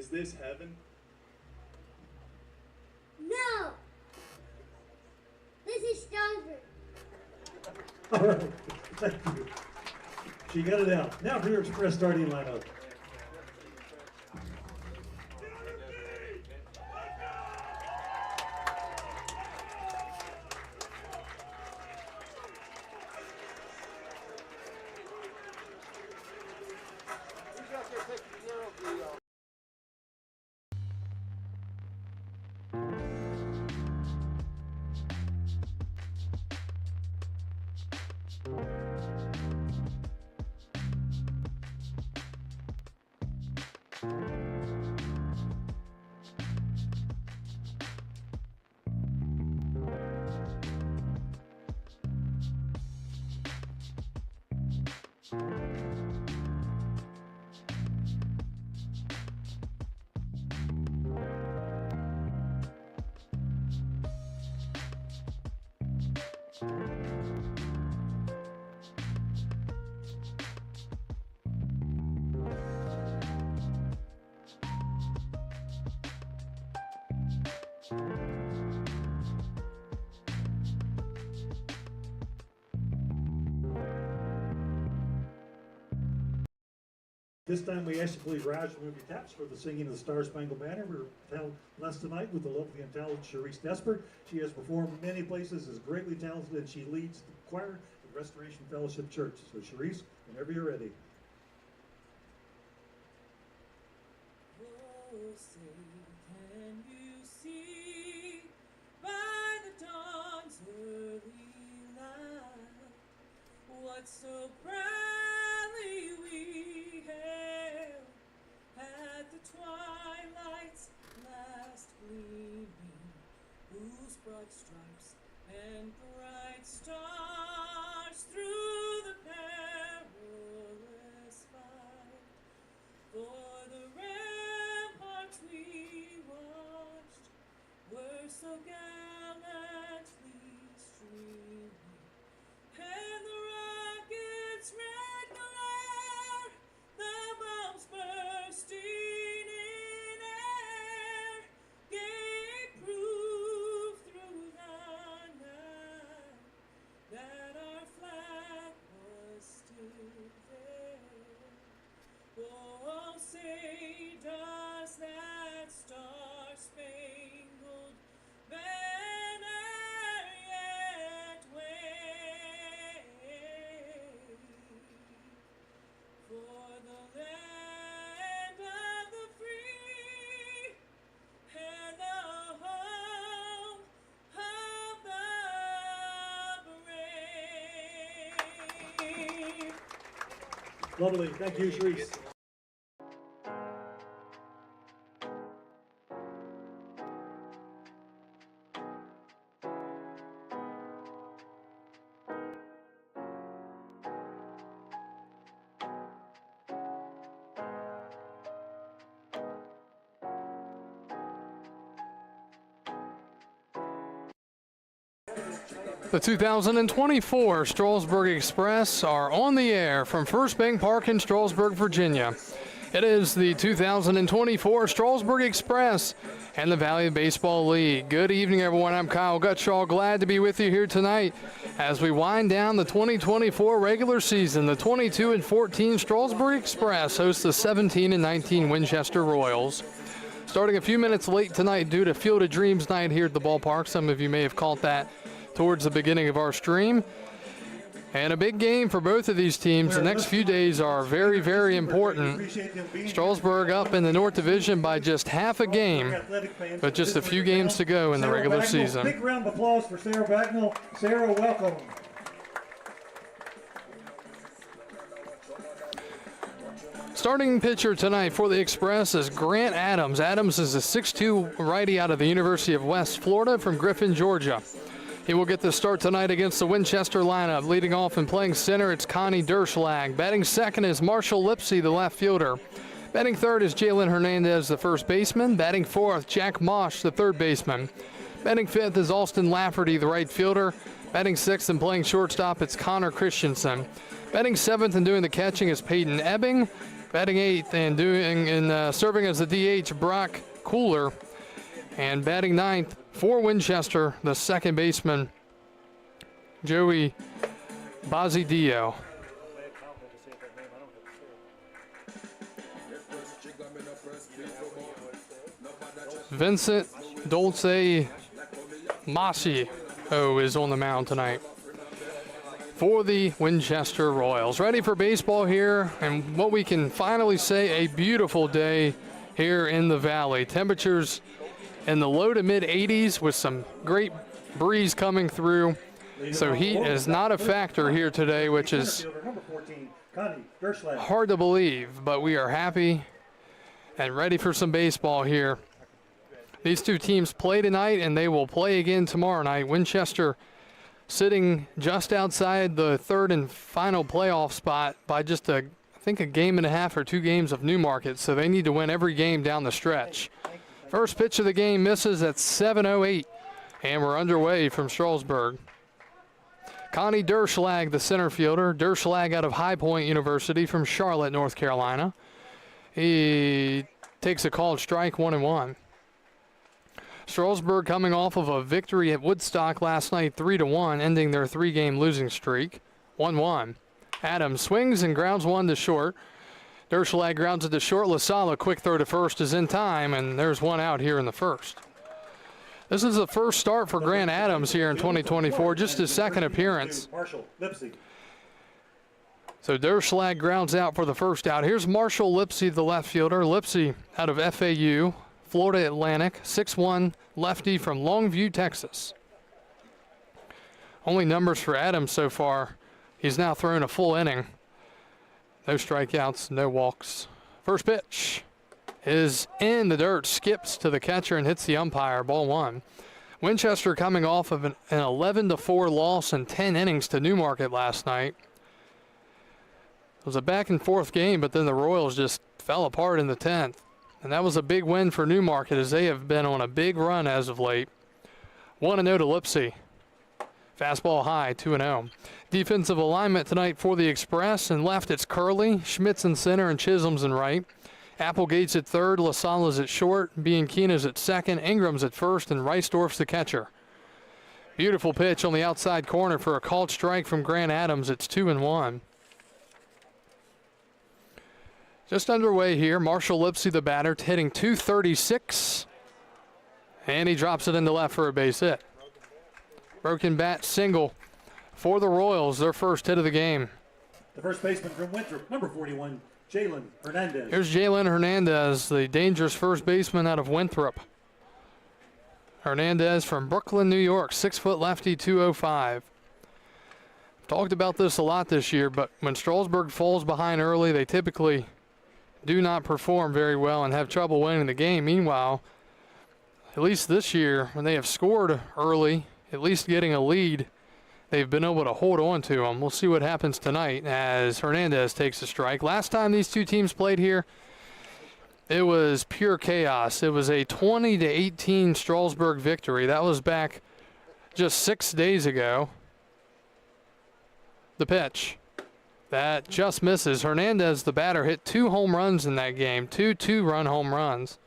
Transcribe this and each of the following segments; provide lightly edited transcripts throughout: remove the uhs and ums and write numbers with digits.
Is this heaven? No! This is Strasburg. All right, thank you. She got it out. Now for your express starting lineup. This time we ask you please rise and remove your caps for the singing of the Star Spangled Banner. We're blessed tonight with the lovely and talented Strasburg. She has performed many places, is greatly talented, and she leads the choir at Restoration Fellowship Church. So Cherise, whenever you're ready. Oh, say, can you see by the dawn's early light what so proudly we hailed at the twilight's last gleaming, whose broad stripes and bright stars through the perilous fight, for the ramparts we watched were so gallantly streaming, and the rocket's red glare, the bombs bursting in air, gave proof through the night that our flag was still there. Oh, say, does that star-spangled banner yet wave for the land of the free and the home of the brave? Lovely, thank you, Cherise. The 2024 Strasburg Express are on the air from First Bank Park in Strasburg, Virginia. It is the 2024 Strasburg Express and the Valley Baseball League. Good evening, everyone. I'm Kyle Gutschall. Glad to be with you here tonight as we wind down the 2024 regular season. The 22-14 Strasburg Express hosts the 17-19 Winchester Royals. Starting a few minutes late tonight due to Field of Dreams night here at the ballpark. Some of you may have caught that towards the beginning of our stream. And a big game for both of these teams. The next few days are very, very important. Strasburg up in the North Division by just half a game, but just a few games to go in the regular season. Big round of applause for Sarah Bagnall. Sarah, welcome. Starting pitcher tonight for the Express is Grant Adams. Adams is a 6'2" righty out of the University of West Florida from Griffin, Georgia. He will get the start tonight against the Winchester lineup. Leading off and playing center, it's Connie Derschlag. Batting second is Marshall Lipsy, the left fielder. Batting third is Jalen Hernandez, the first baseman. Batting fourth, Jack Mosh, the third baseman. Batting fifth is Alston Lafferty, the right fielder. Batting sixth and playing shortstop, it's Connor Christensen. Batting seventh and doing the catching is Peyton Ebbing. Batting 8th and serving as the DH, Brock Cooler. And batting 9th for Winchester, the second baseman, Joey Bazidio. Vincent Dolce Masi is on the mound tonight for the Winchester Royals. Ready for baseball here, and what we can finally say, a beautiful day here in the Valley. Temperatures in the low to mid 80s with some great breeze coming through. So heat is not a factor here today, which is hard to believe, but we are happy and ready for some baseball here. These two teams play tonight, and they will play again tomorrow night. Winchester sitting just outside the third and final playoff spot by just I think a game and a half or 2 games of Newmarket, so they need to win every game down the stretch. First pitch of the game misses at 7:08, and we're underway from Strasburg. Connie Derschlag, the center fielder. Derschlag out of High Point University from Charlotte, North Carolina. He takes a called strike, 1-1. Strasburg coming off of a victory at Woodstock last night, 3-1, ending their 3-game losing streak. 1-1. Adams swings and grounds one to short. Derschlag grounds it to short. LaSala, quick throw to first, is in time, and there's one out here in the first. This is the first start for Grant Adams here in 2024, just his second appearance. So Derschlag grounds out for the first out. Here's Marshall Lipsy, the left fielder. Lipsy out of FAU, Florida Atlantic, 6'1", lefty from Longview, Texas. Only numbers for Adams so far. He's now thrown a full inning. No strikeouts, no walks. First pitch is in the dirt, skips to the catcher and hits the umpire, ball 1. Winchester coming off of an 11-4 loss in 10 innings to Newmarket last night. It was a back and forth game, but then the Royals just fell apart in the 10th. And that was a big win for Newmarket, as they have been on a big run as of late. 1-0 to Lipsy. Fastball high, 2-0. Defensive alignment tonight for the Express. And left, it's Curley, Schmitz in center, and Chisholm's in right. Applegate's at third, LaSala's at short, Bianchina's at second, Ingram's at first, and Reisdorf's the catcher. Beautiful pitch on the outside corner for a called strike from Grant Adams. It's 2-1. Just underway here. Marshall Lipsy, the batter, hitting .236. And he drops it into left for a base hit. Broken bat single for the Royals, their first hit of the game. The first baseman from Winthrop, number 41, Jalen Hernandez. Here's Jalen Hernandez, the dangerous first baseman out of Winthrop. Hernandez from Brooklyn, New York, 6-foot lefty, 205. Talked about this a lot this year, but when Strasburg falls behind early, they typically do not perform very well and have trouble winning the game. Meanwhile, at least this year, when they have scored early, at least getting a lead, they've been able to hold on to them. We'll see what happens tonight as Hernandez takes a strike. Last time these two teams played here, it was pure chaos. It was a 20-18 Strasburg victory. That was back just 6 days ago. The pitch. That just misses. Hernandez, the batter, hit 2 home runs in that game. 2 two-run home runs.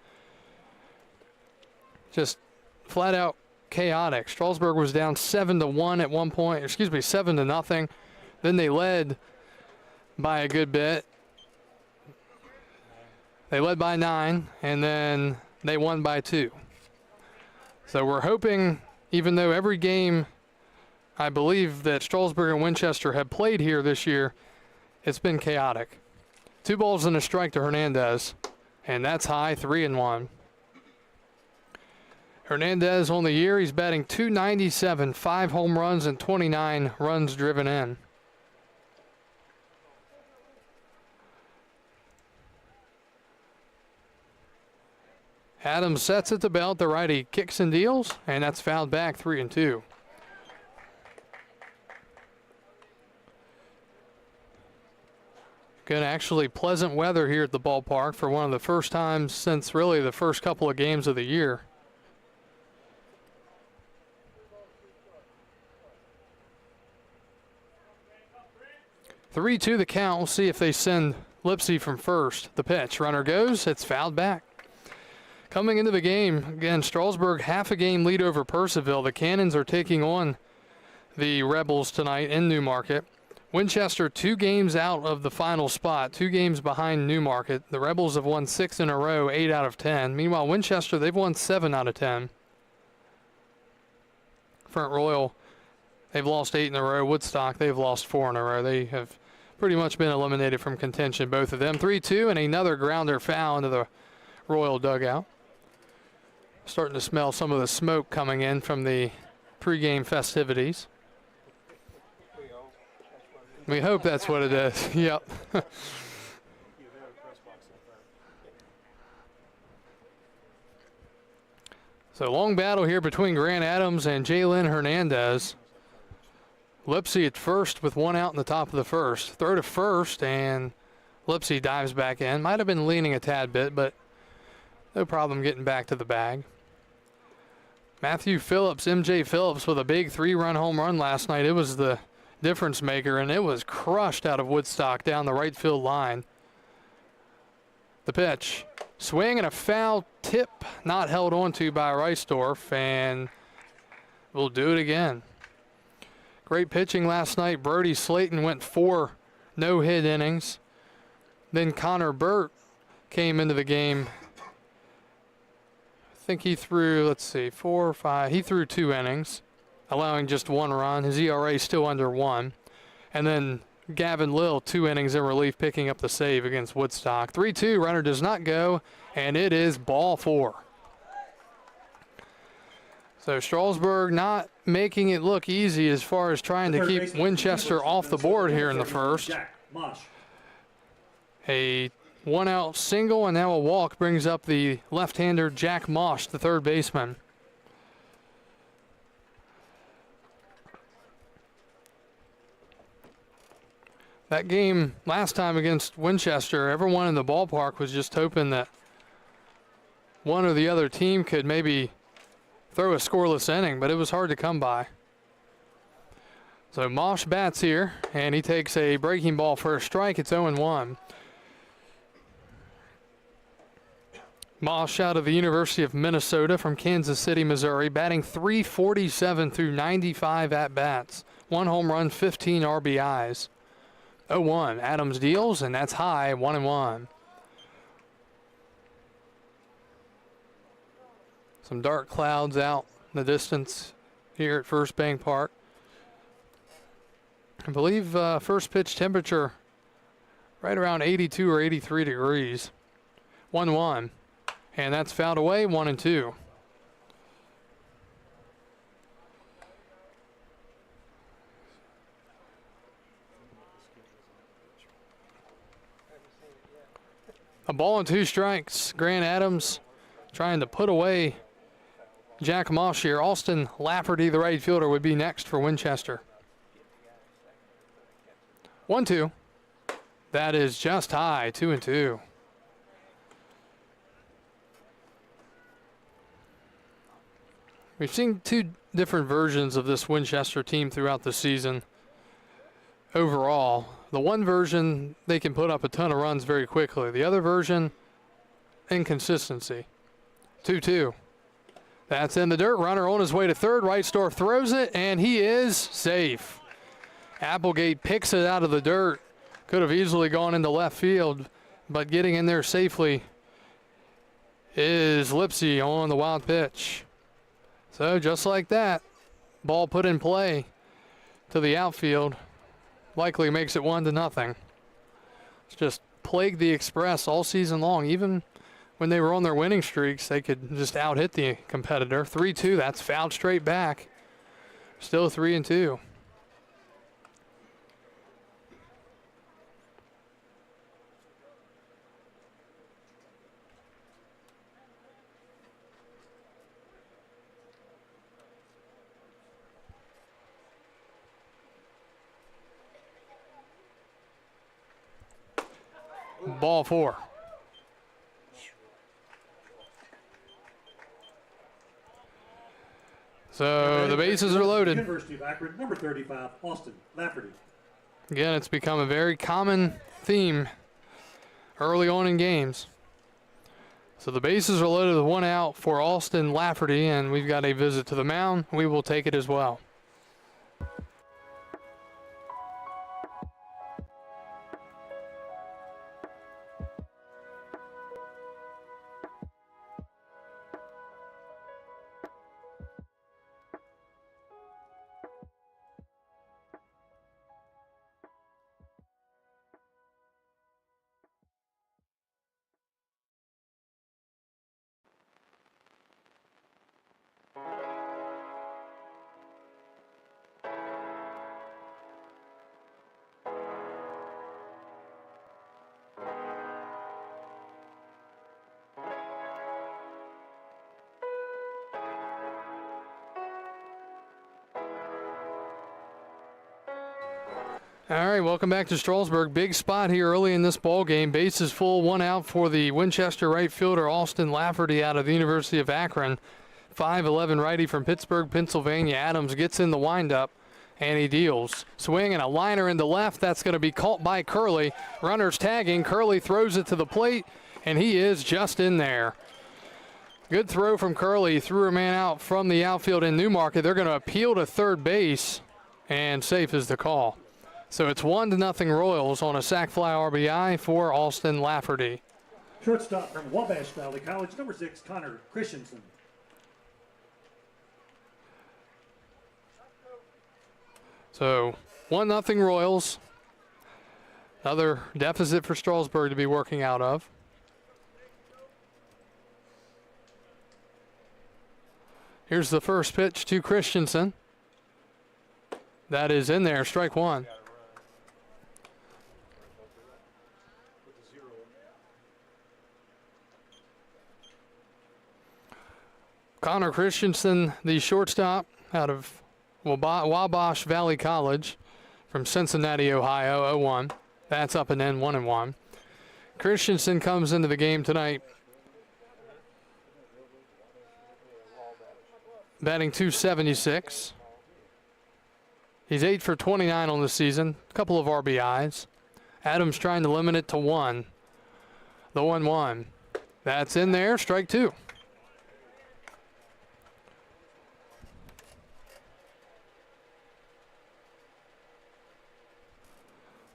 Just flat out chaotic. Strasburg was down 7-1 at one point. 7-0. Then they led by a good bit. They led by 9, and then they won by 2. So we're hoping, even though every game I believe that Strasburg and Winchester have played here this year, it's been chaotic. 2 balls and a strike to Hernandez, and that's high, 3-1. Hernandez on the year, he's batting .297, 5 home runs and 29 runs driven in. Adams sets at the belt, the righty kicks and deals, and that's fouled back, 3-2. Good, actually pleasant weather here at the ballpark for one of the first times since really the first couple of games of the year. 3-2 the count. We'll see if they send Lipsy from first. The pitch. Runner goes. It's fouled back. Coming into the game, again, Strasburg half a game lead over Purcellville. The Cannons are taking on the Rebels tonight in Newmarket. Winchester 2 games out of the final spot, 2 games behind Newmarket. The Rebels have won 6 in a row, 8 out of 10. Meanwhile, Winchester, they've won 7 out of 10. Front Royal, they've lost 8 in a row. Woodstock, they've lost 4 in a row. They have pretty much been eliminated from contention, both of them. 3-2 and another grounder foul into the Royal dugout. Starting to smell some of the smoke coming in from the pregame festivities. We hope that's what it is. Yep. So long battle here between Grant Adams and Jalen Hernandez. Lipsy at first with 1 out in the top of the first. Throw to first, and Lipsy dives back in. Might have been leaning a tad bit, but no problem getting back to the bag. Matthew Phillips, MJ Phillips, with a big 3-run home run last night. It was the difference maker, and it was crushed out of Woodstock down the right field line. The pitch. Swing and a foul tip, not held onto by Reisdorf, and we'll do it again. Great pitching last night. Brody Slayton went 4 no-hit innings. Then Connor Burt came into the game. I think he threw, 4 or 5. He threw 2 innings, allowing just 1 run. His ERA is still under 1. And then Gavin Lill, 2 innings in relief, picking up the save against Woodstock. 3-2, runner does not go, and it is ball 4. So Strasburg not making it look easy as far as trying to keep Winchester off the board here in the first. A 1-out single and now a walk brings up the left-hander Jack Mosh, the third baseman. That game last time against Winchester, everyone in the ballpark was just hoping that one or the other team could maybe throw a scoreless inning, but it was hard to come by. So Mosh bats here, and he takes a breaking ball for a strike. It's 0-1. Mosh out of the University of Minnesota from Kansas City, Missouri, batting .347 through 95 at-bats. 1 home run, 15 RBIs. 0-1. Adams deals, and that's high, 1-1. Some dark clouds out in the distance here at First Bank Park. I believe first pitch temperature right around 82 or 83 degrees. 1-1. And that's fouled away, 1-2. A ball and 2 strikes. Grant Adams trying to put away Jack Mosh here. Austin Lafferty, the right fielder, would be next for Winchester. 1-2. That is just high, 2-2. We've seen 2 different versions of this Winchester team throughout the season. Overall, the one version, they can put up a ton of runs very quickly. The other version, inconsistency. 2-2. That's in the dirt. Runner on his way to third. Reisdorf throws it, and he is safe. Applegate picks it out of the dirt. Could have easily gone into left field, but getting in there safely is Lipsy on the wild pitch. So just like that, ball put in play to the outfield. Likely makes it 1-0. It's just plagued the Express all season long. Even when they were on their winning streaks, they could just out-hit the competitor. 3-2, that's fouled straight back. Still 3-2. Ball 4. So the bases are loaded. University of Akron, number 35, Austin Lafferty. Again, it's become a very common theme early on in games. So the bases are loaded with one out for Austin Lafferty, and we've got a visit to the mound. We will take it as well. All right, welcome back to Strasburg. Big spot here early in this ball game. Bases full, one out for the Winchester right fielder Austin Lafferty out of the University of Akron. 5'11" righty from Pittsburgh, Pennsylvania. Adams gets in the windup, and he deals. Swing and a liner into left. That's going to be caught by Curley. Runners tagging. Curley throws it to the plate, and he is just in there. Good throw from Curley. He threw a man out from the outfield in Newmarket. They're going to appeal to third base, and safe is the call. So it's 1-0 Royals on a sac fly RBI for Austin Lafferty. Shortstop from Wabash Valley College, number 6, Connor Christensen. So 1-0 Royals. Another deficit for Strasburg to be working out of. Here's the first pitch to Christensen. That is in there, strike one. Connor Christensen, the shortstop out of Wabash Valley College from Cincinnati, Ohio, 0-1. That's up and in, 1-1. Christensen comes into the game tonight batting .276. He's 8 for 29 on the season, a couple of RBIs. Adams trying to limit it to 1. The 1-1. That's in there, strike 2.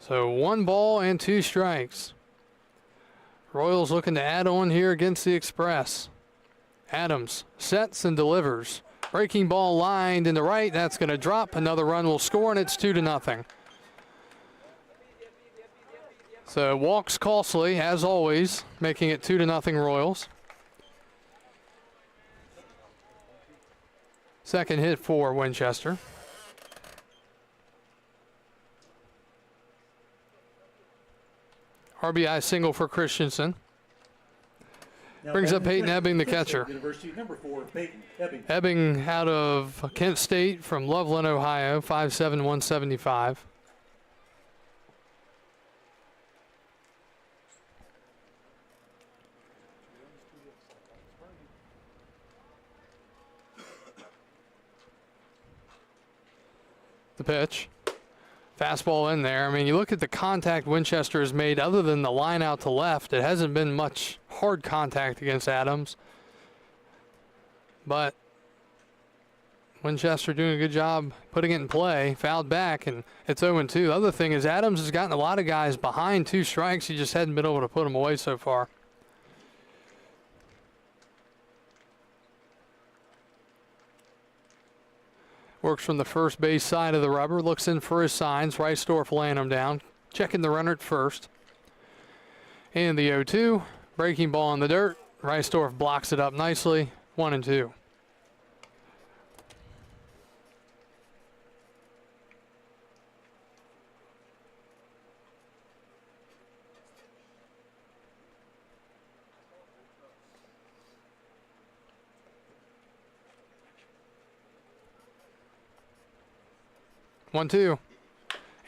So 1 ball and 2 strikes. Royals looking to add on here against the Express. Adams sets and delivers. Breaking ball lined into right. That's going to drop. Another run will score, and it's 2-0. So walks costly, as always, making it 2-0 Royals. Second hit for Winchester. RBI single for Christensen. Now Brings up batting Peyton Ebbing, the catcher. University, number 4, Peyton Ebbing. Ebbing out of Kent State from Loveland, Ohio, 5'7", 175. The pitch. Fastball in there. I mean, you look at the contact Winchester has made other than the line out to left. It hasn't been much hard contact against Adams. But Winchester doing a good job putting it in play. Fouled back, and it's 0-2. The other thing is Adams has gotten a lot of guys behind 2 strikes. He just hadn't been able to put them away so far. Works from the first base side of the rubber. Looks in for his signs. Reisdorf laying him down. Checking the runner at first. And the 0-2. Breaking ball in the dirt. Reisdorf blocks it up nicely. 1-2. One, two.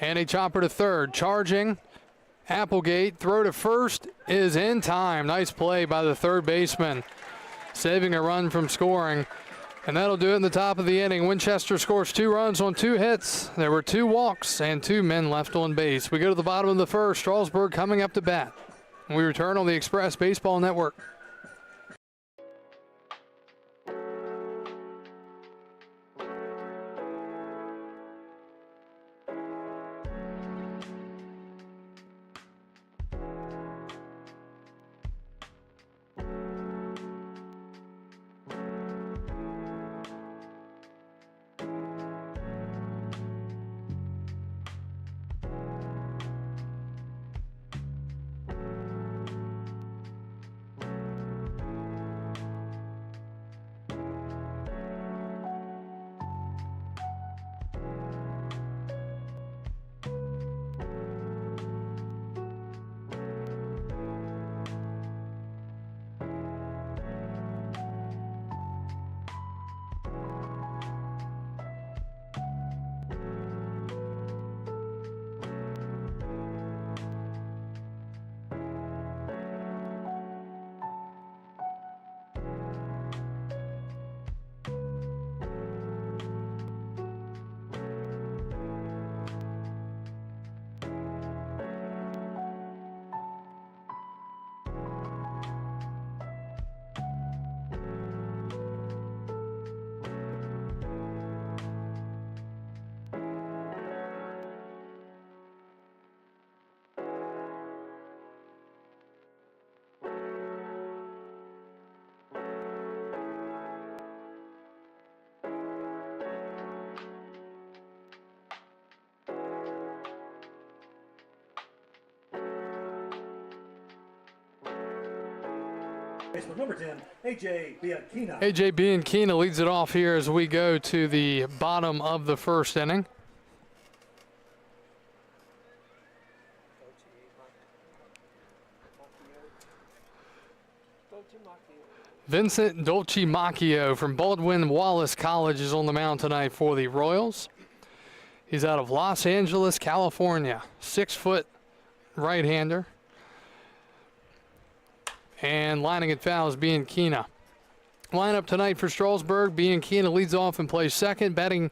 And a chopper to third. Charging. Applegate. Throw to first is in time. Nice play by the third baseman. Saving a run from scoring. And that'll do it in the top of the inning. Winchester scores 2 runs on 2 hits. There were 2 walks and 2 men left on base. We go to the bottom of the first. Strasburg coming up to bat. We return on the Express Baseball Network. Baseman number 10, A.J. Bianchina. A.J. Bianchina leads it off here as we go to the bottom of the first inning. Vincent Dolce Macchio from Baldwin Wallace College is on the mound tonight for the Royals. He's out of Los Angeles, California. 6-foot right-hander. And lining it foul is Bianchina. Lineup tonight for Strasburg. Bianchina leads off and plays second. Batting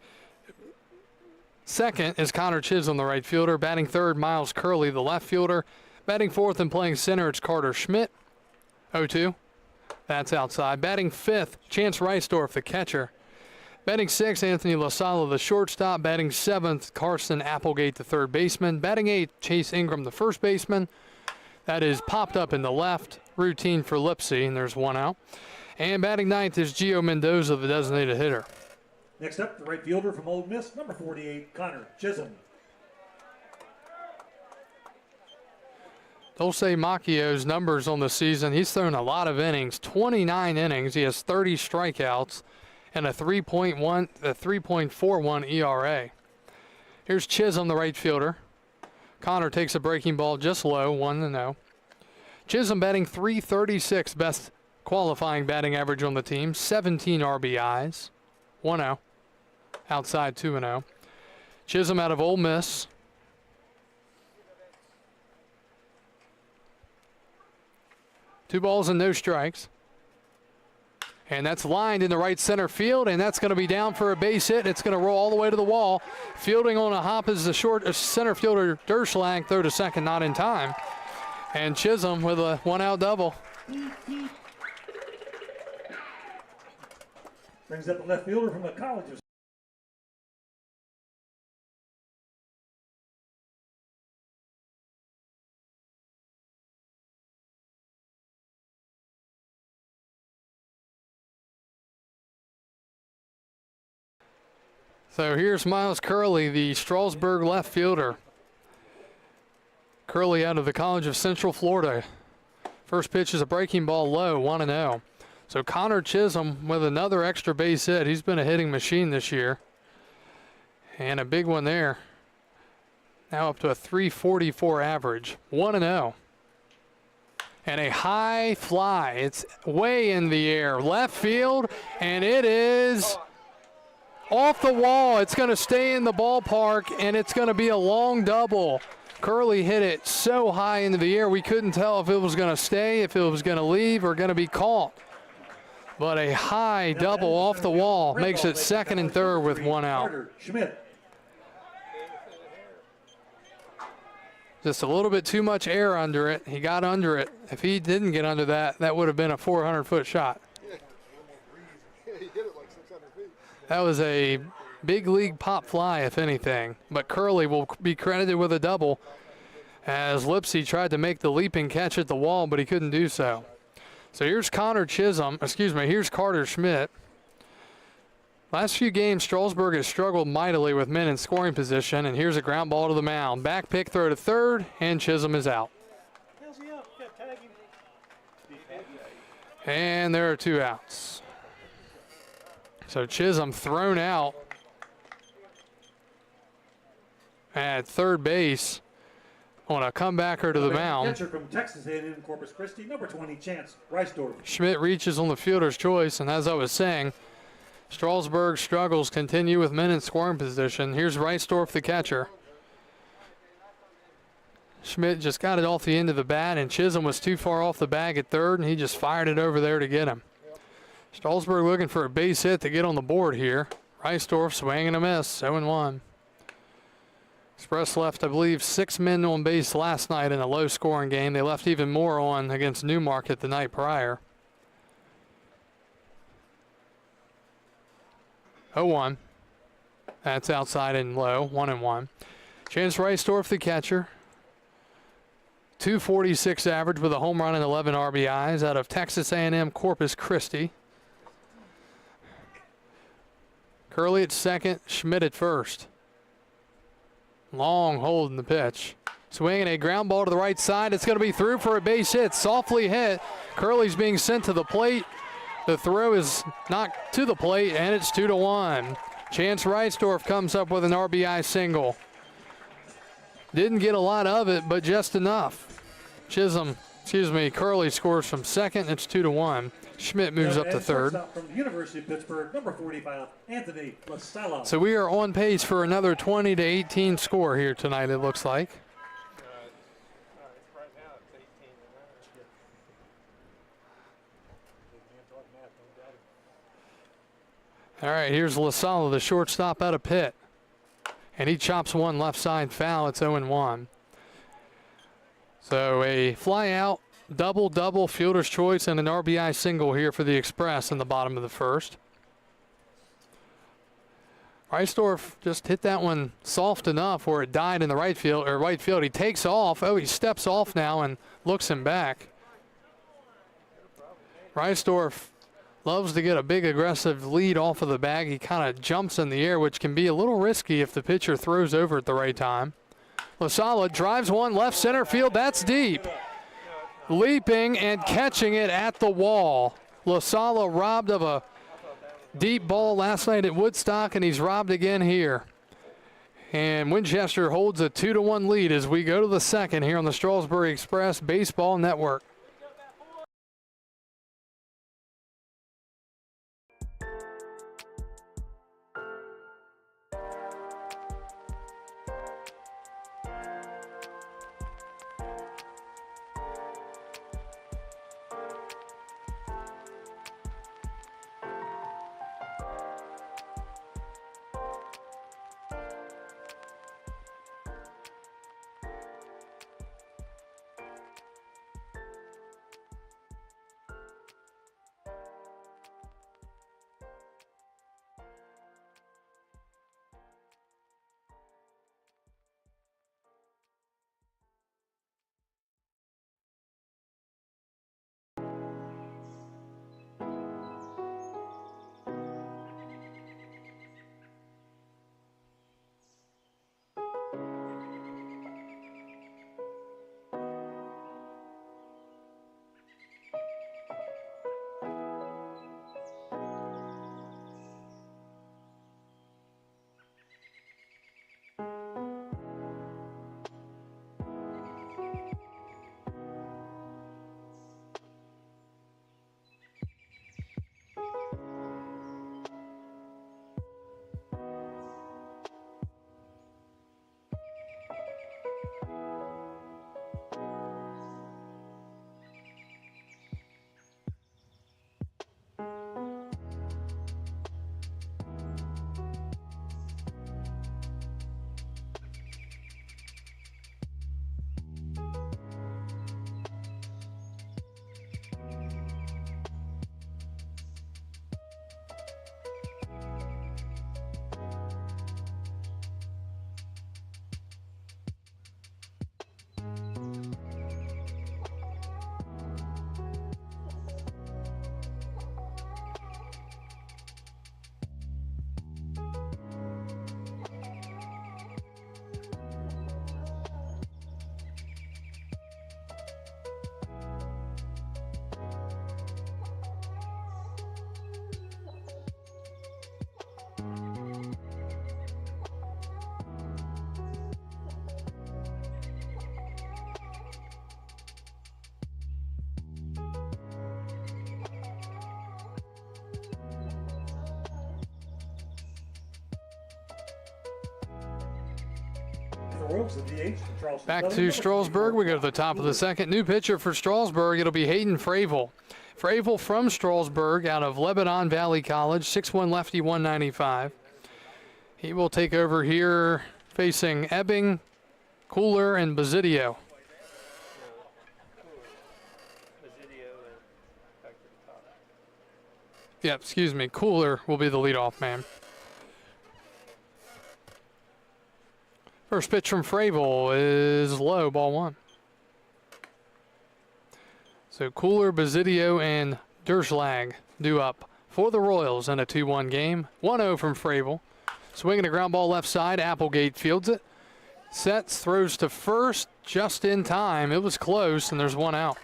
second is Connor Chisholm, the right fielder. Batting third, Miles Curley, the left fielder. Batting fourth and playing center, it's Carter Schmidt. 0-2. That's outside. Batting fifth, Chance Reisdorf, the catcher. Batting sixth, Anthony LaSala, the shortstop. Batting seventh, Carson Applegate, the third baseman. Batting eighth, Chase Ingram, the first baseman. That is popped up in the left. Routine for Lipsy, and there's one out. And batting ninth is Gio Mendoza, the designated hitter. Next up, the right fielder from Ole Miss, number 48, Connor Chisholm. Dulce Macchio's numbers on the season, he's thrown a lot of innings, 29 innings. He has 30 strikeouts and a 3.41 ERA. Here's Chisholm, the right fielder. Connor takes a breaking ball just low, 1-0. Chisholm batting .336, best qualifying batting average on the team, 17 RBIs, 1-0. Outside 2-0. Chisholm out of Ole Miss. Two balls and no strikes. And that's lined in the right center field, and that's going to be down for a base hit. It's going to roll all the way to the wall. Fielding on a hop is the short center fielder Derschlag, throw to second, not in time. And Chisholm with a one-out double. Brings up the left fielder from the College of So here's Miles Curley, the Strasburg left fielder. Curley out of the College of Central Florida. First pitch is a breaking ball low, 1-0. So Connor Chisholm with another extra base hit. He's been a hitting machine this year. And a big one there. Now up to a .344 average, 1-0. And a high fly. It's way in the air. Left field, and it is off the wall. It's going to stay in the ballpark, and it's going to be a long double. Curley hit it so high into the air, we couldn't tell if it was going to stay, if it was going to leave, or going to be caught. But a high double off the wall makes it second and third with one out. Schmidt. Just a little bit too much air under it. He got under it. If he didn't get under that, that would have been a 400-foot shot. He hit it like 600 feet. That was a big league pop fly, if anything. But Curley will be credited with a double, as Lipsy tried to make the leaping catch at the wall, but he couldn't do so. So here's here's Carter Schmidt. Last few games, Strasburg has struggled mightily with men in scoring position, and here's a ground ball to the mound. Back pick throw to third, and Chisholm is out. And there are 2 outs. So Chisholm thrown out at third base on a comebacker to the mound. Catcher from Texas A&M Corpus Christi, number 20, Chance Reisdorf. Schmidt reaches on the fielder's choice, and as I was saying, Strasburg's struggles continue with men in scoring position. Here's Reisdorf, the catcher. Schmidt just got it off the end of the bat, and Chisholm was too far off the bag at third, and he just fired it over there to get him. Strasburg looking for a base hit to get on the board here. Reisdorf swing and a miss, 0-1. Express left, I believe, 6 men on base last night in a low-scoring game. They left even more on against Newmarket the night prior. 0-1. That's outside and low, 1-1. Chance Reisdorf, the catcher. 246 average with a home run and 11 RBIs out of Texas A&M Corpus Christi. Curley at second, Schmidt at first. Long hold in the pitch. Swinging a ground ball to the right side. It's going to be through for a base hit. Softly hit. Curley's being sent to the plate. The throw is knocked to the plate, and it's 2-1. Chance Reisdorf comes up with an RBI single. Didn't get a lot of it, but just enough. Curley scores from second. It's 2-1. Schmidt moves up to third. From the University of Pittsburgh, number 45, Anthony LaSala. So we are on pace for another 20-18 score here tonight, it looks like. Right now it's 18 to 9. All right, here's LaSala, the shortstop out of Pitt. And he chops one left side foul. It's 0-1. So a fly out, double, fielder's choice, and an RBI single here for the Express in the bottom of the first. Reisdorf just hit that one soft enough where it died in the right field. He takes off. Oh, he steps off now and looks him back. Reisdorf loves to get a big aggressive lead off of the bag. He kind of jumps in the air, which can be a little risky if the pitcher throws over at the right time. LaSala drives one left center field. That's deep. Leaping and catching it at the wall. LaSala robbed of a deep ball last night at Woodstock, and he's robbed again here. And Winchester holds a 2-1 lead as we go to the second here on the Strasburg Express Baseball Network. the Royals, the DH, Charleston. Back Southern, to number Strasburg. We go to the top of the second. New pitcher for Strasburg. It'll be Hayden Fravel. Fravel from Strasburg out of Lebanon Valley College, 6'1 lefty, 195. He will take over here facing Ebbing, Cooler, and Basidio. Yeah, excuse me. Cooler will be the leadoff man. First pitch from Fravel is low, ball one. So Cooler, Basidio, and Derschlag due up for the Royals in a 2-1 game. 1-0 from Fravel. Swinging a ground ball left side. Applegate fields it. Sets, throws to first just in time. It was close, and there's one out.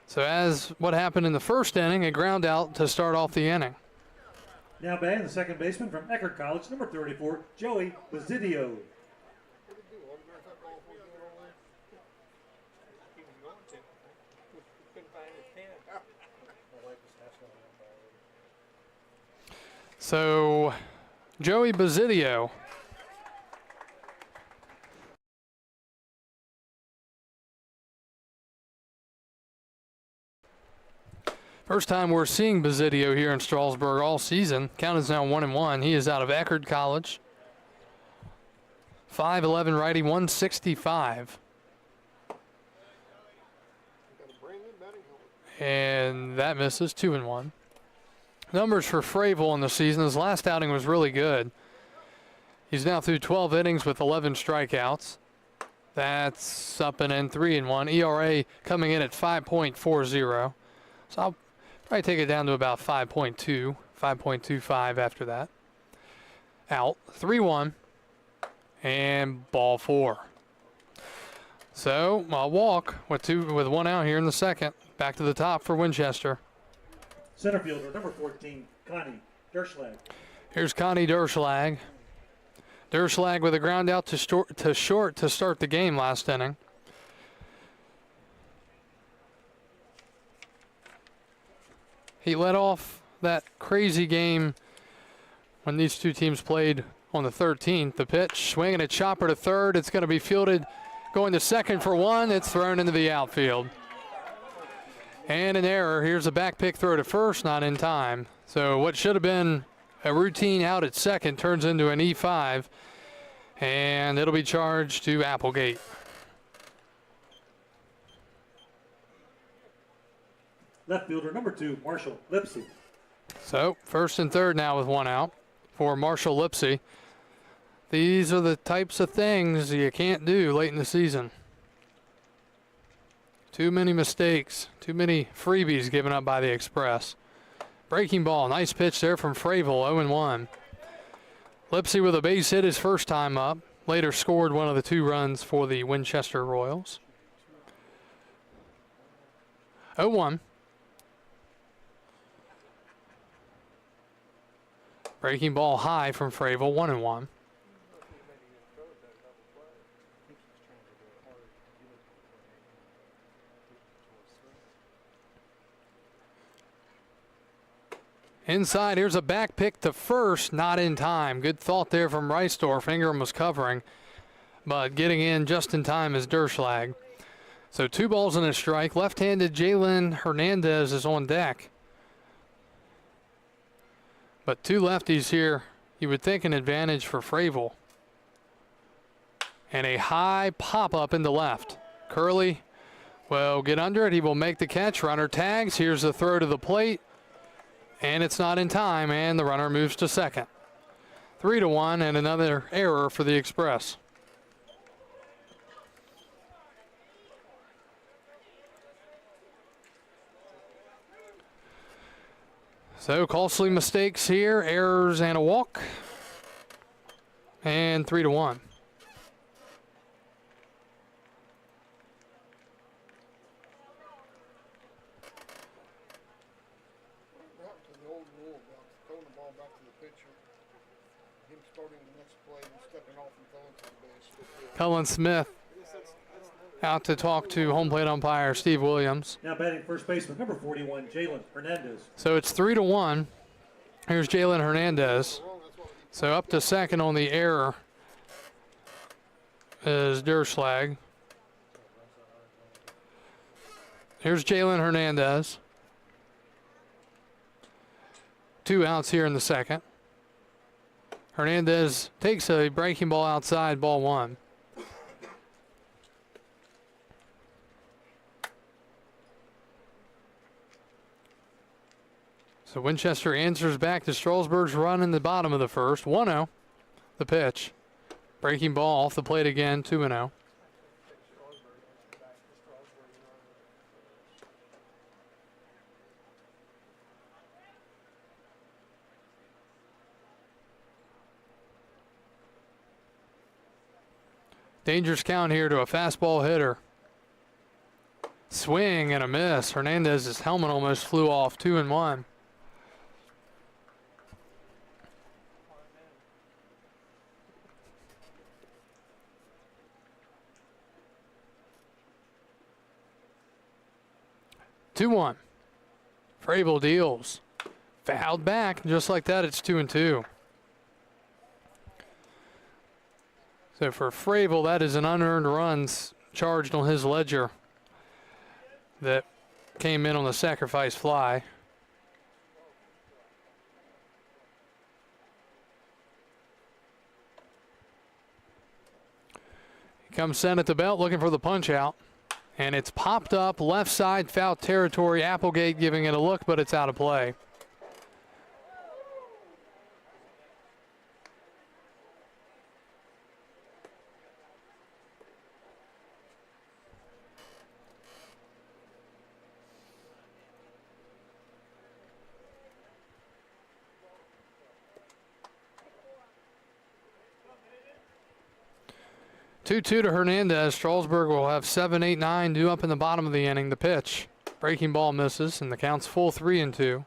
So as what happened in the first inning, a ground out to start off the inning. Now batting the second baseman from Eckerd College, number 34, Joey Basidio. So Joey Basidio. First time we're seeing Basidio here in Strasburg all season. Count is now 1-1. He is out of Eckerd College. 5'11 righty, 165. And that misses, 2-1. Numbers for Fravel in the season. His last outing was really good. He's now through 12 innings with 11 strikeouts. That's up and in, 3-1. ERA coming in at 5.40. So I'll probably take it down to about 5.2, 5.25 after that. Out, 3-1, and ball four. So a walk with one out here in the second. Back to the top for Winchester. Center fielder, number 14, Connie Derschlag. Here's Connie Derschlag. Derschlag with a ground out to short to start the game last inning. He led off that crazy game when these two teams played on the 13th. The pitch, swinging a chopper to third. It's going to be fielded, going to second for one. It's thrown into the outfield. And an error. Here's a back pick throw to first, not in time. So what should have been a routine out at second turns into an E5, and it'll be charged to Applegate. Left fielder, number 2, Marshall Lipsy. So first and third now with one out for Marshall Lipsy. These are the types of things you can't do late in the season. Too many mistakes, too many freebies given up by the Express. Breaking ball, nice pitch there from Fravel, 0-1. Lipsy with a base hit his first time up. Later scored one of the 2 runs for the Winchester Royals. 0-1. Breaking ball high from Fravel, 1-1. Inside, here's a back pick to first, not in time. Good thought there from Reisdorf. Ingram was covering, but getting in just in time is Derschlag. So 2 balls and a strike. Left-handed Jalen Hernandez is on deck. But 2 lefties here, you would think an advantage for Fravel. And a high pop-up into left. Curley will get under it. He will make the catch. Runner tags. Here's the throw to the plate. And it's not in time, and the runner moves to second. 3-1, and another error for the Express. So costly mistakes here, errors and a walk. And 3-1. Cullen Smith out to talk to home plate umpire Steve Williams. Now batting first baseman, number 41, Jalen Hernandez. So it's 3-1. Here's Jalen Hernandez. So up to second on the error is Derschlag. Here's Jalen Hernandez. 2 outs here in the second. Hernandez takes a breaking ball outside, ball 1. So Winchester answers back to Strasburg's run in the bottom of the first. 1-0, the pitch. Breaking ball off the plate again, 2-0. Dangerous count here to a fastball hitter. Swing and a miss. Hernandez's helmet almost flew off, 2-1. Frable deals. Fouled back. Just like that, it's 2-2. So for Frable, that is an unearned runs charged on his ledger that came in on the sacrifice fly. He comes sent at the belt looking for the punch out. And it's popped up left side, foul territory. Applegate giving it a look, but it's out of play. Two-two to Hernandez. Strasburg will have 7, 8, 9 due up in the bottom of the inning. The pitch. Breaking ball misses, and the count's full 3-2.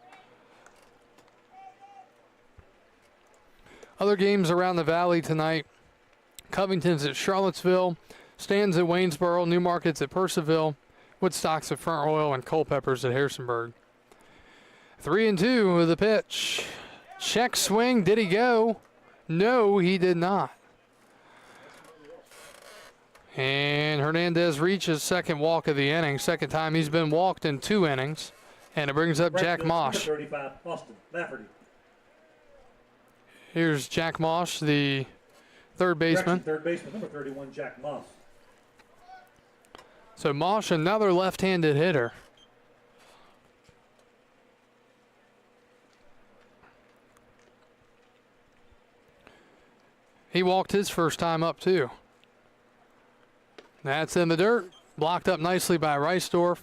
Other games around the valley tonight. Covington's at Charlottesville. Stan's at Waynesboro. Newmarket's at Purcellville. Woodstock's at Front Royal, and Culpeper's at Harrisonburg. 3-2 with the pitch. Check swing. Did he go? No, he did not. And Hernandez reaches second walk of the inning. Second time he's been walked in 2 innings. And it brings up Jack Mosh. 35, Austin Lafferty. Here's Jack Mosh, the third baseman. Third baseman, number 31, Jack Moss. So Mosh, another left-handed hitter. He walked his first time up, too. That's in the dirt. Blocked up nicely by Reisdorf.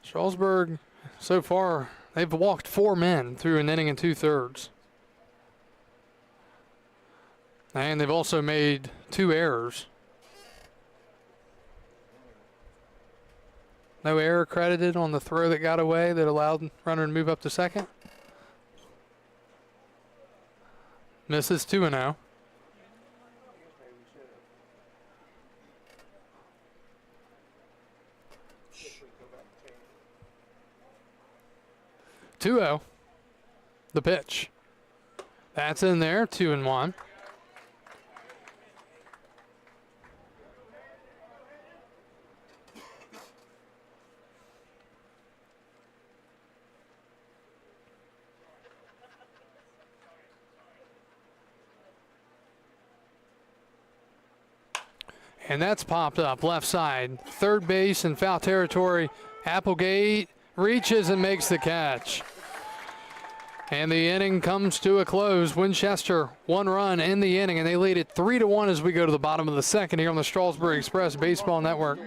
Strasburg, so far, they've walked 4 men through an inning and 2/3. And they've also made 2 errors. No error credited on the throw that got away that allowed runner to move up to second. Misses 2-0. 2-0. The pitch. That's in there, 2-1. And that's popped up left side. Third base in foul territory. Applegate reaches and makes the catch. And the inning comes to a close. Winchester, 1 run in the inning, and they lead it 3-1 as we go to the bottom of the second here on the Strasburg Express Baseball Network.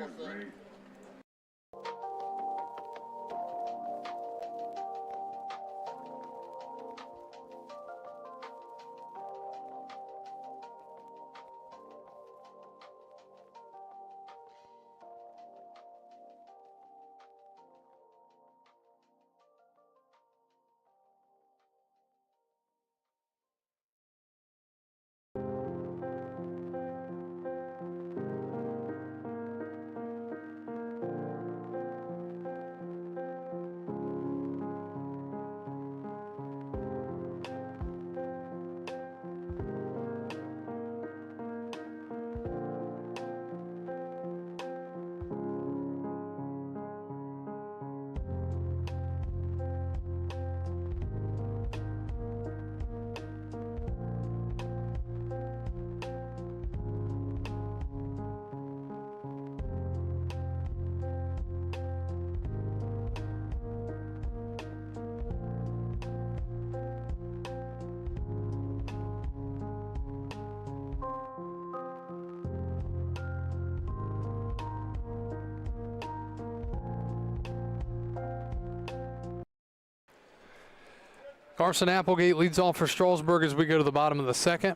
Carson Applegate leads off for Strasburg as we go to the bottom of the second.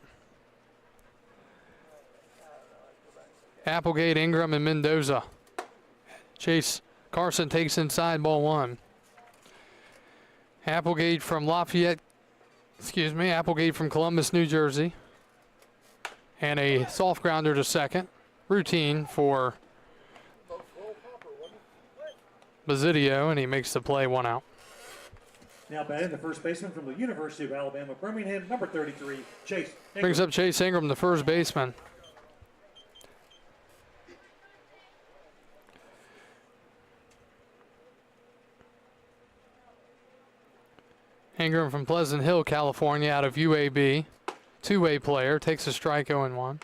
Applegate, Ingram, and Mendoza. Chase Carson takes inside, ball one. Applegate from Applegate from Columbus, New Jersey. And a soft grounder to second. Routine for Bazidio, and he makes the play, one out. Now batting the first baseman from the University of Alabama, Birmingham, number 33, Chase Ingram. Brings up Chase Ingram, the first baseman. Ingram from Pleasant Hill, California, out of UAB. Two-way player, takes a strike, 0-1.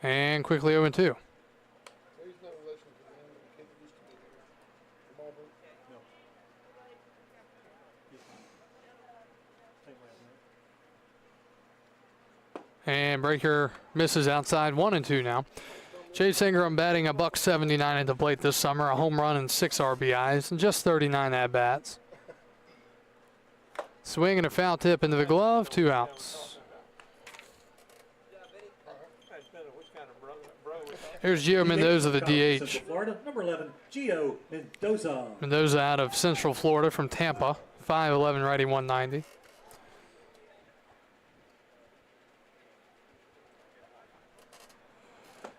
And quickly 0-2. So he's not in relation to the kid that used to be here from Auburn. No. And breaker misses outside, 1-2 now. Chase Ingram batting a $179 at the plate this summer, a home run and 6 RBIs, and just 39 at-bats. Swing and a foul tip into the glove, 2 outs. Here's Gio Mendoza, the DH. Florida, number 11, Gio Mendoza. Mendoza out of Central Florida from Tampa, 5'11", righty, 190.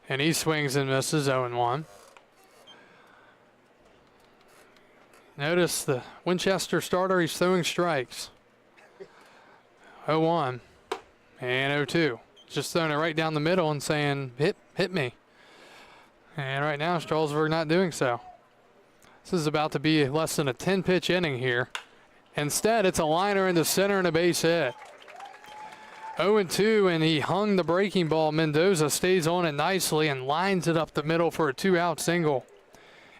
And he swings and misses, 0-1. Notice the Winchester starter, he's throwing strikes. 0-1 and 0-2. Just throwing it right down the middle and saying, hit me. And right now, Strasburg not doing so. This is about to be less than a 10-pitch inning here. Instead, it's a liner into center and a base hit. 0-2, and he hung the breaking ball. Mendoza stays on it nicely and lines it up the middle for a 2-out single.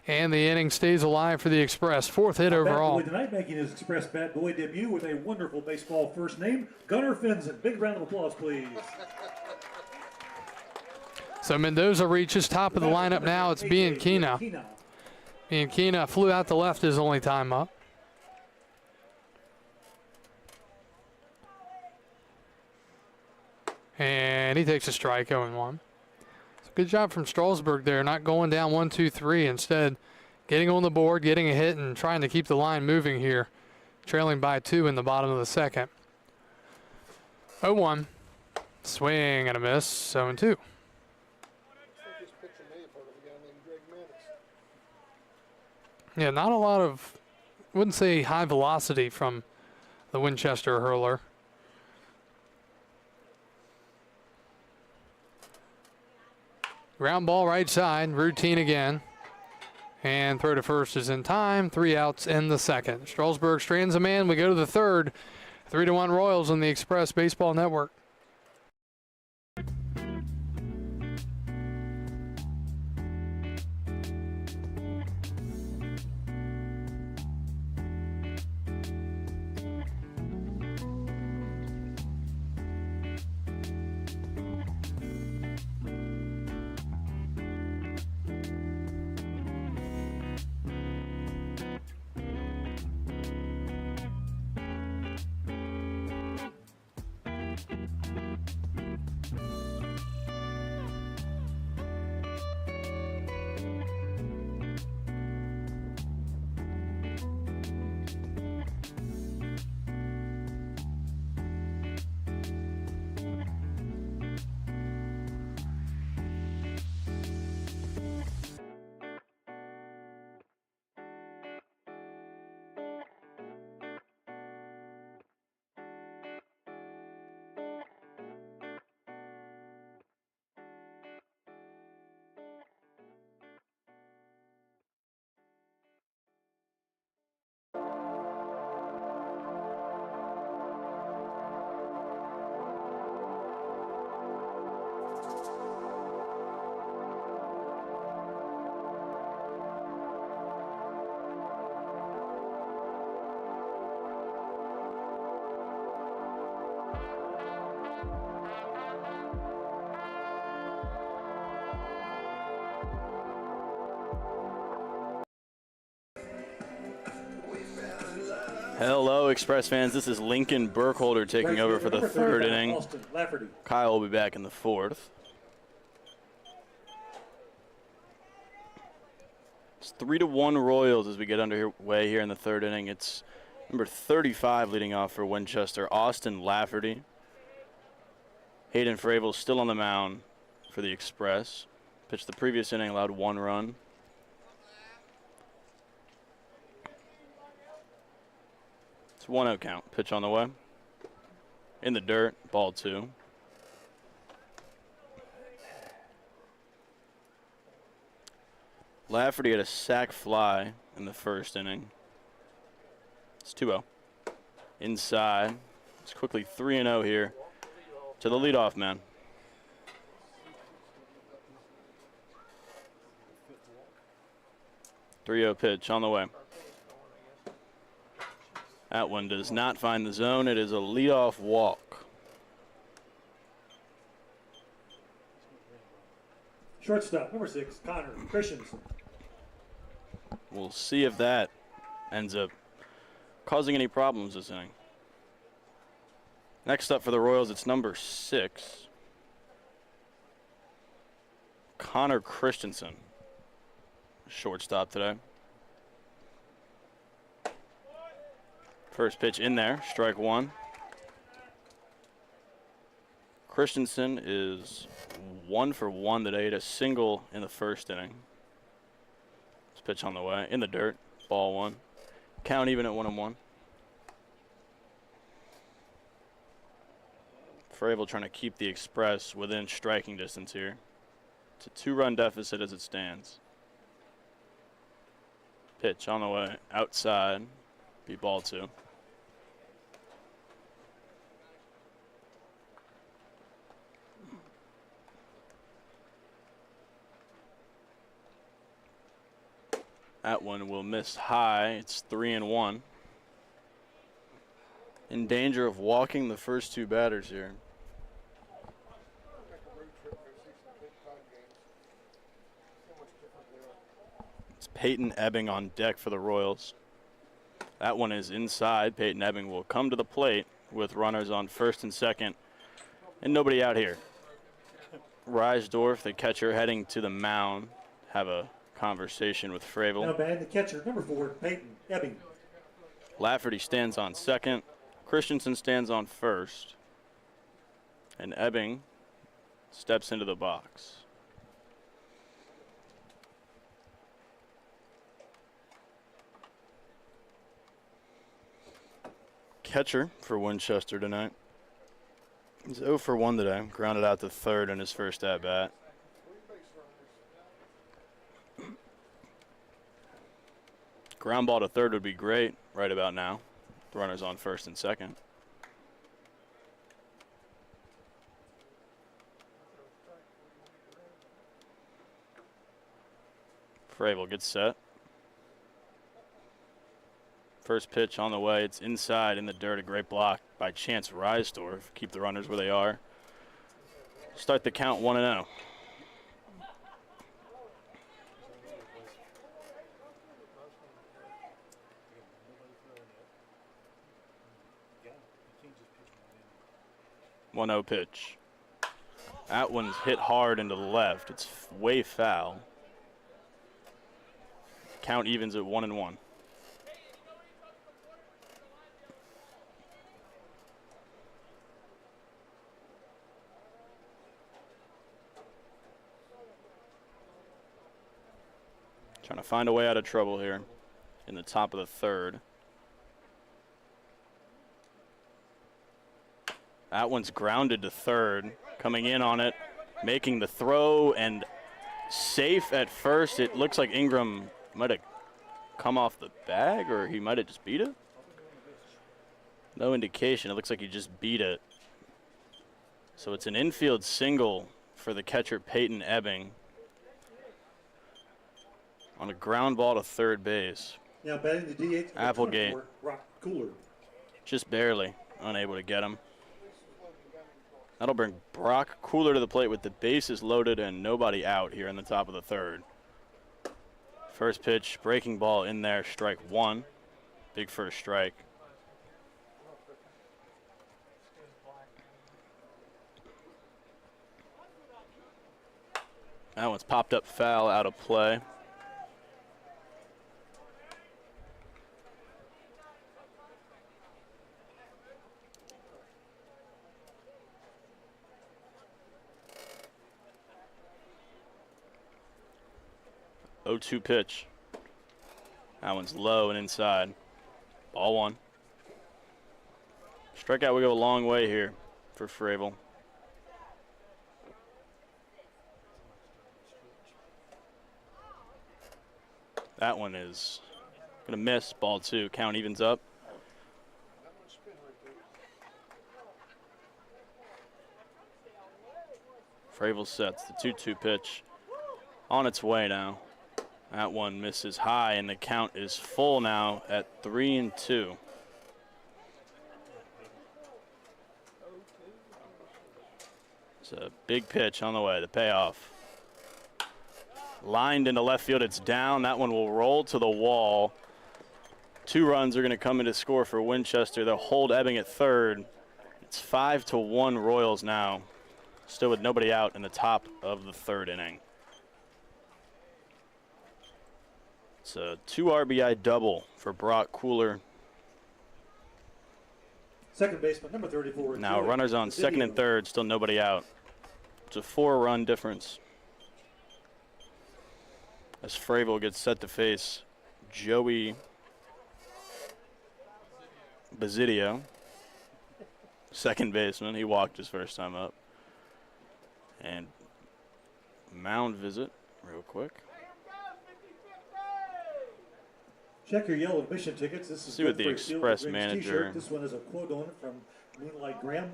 And the inning stays alive for the Express. 4th hit overall. Bat boy tonight making his Express bat boy debut with a wonderful baseball first name, Gunnar Finzen. Big round of applause, please. So Mendoza reaches top of the lineup now. It's Bianchina. Bianchina flew out to left his only time up. And he takes a strike, 0-1. So good job from Strasburg there, not going down 1-2-3. Instead, getting on the board, getting a hit, and trying to keep the line moving here. Trailing by 2 in the bottom of the second. 0-1. Swing and a miss, 0-2. Yeah, not a lot of, wouldn't say high velocity from the Winchester hurler. Ground ball right side, routine again. And throw to first is in time. 3 outs in the second. Strasburg strands a man. We go to the third. 3-1 Royals on the Express Baseball Network. Hello, Express fans. This is Lincoln Burkholder taking over for the third inning. Austin Lafferty. Kyle will be back in the fourth. It's 3-1 Royals as we get underway here in the third inning. It's number 35 leading off for Winchester, Austin Lafferty. Hayden Fravel still on the mound for the Express. Pitched the previous inning, allowed 1 run. It's 1-0 count. Pitch on the way. In the dirt, ball 2. Lafferty had a sac fly in the first inning. It's 2-0. Inside. It's quickly 3-0 here to the leadoff man. .30 pitch on the way. That one does not find the zone. It is a leadoff walk. Shortstop, number 6, Connor Christensen. We'll see if that ends up causing any problems this inning. Next up for the Royals, it's number 6, Connor Christensen. Shortstop today. First pitch in there, strike 1. Christensen is 1 for 1 today. He had a single in the first inning. This pitch on the way, in the dirt, ball 1. Count even at 1-1. Fravel trying to keep the Express within striking distance here. It's a 2-run deficit as it stands. Pitch on the way, outside, be ball 2. That one will miss high. It's 3-1. In danger of walking the first 2 batters here. It's Peyton Ebbing on deck for the Royals. That one is inside. Peyton Ebbing will come to the plate with runners on first and second and nobody out here. Reisdorf, the catcher, heading to the mound, have a conversation with Fravel. Now batting the catcher, number 4, Peyton Ebbing. Lafferty stands on second. Christensen stands on first. And Ebbing steps into the box. Catcher for Winchester tonight. He's 0 for 1 today. Grounded out to third in his first at-bat. Ground ball to third would be great right about now. The runners on first and second. Fravel gets set. First pitch on the way. It's inside in the dirt. A great block by Chance Reisdorf. Keep the runners where they are. Start the count 1-0. .1-0 pitch. That one's hit hard into the left. It's way foul. Count evens at 1-1. Trying to find a way out of trouble here in the top of the third. That one's grounded to third. Coming in on it, making the throw, and safe at first. It looks like Ingram might have come off the bag, or he might have just beat it. No indication. It looks like he just beat it. So it's an infield single for the catcher, Peyton Ebbing, on a ground ball to third base. Now batting the DH, Applegate. Rock Cooler. Just barely unable to get him. That'll bring Brock Cooler to the plate with the bases loaded and nobody out here in the top of the third. First pitch, breaking ball in there, strike 1. Big first strike. That one's popped up foul, out of play. Oh, 2 pitch. That one's low and inside. Ball 1. Strikeout would go a long way here for Fravel. That one is going to miss. Ball 2. Count evens up. Fravel sets the 2-2 pitch. On its way now. That one misses high, and the count is full now at 3-2. It's a big pitch on the way, the payoff. Lined into left field, it's down. That one will roll to the wall. 2 runs are going to come into score for Winchester. They'll hold Ebbing at third. It's 5-1 Royals now. Still with nobody out in the top of the 3rd inning. It's a 2 RBI double for Brock Cooler. Second baseman, number 34. Now runners on second and third, still nobody out. It's a 4-run difference. As Fravel gets set to face Joey Bazidio, second baseman. He walked his first time up. And mound visit real quick. Check your yellow admission tickets. This is see what the good for a Express Field of Dreams manager t-shirt. This one is a quote on it from Moonlight Graham.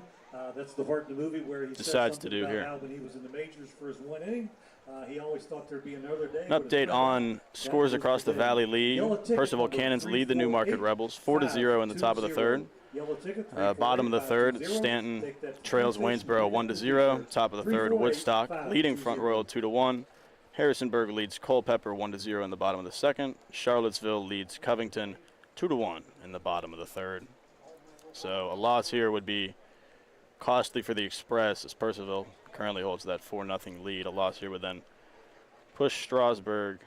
That's the part in the movie where he decides said to do about here. how when he was in the majors for his 1 inning, he always thought there'd be another day. An update on scores across the Valley League. Percival Cannons lead the Newmarket Rebels 4-0 in the top of the 3rd. Bottom of the 3rd, Stanton trails Waynesboro 1-0. Top of the 3rd, Woodstock leading Front Royal 2-1. Harrisonburg leads Culpeper 1-0 in the bottom of the 2nd. Charlottesville leads Covington 2-1 in the bottom of the 3rd. So a loss here would be costly for the Express, as Percival currently holds that 4-0 lead. A loss here would then push Strasburg,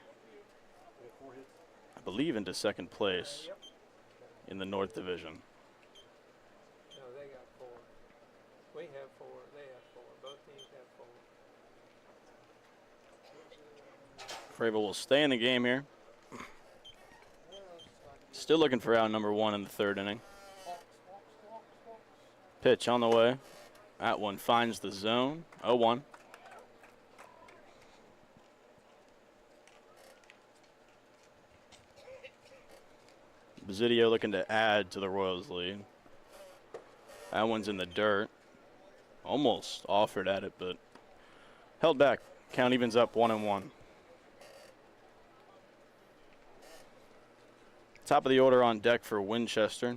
I believe, into second place in the North Division. No, they got 4. We have 4. They have 4. Both teams have 4. Fravel will stay in the game here. Still looking for out number 1 in the 3rd inning. Pitch on the way. That one finds the zone. 0-1. Bazidio looking to add to the Royals lead. That one's in the dirt. Almost offered at it, but held back. Count evens up 1-1. Top of the order on deck for Winchester.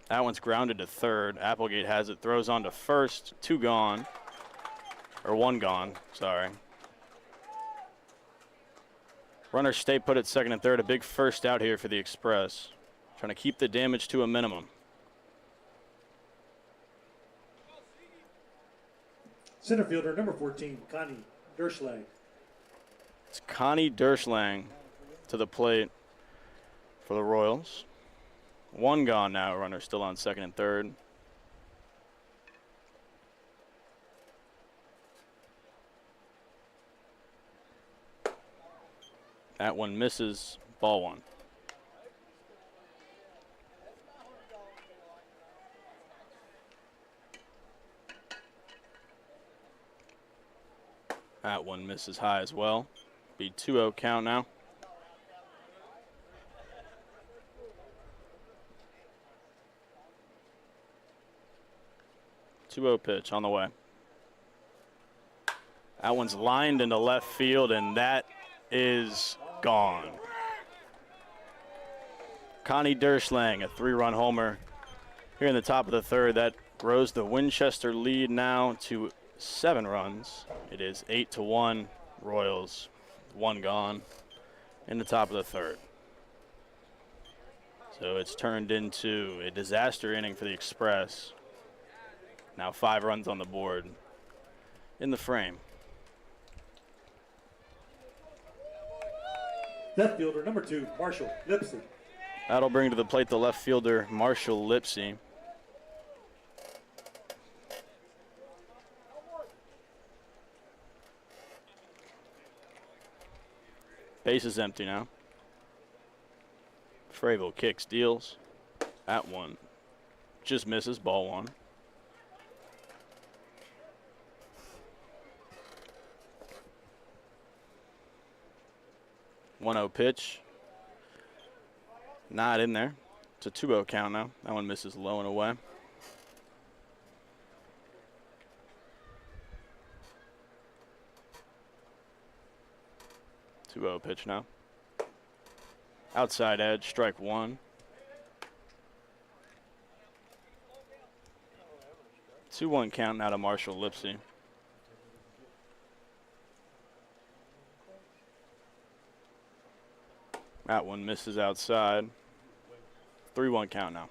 That one's grounded to 3rd. Applegate has it, throws on to 1st. 2 gone. Or 1 gone, sorry. Runners stay put at 2nd and 3rd. A big first out here for the Express. Trying to keep the damage to a minimum. Center fielder, number 14, Connie Derschlag. It's Connie Derschlang to the plate for the Royals. 1 gone now. Runner still on 2nd and 3rd. That one misses. Ball 1. That one misses high as well. Be 2-0 count now. Pitch on the way. That one's lined into left field, and that is gone. Connie Derschlang, a 3-run homer here in the top of the 3rd. That grows the Winchester lead now to 7 runs. It is 8-1 Royals. 1 gone in the top of the 3rd. So it's turned into a disaster inning for the Express. Now 5 runs on the board. in the frame. Left fielder number 2, Marshall Lipsy. That'll bring to the plate the left fielder, Marshall Lipsy. Base is empty now. Fravel kicks, deals. At 1. Just misses, ball 1. One-oh pitch. Not in there. It's a 2-0 count now. That one misses low and away. Two-oh pitch now. Outside edge, strike 1. 2-1 count now to Marshall Lipsy. That one misses outside. 3-1 count now.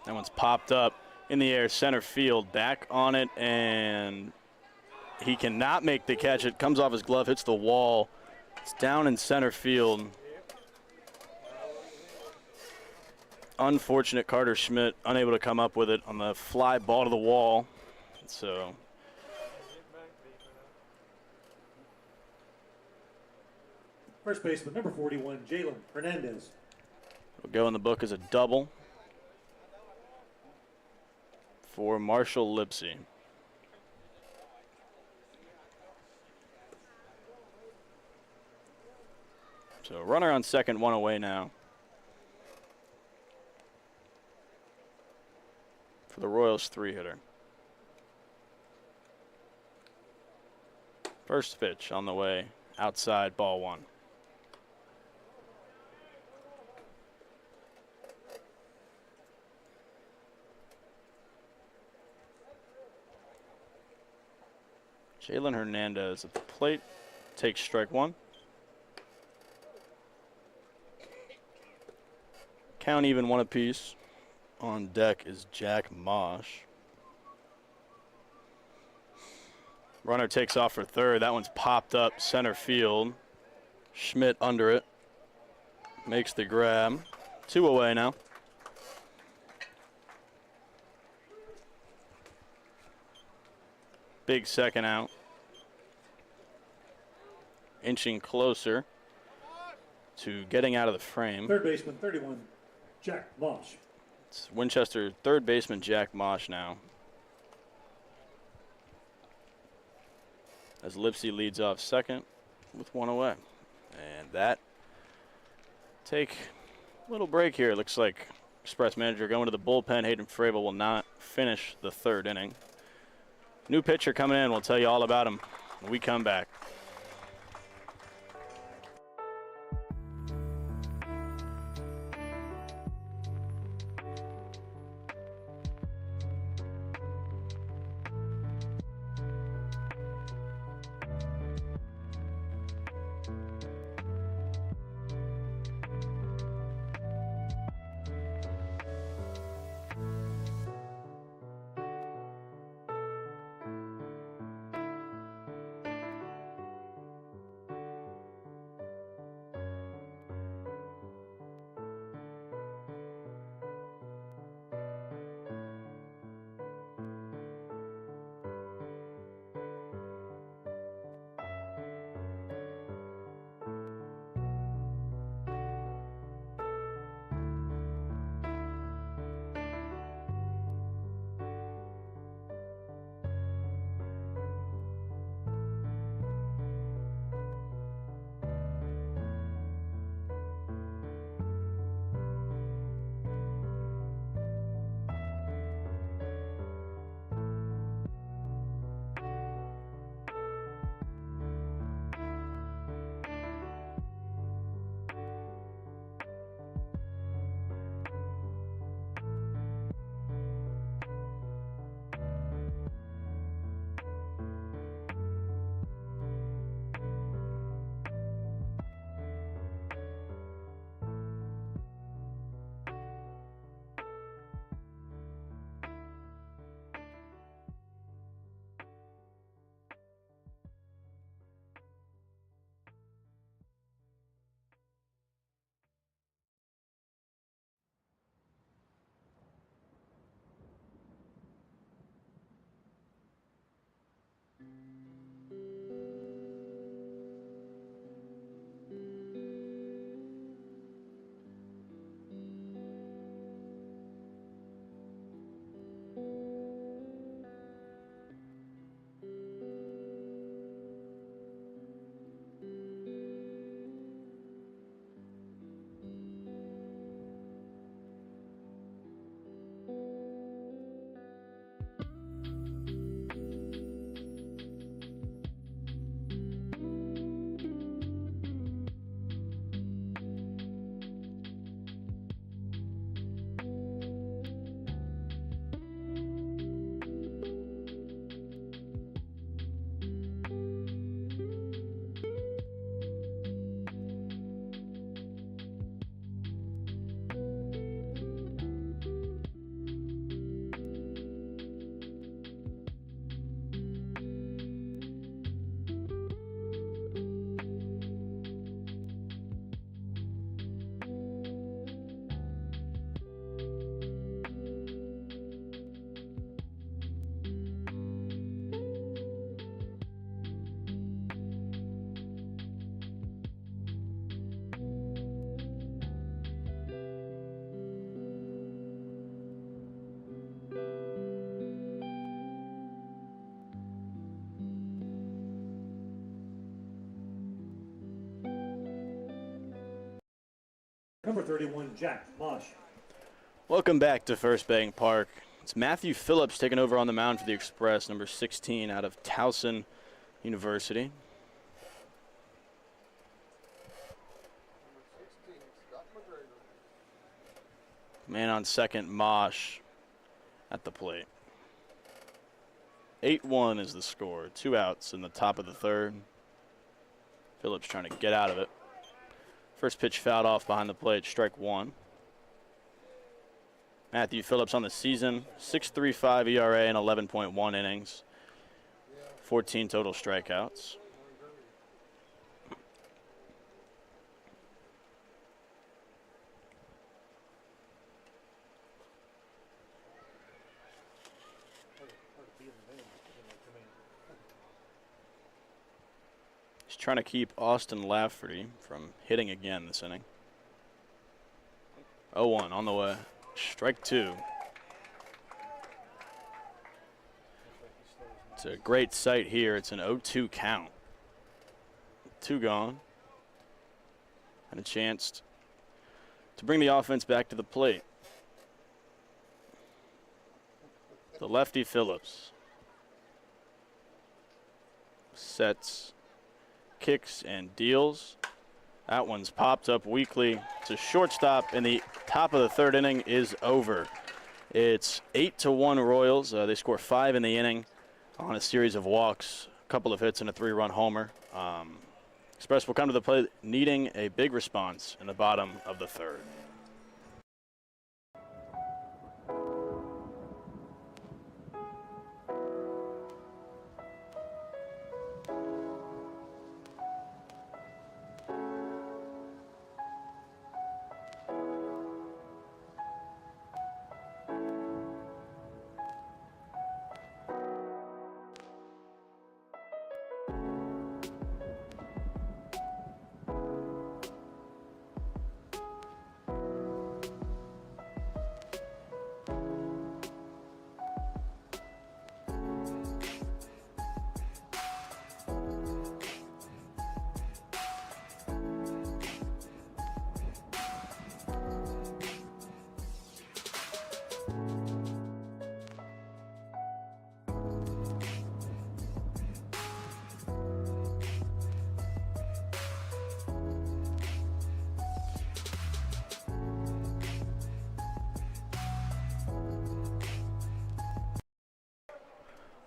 That one's popped up in the air, center field, back on it, and he cannot make the catch. It comes off his glove, hits the wall. It's down in center field. Unfortunate, Carter Schmidt unable to come up with it on the fly ball to the wall. So First baseman number 41, Jalen Hernandez. will go in the book as a double for Marshall Lipsy. So runner on second, 1 away now for the Royals 3-hitter. First pitch on the way, outside, ball 1. Jalen Hernandez at the plate, takes strike 1. Count even, 1 apiece. On deck is Jack Mosh. Runner takes off for third. That one's popped up center field. Schmidt under it. Makes the grab. 2 away now. Big second out. Inching closer to getting out of the frame. Third baseman 31, Jack Mosh. It's Winchester third baseman Jack Mosh now. As Lipsy leads off second with 1 away. And that take a little break here. Looks like Express manager going to the bullpen. Hayden Fravel will not finish the 3rd inning. New pitcher coming in. We'll tell you all about him when we come back. Number 31, Jack Mosh. Welcome back to First Bank Park. It's Matthew Phillips taking over on the mound for the Express, number 16 out of Towson University. Number 16, Scott McGregor. Man on second, Mosh at the plate. 8-1 is the score. 2 outs in the top of the third. Phillips trying to get out of it. First pitch fouled off behind the plate, strike one. Matthew Phillips on the season, 6.35 ERA and 11.1 innings. 14 total strikeouts. He's trying to keep Austin Lafferty from hitting again this inning. 0-1 on the way. Strike two. It's a great sight here. It's an 0-2 count. 2 gone. And a chance to bring the offense back to the plate. The lefty Phillips sets, kicks, and deals. That one's popped up weakly. It's a shortstop, and the top of the third inning is over. It's 8-1 Royals. They score 5 in the inning on a series of walks, a couple of hits, and a 3-run homer. Express will come to the plate needing a big response in the bottom of the third.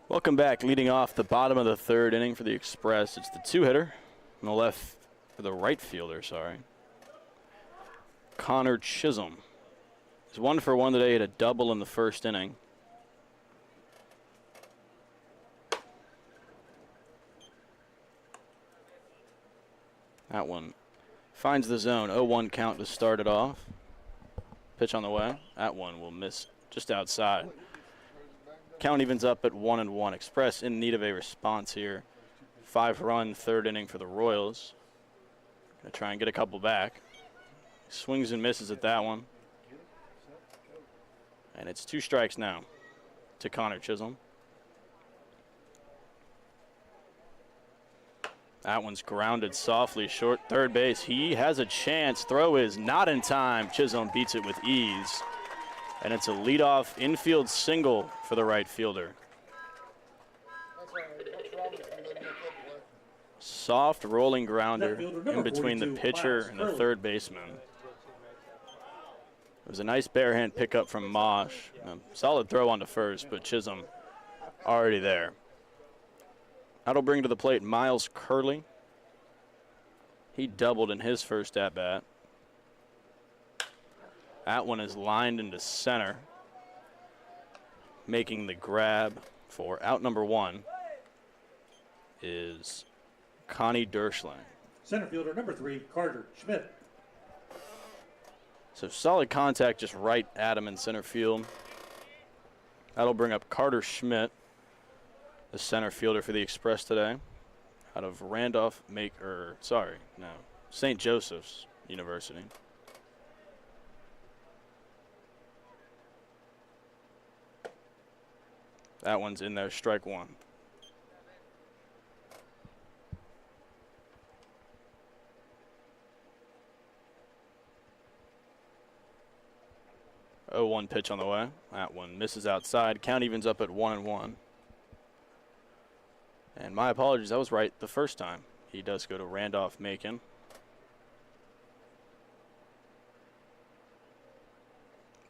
Welcome back. Leading off the bottom of the third inning for the Express, it's the 2-hitter on the left, for the right fielder, sorry. Connor Chisholm. He's 1 for 1 today, hit a double in the first inning. That one finds the zone. 0-1 count to start it off. Pitch on the way. That one will miss just outside. Count evens up at 1-1. Express in need of a response here. 5-run third inning for the Royals. Gonna try and get a couple back. Swings and misses at that one. And it's 2 strikes now to Connor Chisholm. That one's grounded softly short third base. He has a chance. Throw is not in time. Chisholm beats it with ease. And it's a leadoff infield single for the right fielder. Soft rolling grounder in between the pitcher and the third baseman. It was a nice bare hand pickup from Mosh. A solid throw onto first, but Chisholm already there. That'll bring to the plate Miles Curley. He doubled in his first at-bat. That one is lined into center. Making the grab for out number 1 is Connie Derschling. Center fielder number 3, Carter Schmidt. So solid contact just right at him in center field. That'll bring up Carter Schmidt, the center fielder for the Express today, out of St. Joseph's University. That one's in there, strike one. 0-1 pitch on the way. That one misses outside. Count evens up at 1-1. And my apologies, I was right the first time. He does go to Randolph Macon.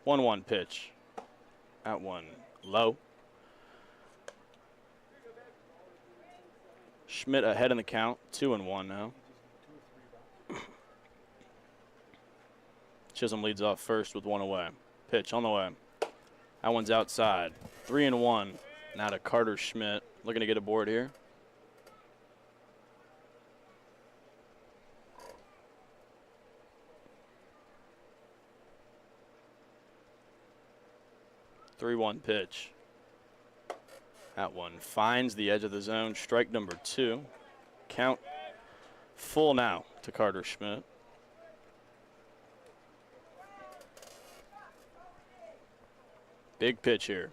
One pitch. That one low. Schmidt ahead in the count, 2-1 now. Chisholm leads off first with one away. Pitch on the way. That one's outside. 3-1. Now to Carter Schmidt. Looking to get aboard here. Three-one pitch. That one finds the edge of the zone. Strike number 2. Count full now to Carter Schmidt. Big pitch here.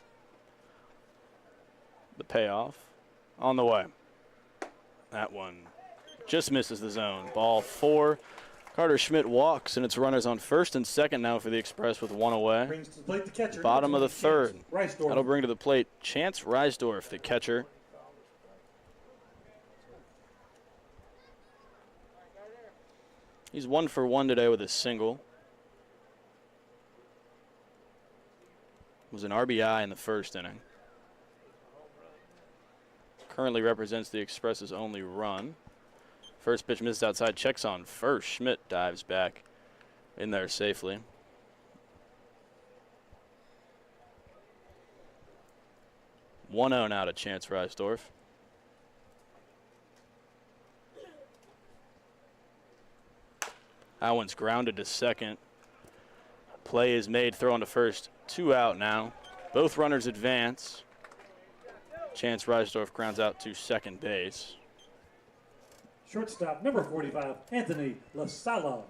The payoff on the way. That one just misses the zone. Ball 4. Carter Schmidt walks, and it's runners on first and second now for the Express with one away. Brings to the plate the catcher. Bottom of the third. Reisdorf. That'll bring to the plate Chance Reisdorf, the catcher. He's 1 for 1 today with a single. Was an RBI in the first inning. Currently represents the Express's only run. First pitch missed outside, checks on first. Schmidt dives back in there safely. One 0 now to Chance Reisdorf. That one's grounded to second. Play is made, throw on to first. 2 out now. Both runners advance. Chance Reisdorf grounds out to second base. Shortstop, number 45, Anthony LaSala.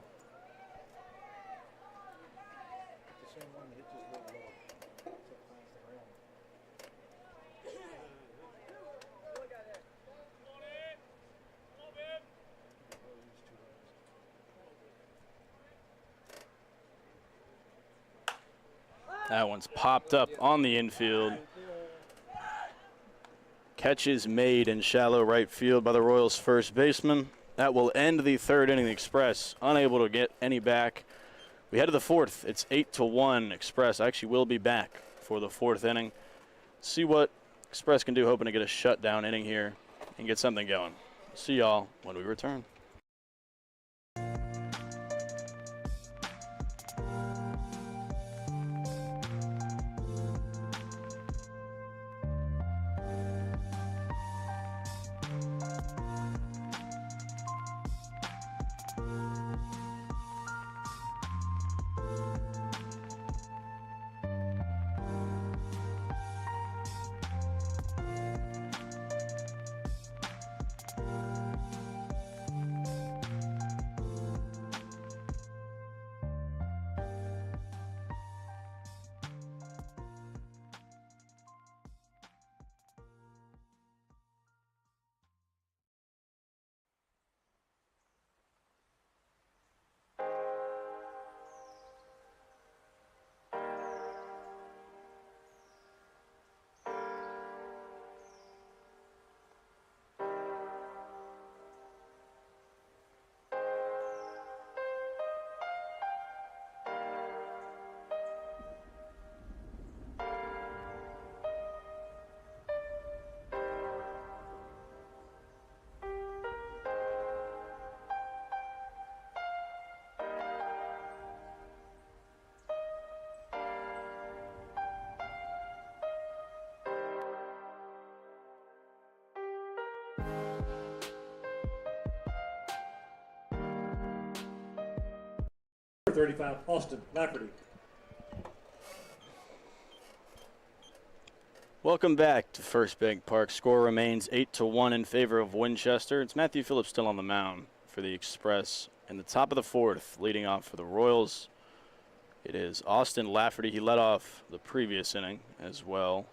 That one's popped up on the infield. Catch is made in shallow right field by the Royals' first baseman. That will end the third inning. The Express unable to get any back. We head to the fourth. It's 8-1 Express. Actually will be back for the fourth inning. See what Express can do, hoping to get a shutdown inning here and get something going. See y'all when we return. Number 35, Austin Lafferty. Welcome back to First Bank Park. Score remains 8-1 in favor of Winchester. It's Matthew Phillips still on the mound for the Express. In the top of the fourth, leading off for the Royals, it is Austin Lafferty. He led off the previous inning as well.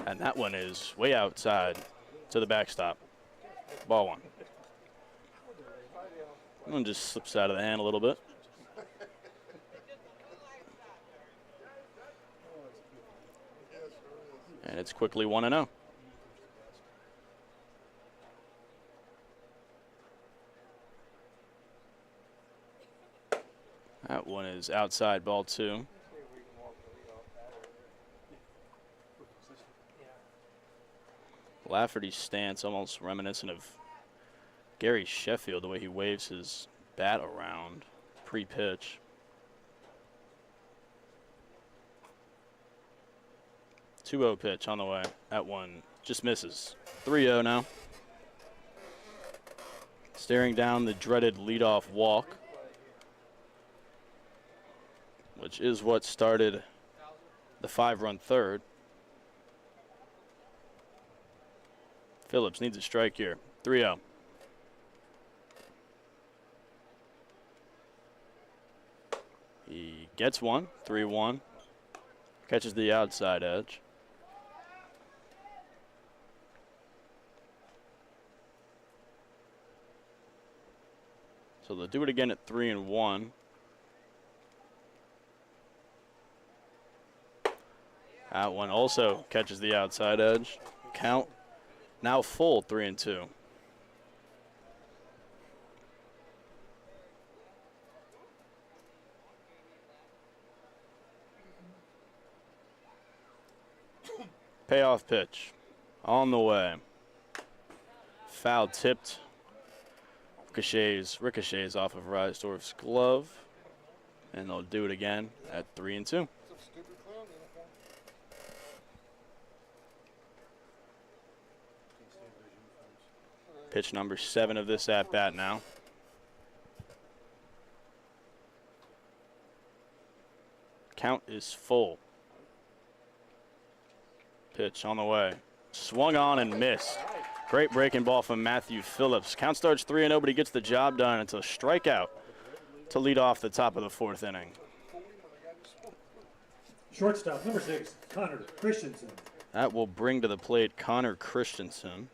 And that one is way outside to the backstop. Ball 1. That one just slips out of the hand a little bit. And it's quickly 1-0. That one is outside, ball 2. See if we can walk the lead off batter. Yeah. Lafferty's stance almost reminiscent of Gary Sheffield, the way he waves his bat around pre-pitch. 2-0 pitch on the way. That one just misses. 3-0 now. Staring down the dreaded leadoff walk, which is what started the 5-run third. Phillips needs a strike here. 3-0. He gets one. 3-1. Catches the outside edge. So they'll do it again at 3-1. That one also catches the outside edge. Count now full, 3-2. Payoff pitch on the way. Foul tipped. Ricochets off of Reisdorf's glove. And they'll do it again at 3-2. Pitch number 7 of this at-bat now. Count is full. Pitch on the way. Swung on and missed. Great breaking ball from Matthew Phillips. Count starts 3-0, but he gets the job done. It's a strikeout to lead off the top of the 4th inning. Shortstop, number 6, Connor Christensen. That will bring to the plate Connor Christensen.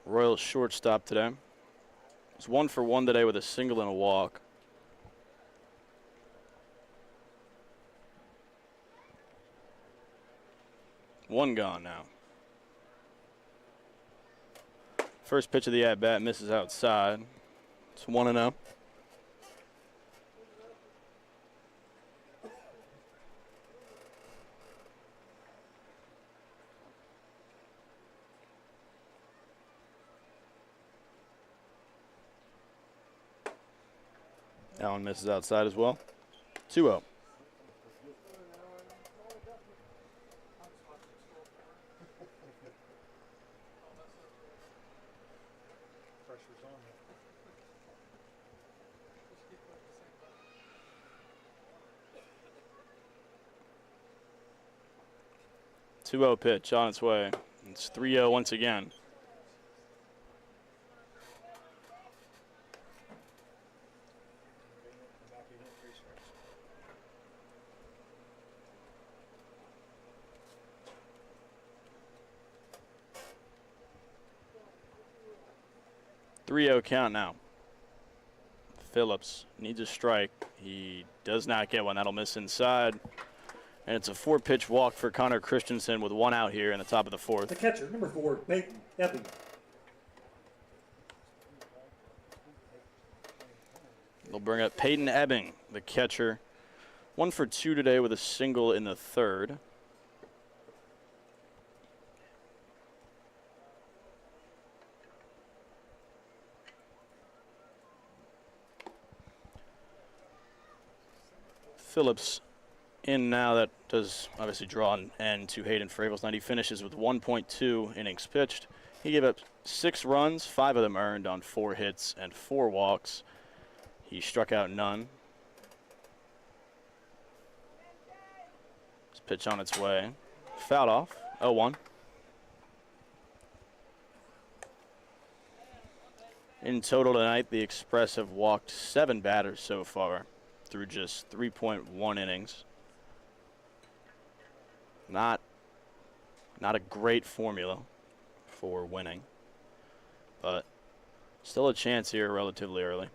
Royals shortstop today. It's 1 for 1 today with a single and a walk. One gone now. First pitch of the at-bat misses outside. It's 1-0. That one misses outside as well. 2-0. Pressure's on you. 2-0 pitch on its way. It's 3-0 once again. Count now. Phillips needs a strike. He does not get one. That'll miss inside. And it's a 4-pitch walk for Connor Christensen with 1 out here in the top of the 4th. The catcher, number 4, Peyton Epping. They'll bring up Peyton Ebbing, the catcher. 1 for 2 today with a single in the 3rd. Phillips in now. That does obviously draw an end to Hayden Fravel's night. He finishes with 1.2 innings pitched. He gave up 6 runs, 5 of them earned on 4 hits and 4 walks. He struck out none. This pitch on its way. Fouled off, 0-1. In total tonight, the Express have walked 7 batters so far through just 3.1 innings. Not a great formula for winning, but still a chance here relatively early.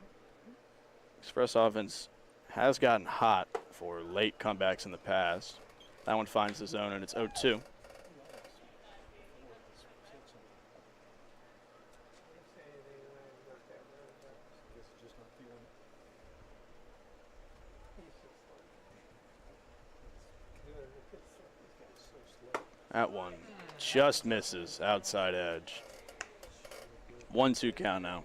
Express offense has gotten hot for late comebacks in the past. That one finds the zone, and it's 0-2. That one just misses outside edge. 1-2 count now.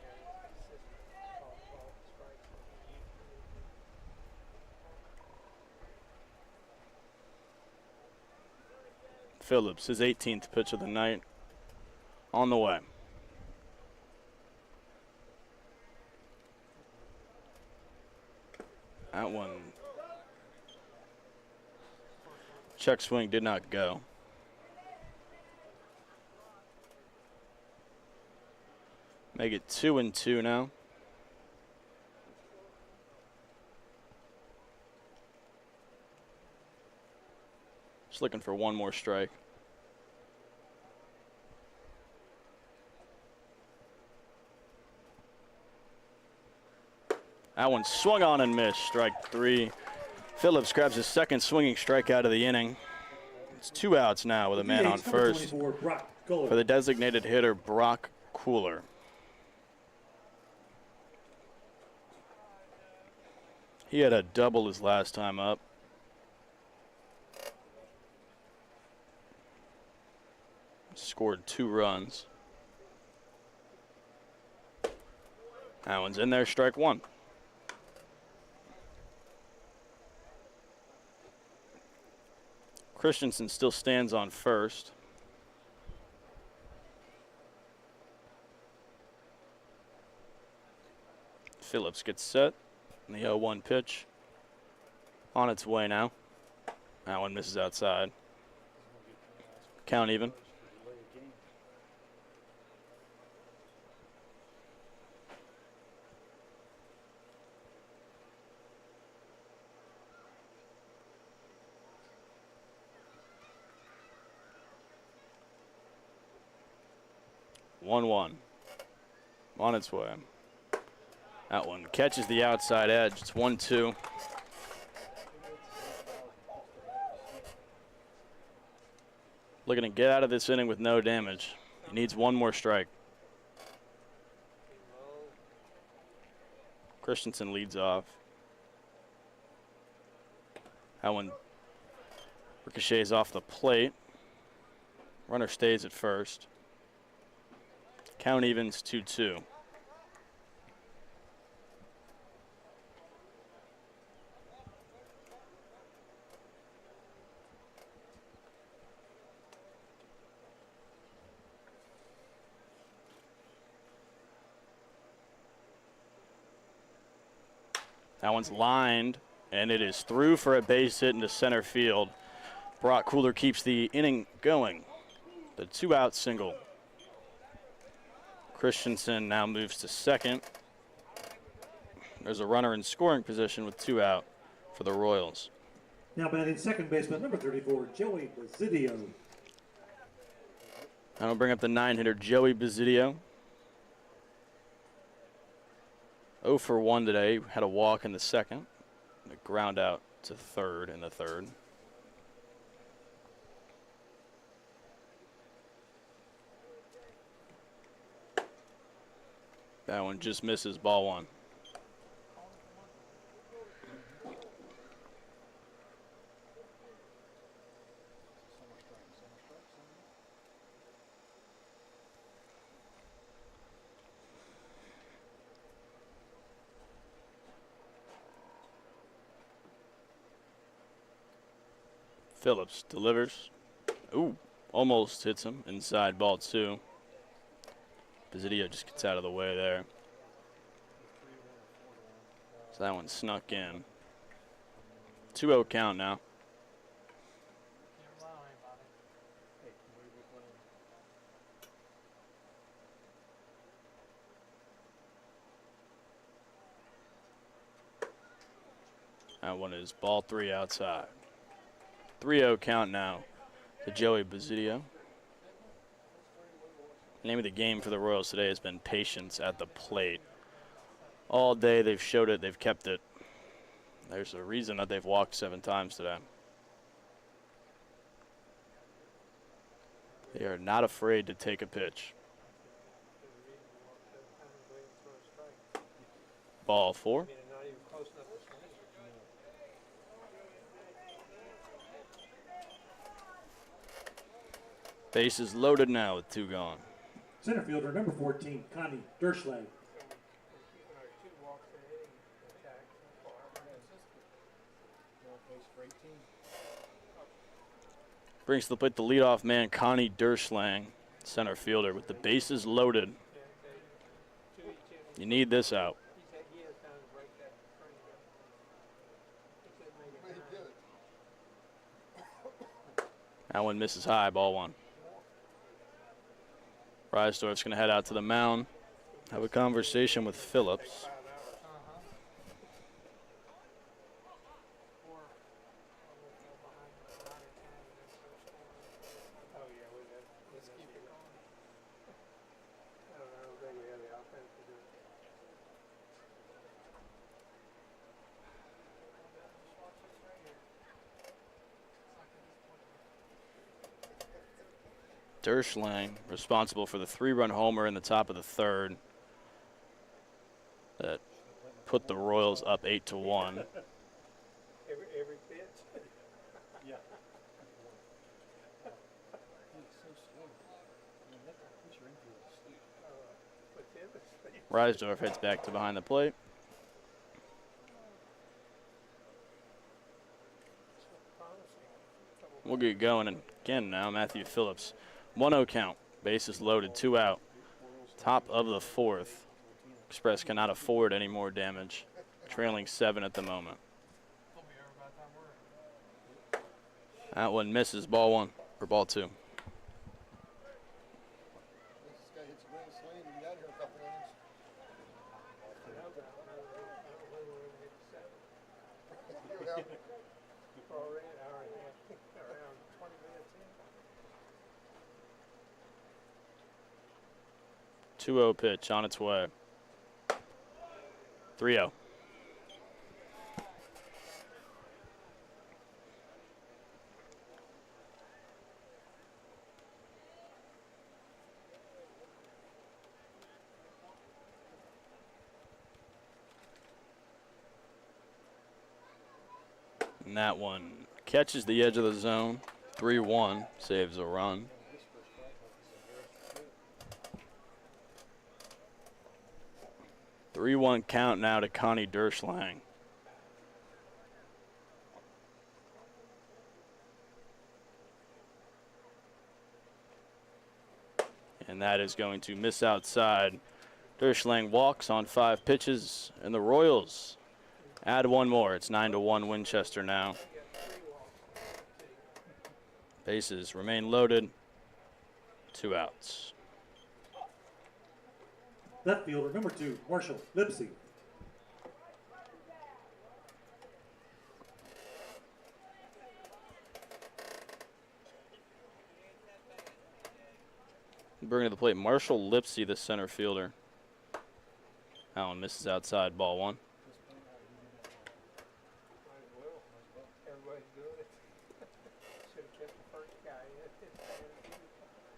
Phillips, his 18th pitch of the night, on the way. That one, check swing did not go. Make it 2-2 now. Just looking for one more strike. That one swung on and missed. Strike 3. Phillips grabs his second swinging strikeout of the inning. It's 2 outs now with a man on first for the designated hitter, Brock Cooler. He had a double his last time up. Scored 2 runs. That one's in there, strike 1. Christensen still stands on first. Phillips gets set. And the 0-1 pitch on its way now. That one misses outside. Count even. One on its way. That one catches the outside edge. It's 1-2. Looking to get out of this inning with no damage. He needs one more strike. Christensen leads off. That one ricochets off the plate. Runner stays at first. Count evens 2-2. That one's lined, and it is through for a base hit into center field. Brock Cooler keeps the inning going. The 2-out single. Christensen now moves to second. There's a runner in scoring position with 2 out for the Royals. Now batting second baseman, number 34, Joey Basidio. That'll bring up the 9-hitter, Joey Basidio. 0 for 1 today. Had a walk in the second. And a ground out to third in the third. That one just misses, ball 1. Phillips delivers. Ooh, almost hits him inside, ball 2. Basidio just gets out of the way there. So that one snuck in. 2-0 count now. That one is ball 3 outside. 3-0 count now to Joey Basidio. The name of the game for the Royals today has been patience at the plate. All day they've showed it, they've kept it. There's a reason that they've walked 7 times today. They are not afraid to take a pitch. Ball 4. I mean, they're not even close enough to swing. Bases loaded now with 2 gone. Center fielder number 14, Connie Derschlag. Brings to the plate the leadoff man, Connie Derschlang, center fielder, with the bases loaded. You need this out. That one misses high, ball 1. Reisdorf's going to head out to the mound, have a conversation with Phillips. Derschlang responsible for the 3-run homer in the top of the 3rd that put the Royals up 8-1. Every pitch. Yeah. Reisdorf heads back to behind the plate. We'll get going again now. Matthew Phillips. 1-0 count. Bases loaded, 2 out. Top of the 4th. Express cannot afford any more damage. Trailing 7 at the moment. That one misses, ball 1, or ball 2. This guy hits a grand slam and be out here in a couple innings. Already an hour and a half, around 20 minutes in. 2-0 pitch on its way. 3-0. And that one catches the edge of the zone. 3-1, saves a run. Three-one count now to Connie Derschlang. And that is going to miss outside. Derschlang walks on 5 pitches, and the Royals add 1 more. It's 9-1 Winchester now. Bases remain loaded. 2 outs. Left fielder number 2, Marshall Lipsy. Bringing to the plate Marshall Lipsy, the center fielder. That one misses outside, ball 1. Everybody's doing it. Should have kept the first guy in.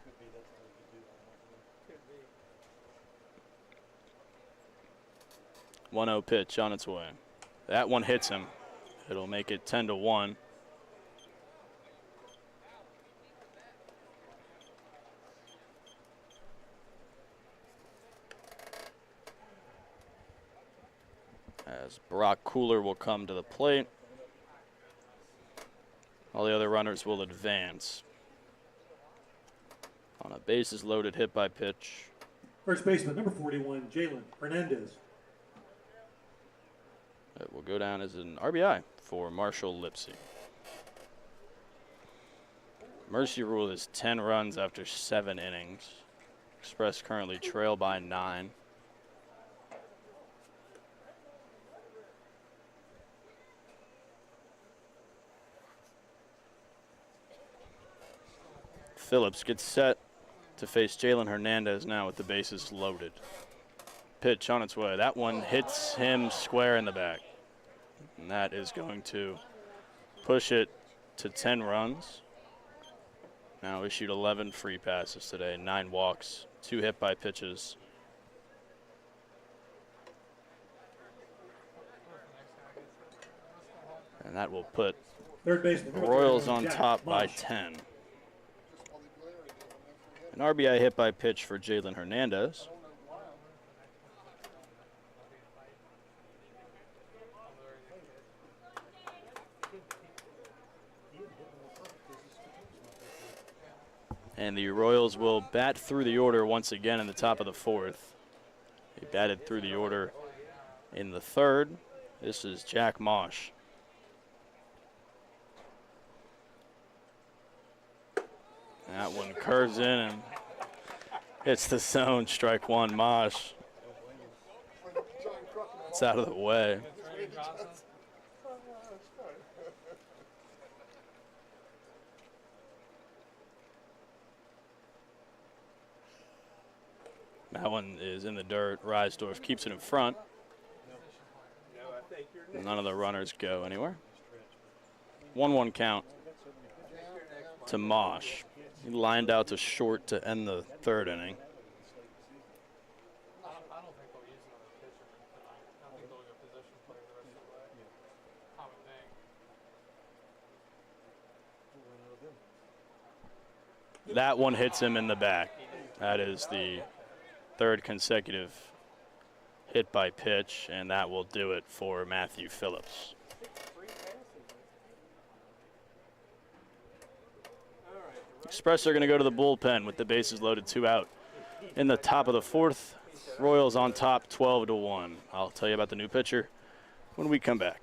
Could be that's all you do. Could be. 1-0 pitch on its way. That one hits him. It'll make it 10-1. As Brock Cooler will come to the plate. All the other runners will advance. On a bases loaded hit by pitch. First baseman number 41, Jalen Hernandez. It will go down as an RBI for Marshall Lipsy. Mercy rule is 10 runs after 7 innings. Express currently trail by 9. Phillips gets set to face Jalen Hernandez now with the bases loaded. Pitch on its way. That one hits him square in the back. And that is going to push it to 10 runs. Now issued 11 free passes today, 9 walks, 2 hit by pitches. And that will put Third baseman, the Royals on Jack top by Mosh. 10. An RBI hit by pitch for Jalen Hernandez. And the Royals will bat through the order once again in the top of the 4th. They batted through the order in the 3rd. This is Jack Mosh. That one curves in and hits the zone. Strike 1, Mosh. It's out of the way. That one is in the dirt. Reisdorf keeps it in front. None of the runners go anywhere. 1-1 count to Mosh. He lined out to short to end the 3rd inning. That one hits him in the back. That is the 3rd consecutive hit by pitch, and that will do it for Matthew Phillips. Express are going to go to the bullpen with the bases loaded, 2 out. In the top of the 4th, Royals on top 12-1. I'll tell you about the new pitcher when we come back.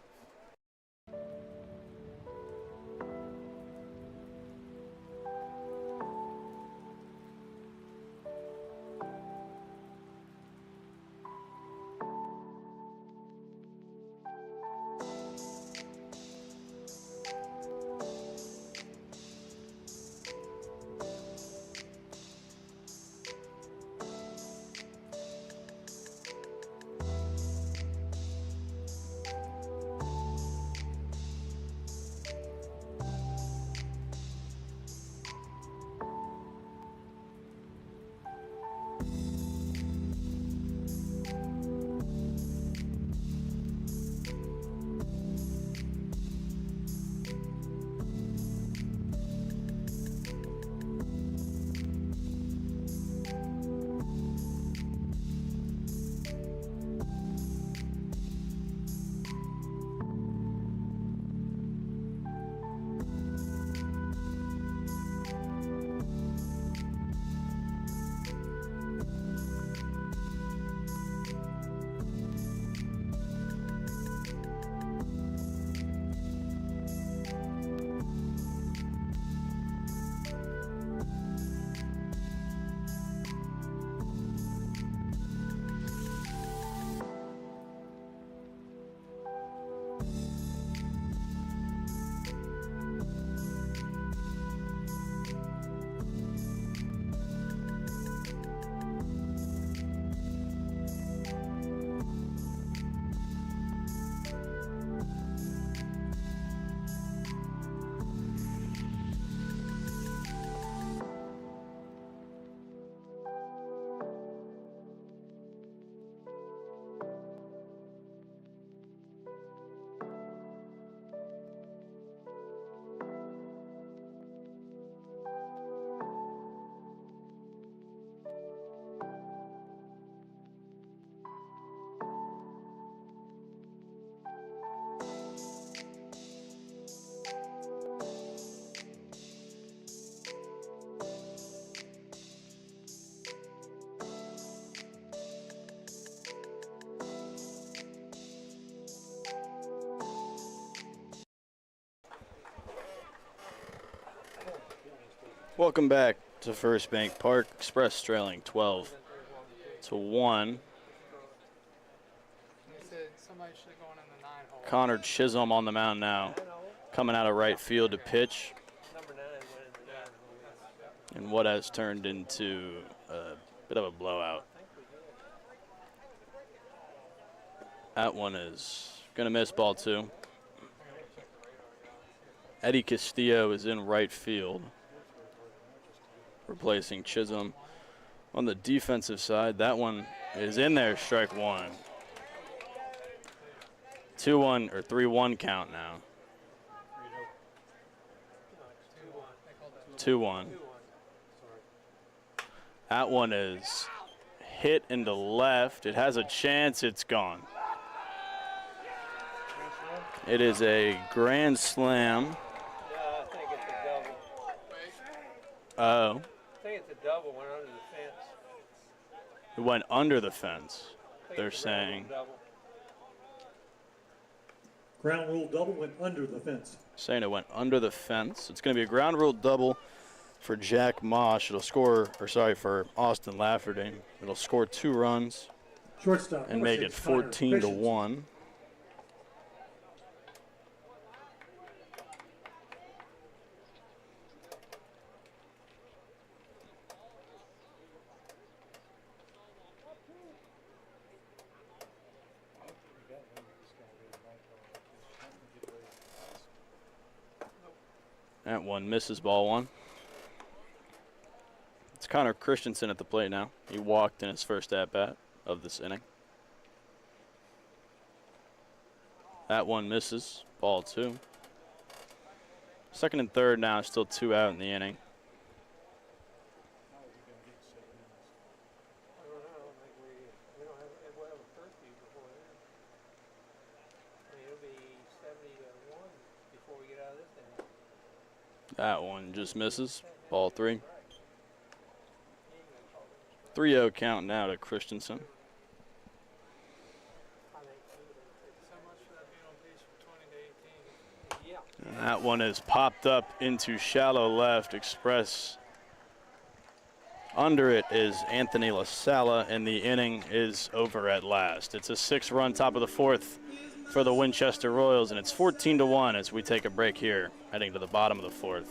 Welcome back to First Bank Park. Express trailing 12-1. Connor Chisholm on the mound now, coming out of right field to pitch. And what has turned into a bit of a blowout. That one is going to miss, ball 2. Eddie Castillo is in right field, replacing Chisholm. On the defensive side, that one is in there, strike one. 2-1 or 3-1 count now. 2-1. That one is hit into left. It has a chance. It's gone. It is a grand slam. Yeah, I think it's a double. Oh, I think it's a double, went under the fence. it went under the fence, I think they're it's a ground rule saying. double. Ground rule double went under the fence. Saying it went under the fence. It's going to be a ground rule double for Jack Mosh. It'll score, or sorry, for Austin Lafferty. It'll score 2 runs Shortstop. and number make it 6, Connor 14-1. That one misses, ball 1. It's Connor Christensen at the plate now. He walked in his first at-bat of this inning. That one misses, ball 2. Second and third now, still 2 out in the inning. I don't know, I think we don't have, we'll have a curfew before then. I mean, it'll be 70-1 before we get out of this thing. That one just misses, ball 3. 3-0 count now to Christensen. So much for that being on pace for 20 to 18. Yeah. And that one is popped up into shallow left. Express under it is Anthony LaSala, and the inning is over at last. It's a 6-run top of the 4th for the Winchester Royals, and it's 14-1 as we take a break here, heading to the bottom of the 4th.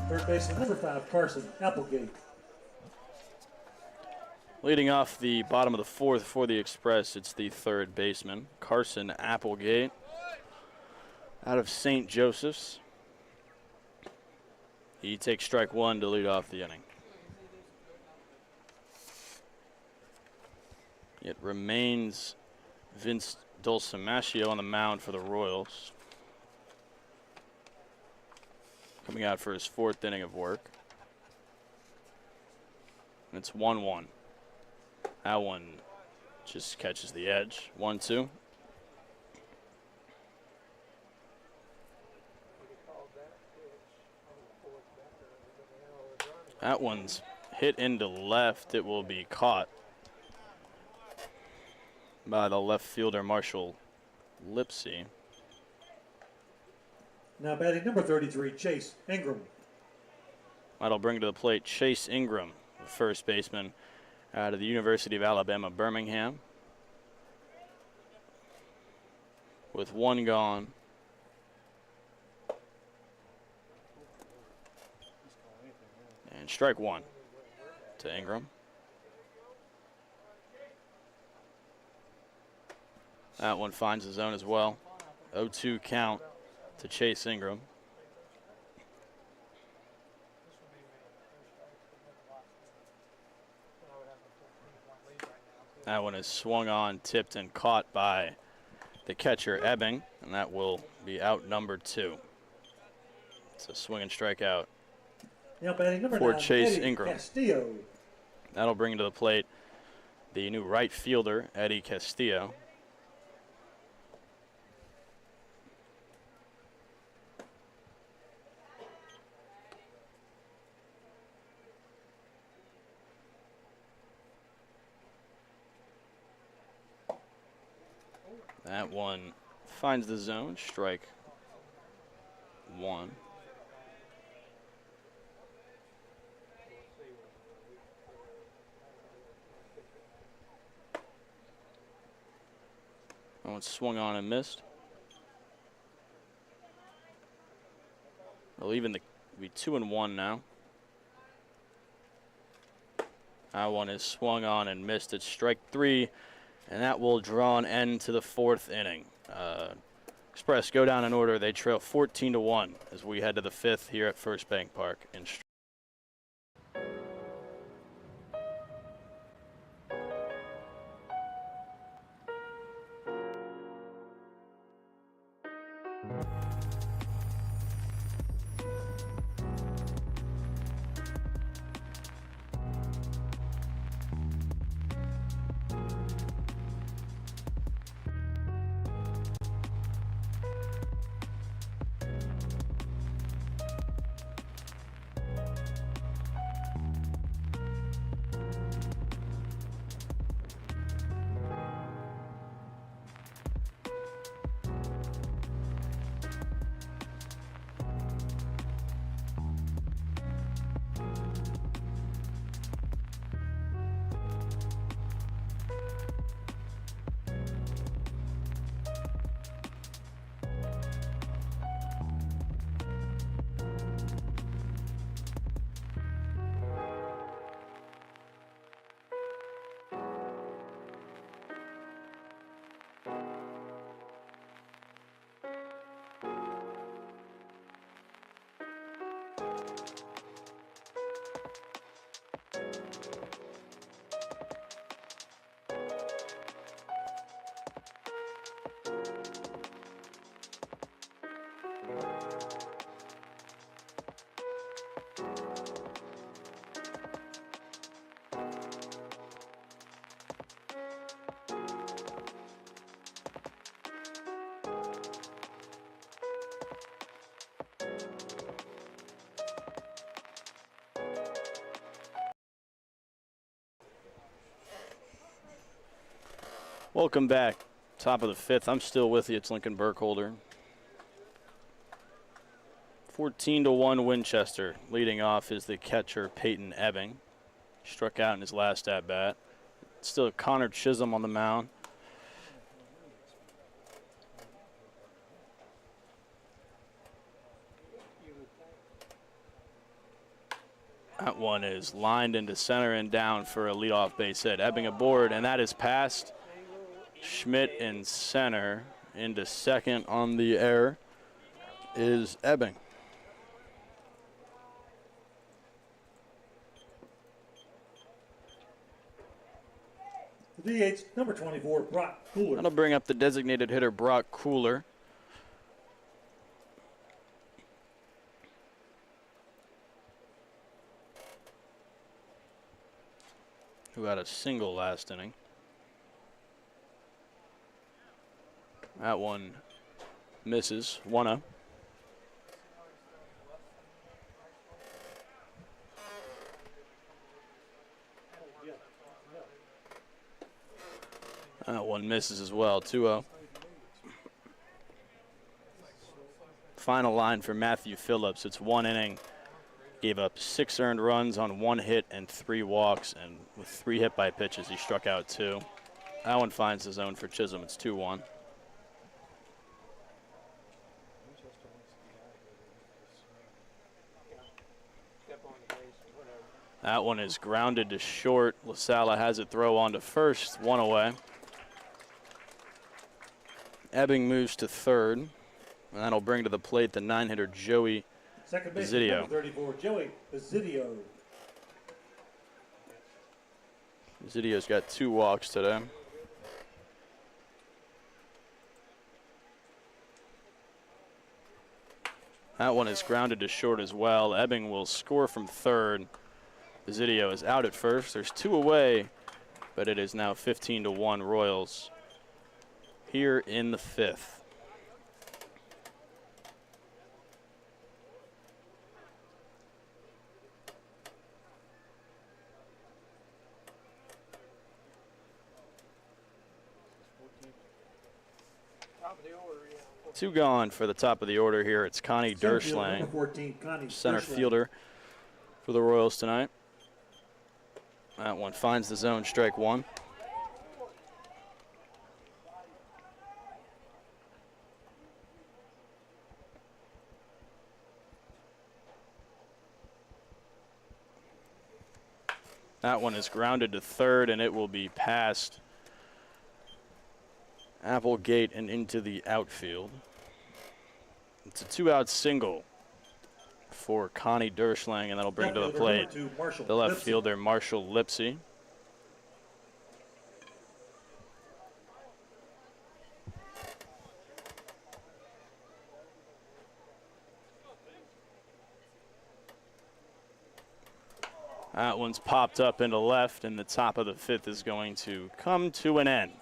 Third baseman number 5, Carson Applegate. Leading off the bottom of the 4th for the Express, it's the third baseman, Carson Applegate, out of St. Joseph's. He takes strike 1 to lead off the inning. It remains Vince Dulcimaccio on the mound for the Royals, coming out for his 4th inning of work. And it's 1-1. That one just catches the edge. 1-2. That one's hit into left. It will be caught by the left fielder, Marshall Lipsy. Now batting number 33, Chase Ingram. That'll bring to the plate Chase Ingram, the first baseman out of the University of Alabama, Birmingham. With 1 gone, And strike one to Ingram. That one finds the zone as well. 0-2 count to Chase Ingram. That one is swung on, tipped, and caught by the catcher, Ebbing, and that will be out number 2. It's a swing and strikeout Now batting number for 9, Chase Eddie Ingram. Castillo. That'll bring to the plate the new right fielder, Eddie Castillo. That one finds the zone, strike one. That one swung on and missed. Well, even be 2-1 now. That one is swung on and missed. It's strike 3, and that will draw an end to the 4th inning. Express go down in order. They trail 14-1 as we head to the 5th here at First Bank Park in Welcome back. Top of the 5th. I'm still with you. It's Lincoln Burkholder. 14-1 Winchester. Leading off is the catcher, Peyton Ebbing. Struck out in his last at-bat. Still Connor Chisholm on the mound. That one is lined into center and down for a leadoff base hit. Ebbing aboard, and that is past Schmidt in center. Into second on the error is Ebbing. The DH, number 24, Brock Cooler. That'll bring up the designated hitter, Brock Cooler. Who had a single last inning. That one misses. 1-0. That one misses as well. 2-0. Final line for Matthew Phillips. It's 1 inning. Gave up 6 earned runs on 1 hit and 3 walks, and with 3 hit by pitches, he struck out 2. That one finds the zone for Chisholm. It's 2-1. Step on the base, whatever. That one is grounded to short. LaSala has it throw on to first, one away. Ebbing moves to third, and that'll bring to the plate the 9-hitter Joey Second base, Zidio. number 34, Joey Zidio. Zidio's got 2 walks today. That one is grounded to short as well. Ebbing will score from third. Zidio is out at first. There's 2 away, but it is now 15-1 Royals here in the 5th. Top of the order, yeah. 2 gone for the top of the order here. It's Connie Center fielder, Derschlang, number 14, Connie center Derschlang. fielder for the Royals tonight. That one finds the zone, strike 1. That one is grounded to third, and it will be past Applegate and into the outfield. It's a 2-out single for Connie Derschlang, and that'll bring to the plate the left fielder, Marshall Lipsy. That one's popped up into left, and the top of the 5th is going to come to an end.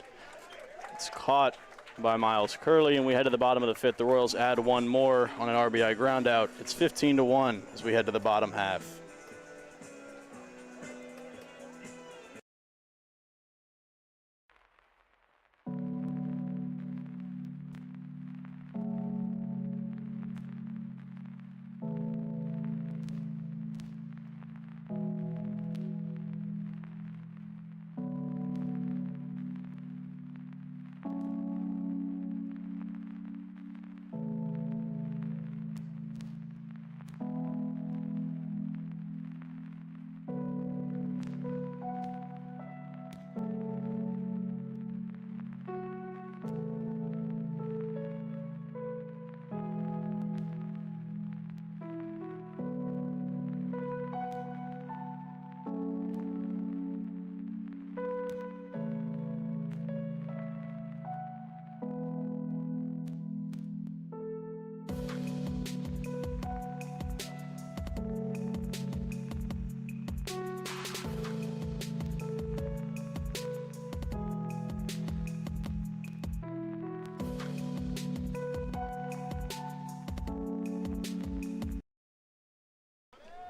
It's caught by Miles Curley, and we head to the bottom of the 5th. The Royals add 1 more on an RBI ground out. It's 15-1 as we head to the bottom half.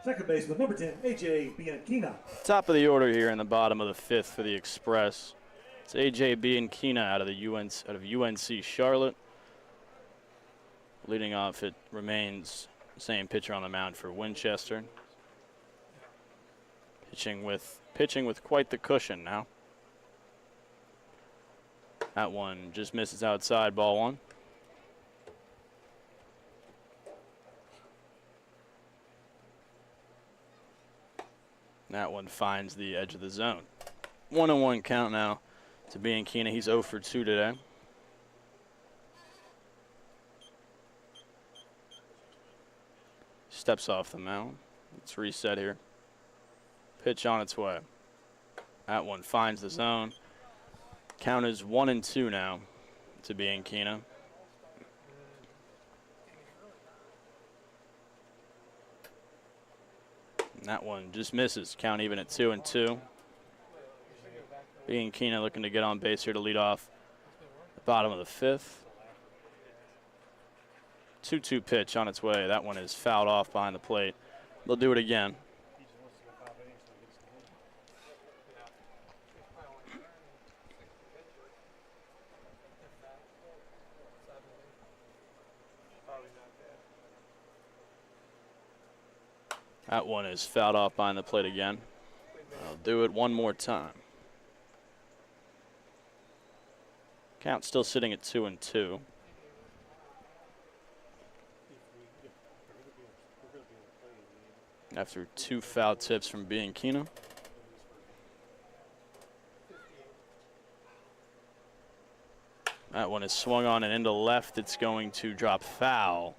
Second baseman, number 10, A.J. Bianchina. Top of the order here in the bottom of the 5th for the Express. It's A.J. Bianchina out of UNC Charlotte. Leading off, it remains the same pitcher on the mound for Winchester. Pitching with quite the cushion now. That one just misses outside, ball 1. That one finds the edge of the zone. 1-1 count now to Bianchina. He's 0 for 2 today. Steps off the mound. Let's reset here. Pitch on its way. That one finds the zone. Count is 1-2 now to Bianchina. And that one just misses. Count even at 2-2. Bianchina looking to get on base here to lead off the bottom of the 5th. 2-2 pitch on its way. That one is fouled off behind the plate. They'll do it again. That one is fouled off behind the plate again. I'll do it one more time. Count still sitting at 2-2. after 2 foul tips from Bianchino. That one is swung on and into left. It's going to drop foul.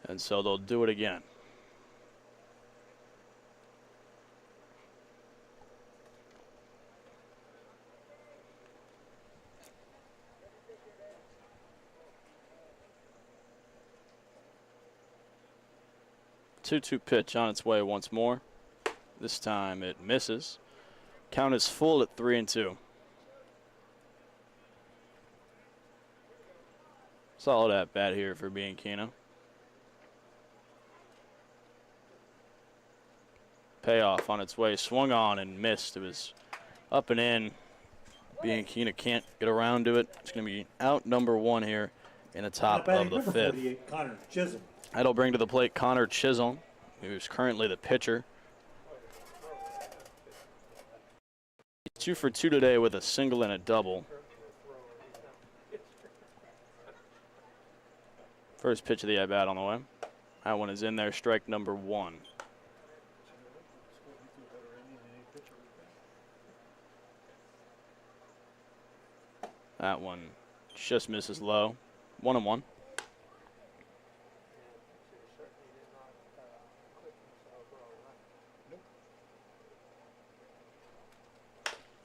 And so they'll do it again. Two-two pitch on its way once more. This time it misses. Count is full at 3-2. Solid at bat here for Bianchino. Payoff on its way, swung on and missed. It was up and in. Bianchino can't get around to it. It's going to be out number 1 here in the top of the 5th. Connor Chisholm. That'll bring to the plate Connor Chisholm, who's currently the pitcher. He's 2 for 2 today with a single and a double. First pitch of the at-bat on the way. That one is in there, strike number 1. That one just misses low. 1-1.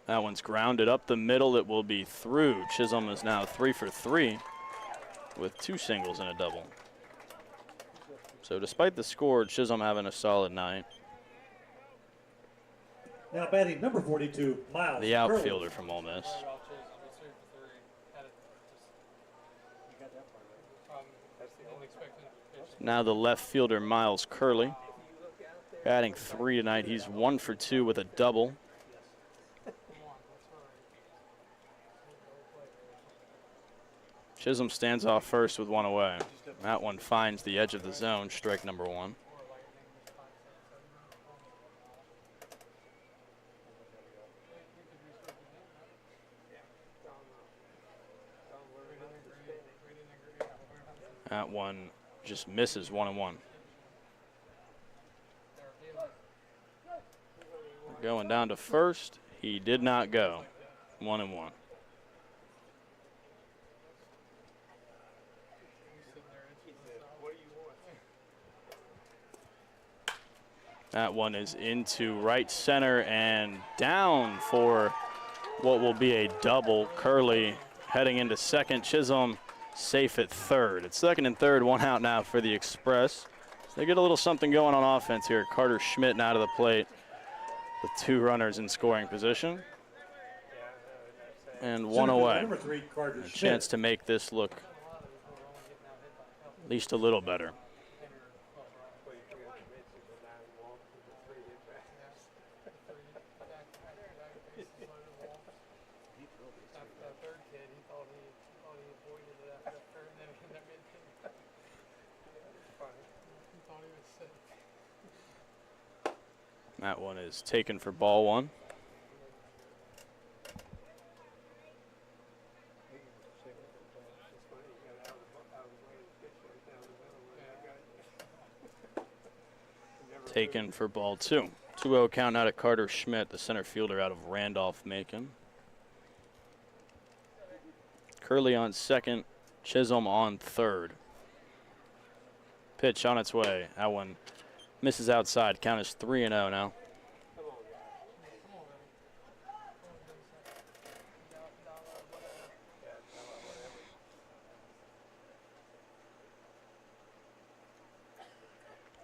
That one's grounded up the middle. It will be through. Chisholm is now 3 for 3 with 2 singles and a double. So despite the score, Chisholm having a solid night. Now batting number 42, Miles. The outfielder from Ole Miss. Now the left fielder, Miles Curley. Batting 3 tonight. He's 1 for 2 with a double. Chisholm stands off first with 1 away. That one finds the edge of the zone, strike number 1. That one just misses 1-1. Going down to first. He did not go. 1-1. That one is into right center and down for what will be a double. Curley heading into second. Chisholm safe at third. It's second and third, 1 out now for the Express. So they get a little something going on offense here. Carter Schmidt now to the plate with 2 runners in scoring position. And 1 away. Number 3, Carter A Schmidt. chance to make this look at least a little better. That one is taken for ball 1. Taken for ball 2. 2-0 count out of Carter Schmidt, the center fielder out of Randolph-Macon. Curley on second, Chisholm on third. Pitch on its way. That one misses outside. Count is 3-0 now.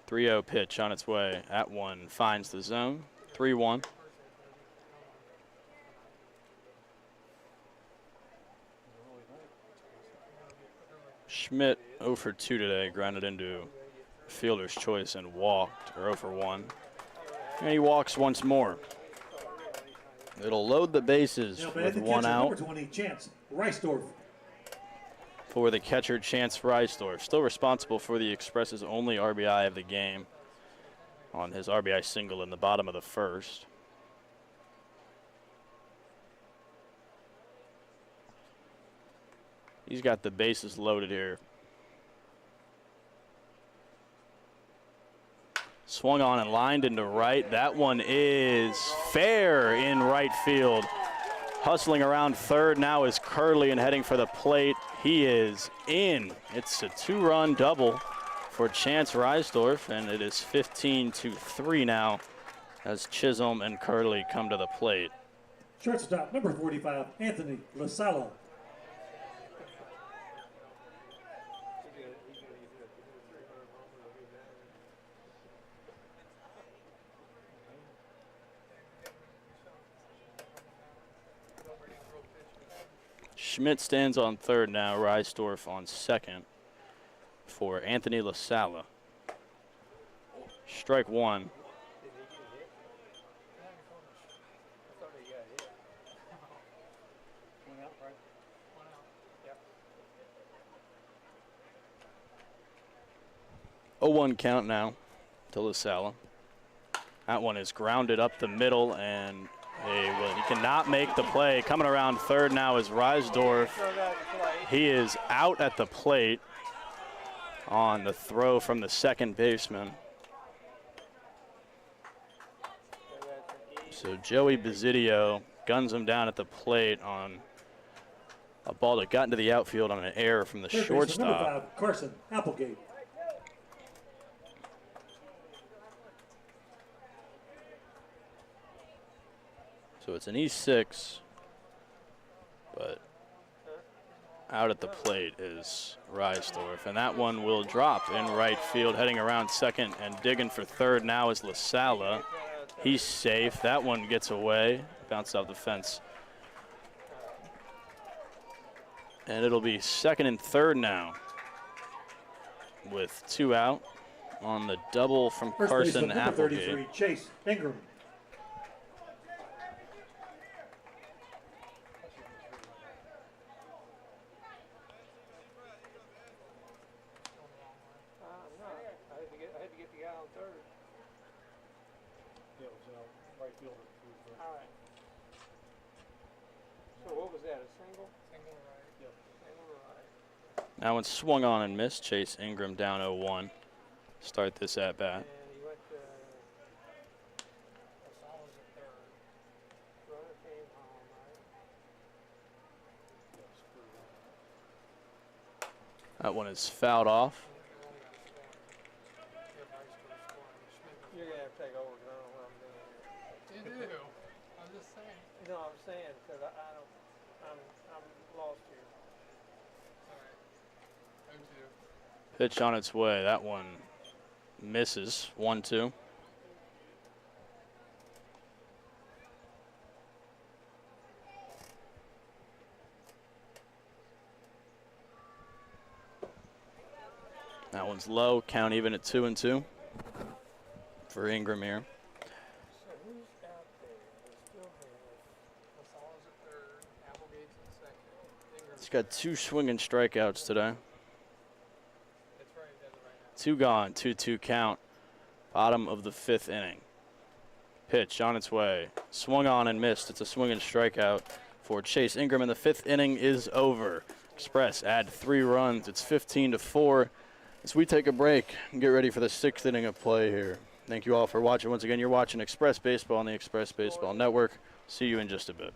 .30 pitch on its way. That one finds the zone. 3-1. Schmidt 0 for 2 today, grounded into fielder's choice and walked, or 0 for 1. And he walks once more. It'll load the bases with 1 out. Number 20, Chance Reisdorf. For the catcher, Chance Reisdorf. Still responsible for the Express's only RBI of the game on his RBI single in the bottom of the first. He's got the bases loaded here. Swung on and lined into right. That one is fair in right field. Hustling around third now is Curley and heading for the plate. He is in. It's a 2-run double for Chance Reisdorf, and it is 15-3 now as Chisholm and Curley come to the plate. Shortstop, number 45, Anthony LaSala. Schmidt stands on third now, Reisdorf on second for Anthony LaSala. Strike one. A 1 count now to LaSala. That one is grounded up the middle, and he cannot make the play. Coming around third now is Reisdorf. He is out at the plate on the throw from the second baseman. So Joey Basidio guns him down at the plate on a ball that got into the outfield on an error from the shortstop. Number 5, Carson Applegate. So it's an E6, but out at the plate is Reisdorf, and that one will drop in right field. Heading around second and digging for third now is LaSala. He's safe. That one gets away, bounced off the fence. And it'll be second and third now with 2 out on the double from First Carson baseman, number Applegate. 33, Chase Ingram. I had to get the guy on third. Yeah, it was right fielder. All right. So what was that, a single? Single right. Yep. Single right. That one swung on and missed. Chase Ingram down 0-1. Start this at bat. And he went to Gonzalez at third. Runner came home, right? That one is fouled off. You're going to have to take over because I don't know what I'm doing here. You do. I'm just saying. No, I'm saying because I don't, I'm lost here. All right. I'm too. Pitch on its way. That one misses. 1-2. That one's low. Count even at 2-2 for Ingram here. So who's out there? They still have Gonzalez at third. Applegate's at second. Ingram's He's got 2 swinging strikeouts today. That's right. That's right now. 2 gone. 2-2 count. Bottom of the 5th inning. Pitch on its way. Swung on and missed. It's a swinging strikeout for Chase Ingram, and the 5th inning is over. Express add 3 runs. It's 15-4. As we take a break and get ready for the 6th inning of play here. Thank you all for watching. Once again, you're watching Express Baseball on the Express Baseball Network. See you in just a bit.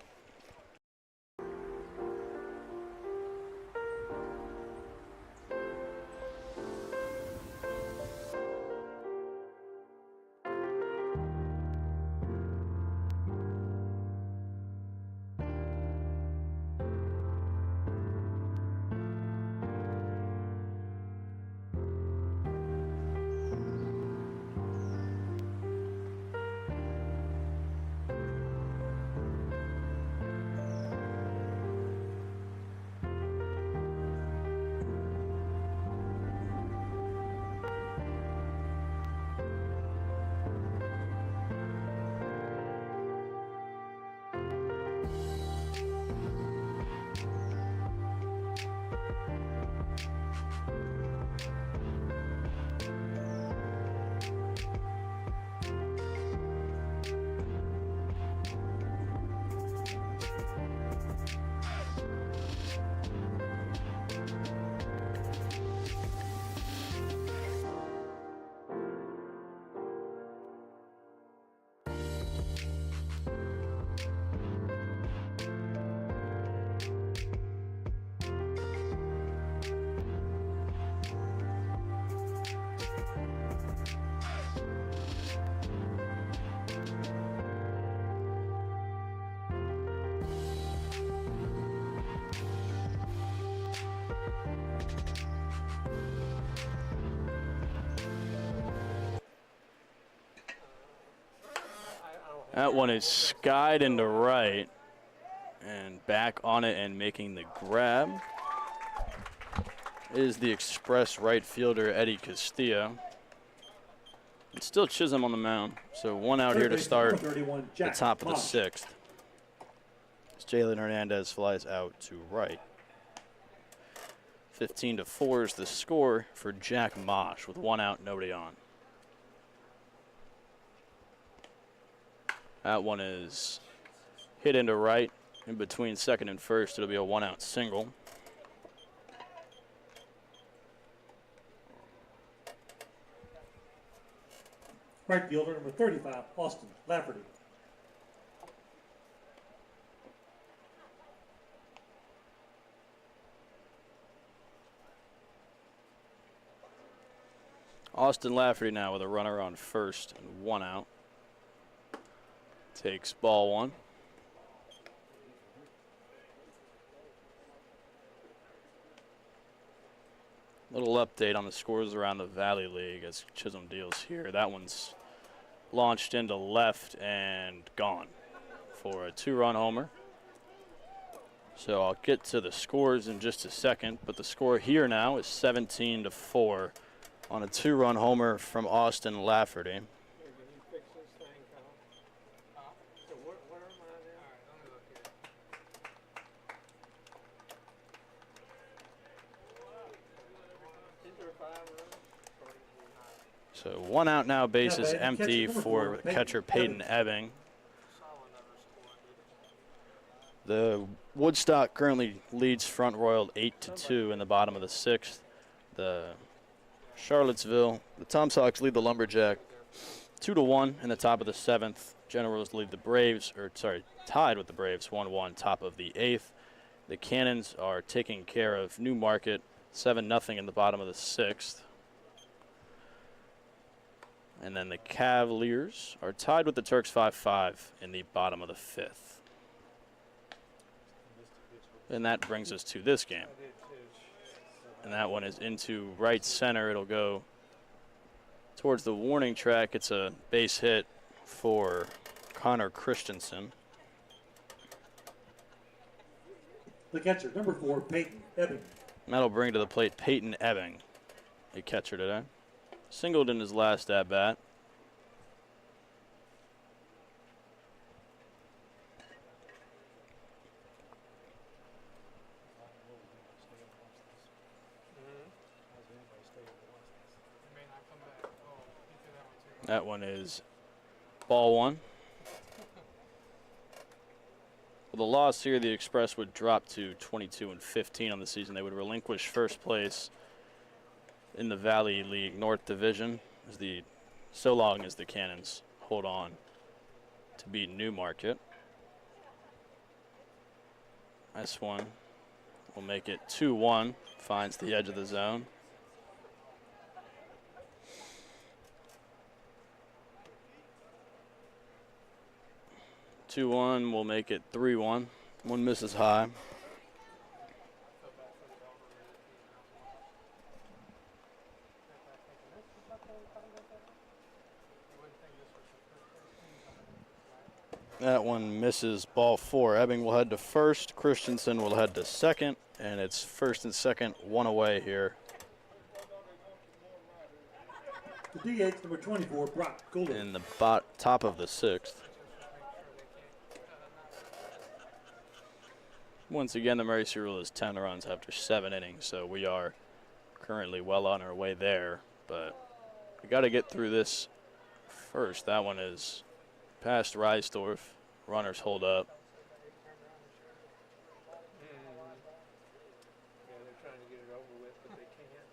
That one is skied into right and back on it and making the grab is the Express right fielder Eddie Castillo. It's still Chisholm on the mound, so one out here to start the top of the sixth. As Jalen Hernandez flies out to right. 15-4 is the score for Jack Mosh with one out, nobody on. That one is hit into right in between second and first. It'll be a one-out single. Right fielder number 35, Austin Lafferty. Austin Lafferty now with a runner on first and one out. Takes ball one. Little update on the scores around the Valley League as Chisholm deals here. That one's launched into left and gone for a two-run homer. So I'll get to the scores in just a second, but the score here now is 17-4 on a two-run homer from Austin Lafferty. Here, can you fix this thing, Kyle? So where am I now? All right, let me look here. Is there 5 runs? So one out now, base is Yeah, empty catcher number for 4, catcher Peyton Peyton Ebbing. Solid never scored, did it? The Woodstock currently leads Front Royal 8-2 in the bottom of the sixth. The Charlottesville, the Tom Sox lead the Lumberjack 2-1 in the top of the seventh. Generals lead the Braves, tied with the Braves 1-1, top of the eighth. The Cannons are taking care of Newmarket 7-0 in the bottom of the sixth. And then the Cavaliers are tied with the Turks 5-5 in the bottom of the fifth. And that brings us to this game. And that one is into right center. It'll go towards the warning track. It's a base hit for Connor Christensen. The catcher, number 4, Peyton Ebbing. And that'll bring to the plate Peyton Ebbing, a catcher today. Singled in his last at-bat. He may not come back. Oh, he threw that one too. That one is ball one. With a loss here, the Express would drop to 22-15 on the season. They would relinquish first place in the Valley League North Division so long as the Cannons hold on to beat Newmarket. This one will make it 2-1, finds the edge of the zone. Two-one will make it 3-1. One misses high. That one misses ball 4. Ebbing will head to first. Christensen will head to second. And it's first and second, one away here. The DH, number 24, Brock Goulden. In the top of the sixth. Once again, the Mercy rule is 10 runs after 7 innings, so we are currently well on our way there. But we got to get through this first. That one is past Reisdorf. Runners hold up. Yeah, they're trying to get it over with, but they can't.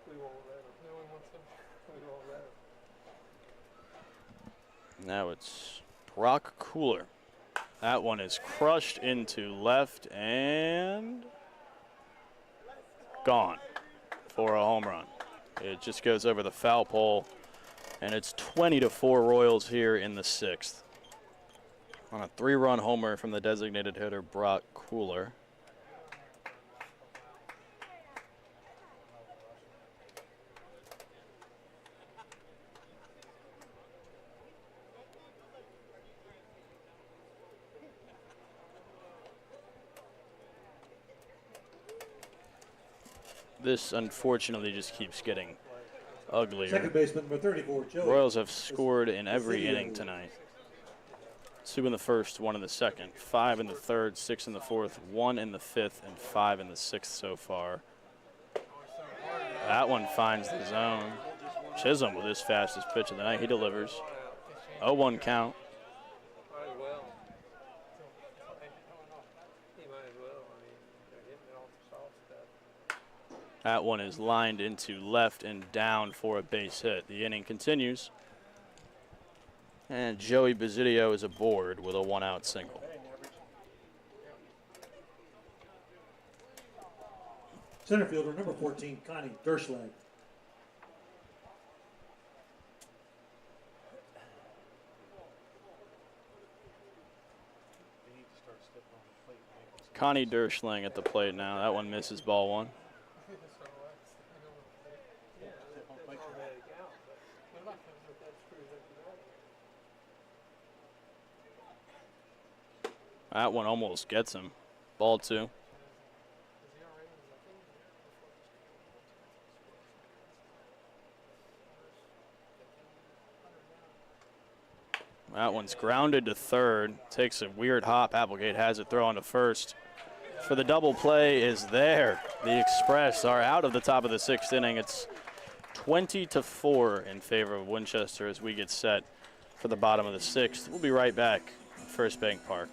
We won't let them. No one wants them. We won't let them. Now it's Brock Cooler. That one is crushed into left and gone for a home run. It just goes over the foul pole, and it's 20-4 Royals here in the sixth on a 3-run homer from the designated hitter Brock Cooler. this unfortunately just keeps getting uglier. Second baseman, number 34, Joey. Royals have scored in every inning tonight. 2 in the first, 1 in the second, 5 in the third, 6 in the fourth, 1 in the fifth, and 5 in the sixth so far. That one finds the zone. Chisholm with his fastest pitch of the night. He delivers. 0-1 count. Might as well. He might as well. I mean, they're hitting it off the soft stuff. That one is lined into left and down for a base hit. The inning continues. And Joey Bazidio is aboard with a 1-out single. Center fielder, number 14, Connie Derschlag. Connie Derschlang at the plate now. That one misses, ball 1. That one almost gets him. Ball 2. That one's grounded to third. Takes a weird hop. Applegate has it throw on to first. For the double play is there. The Express are out of the top of the 6th inning. It's 20-4 in favor of Winchester as we get set for the bottom of the 6th. We'll be right back at First Bank Park.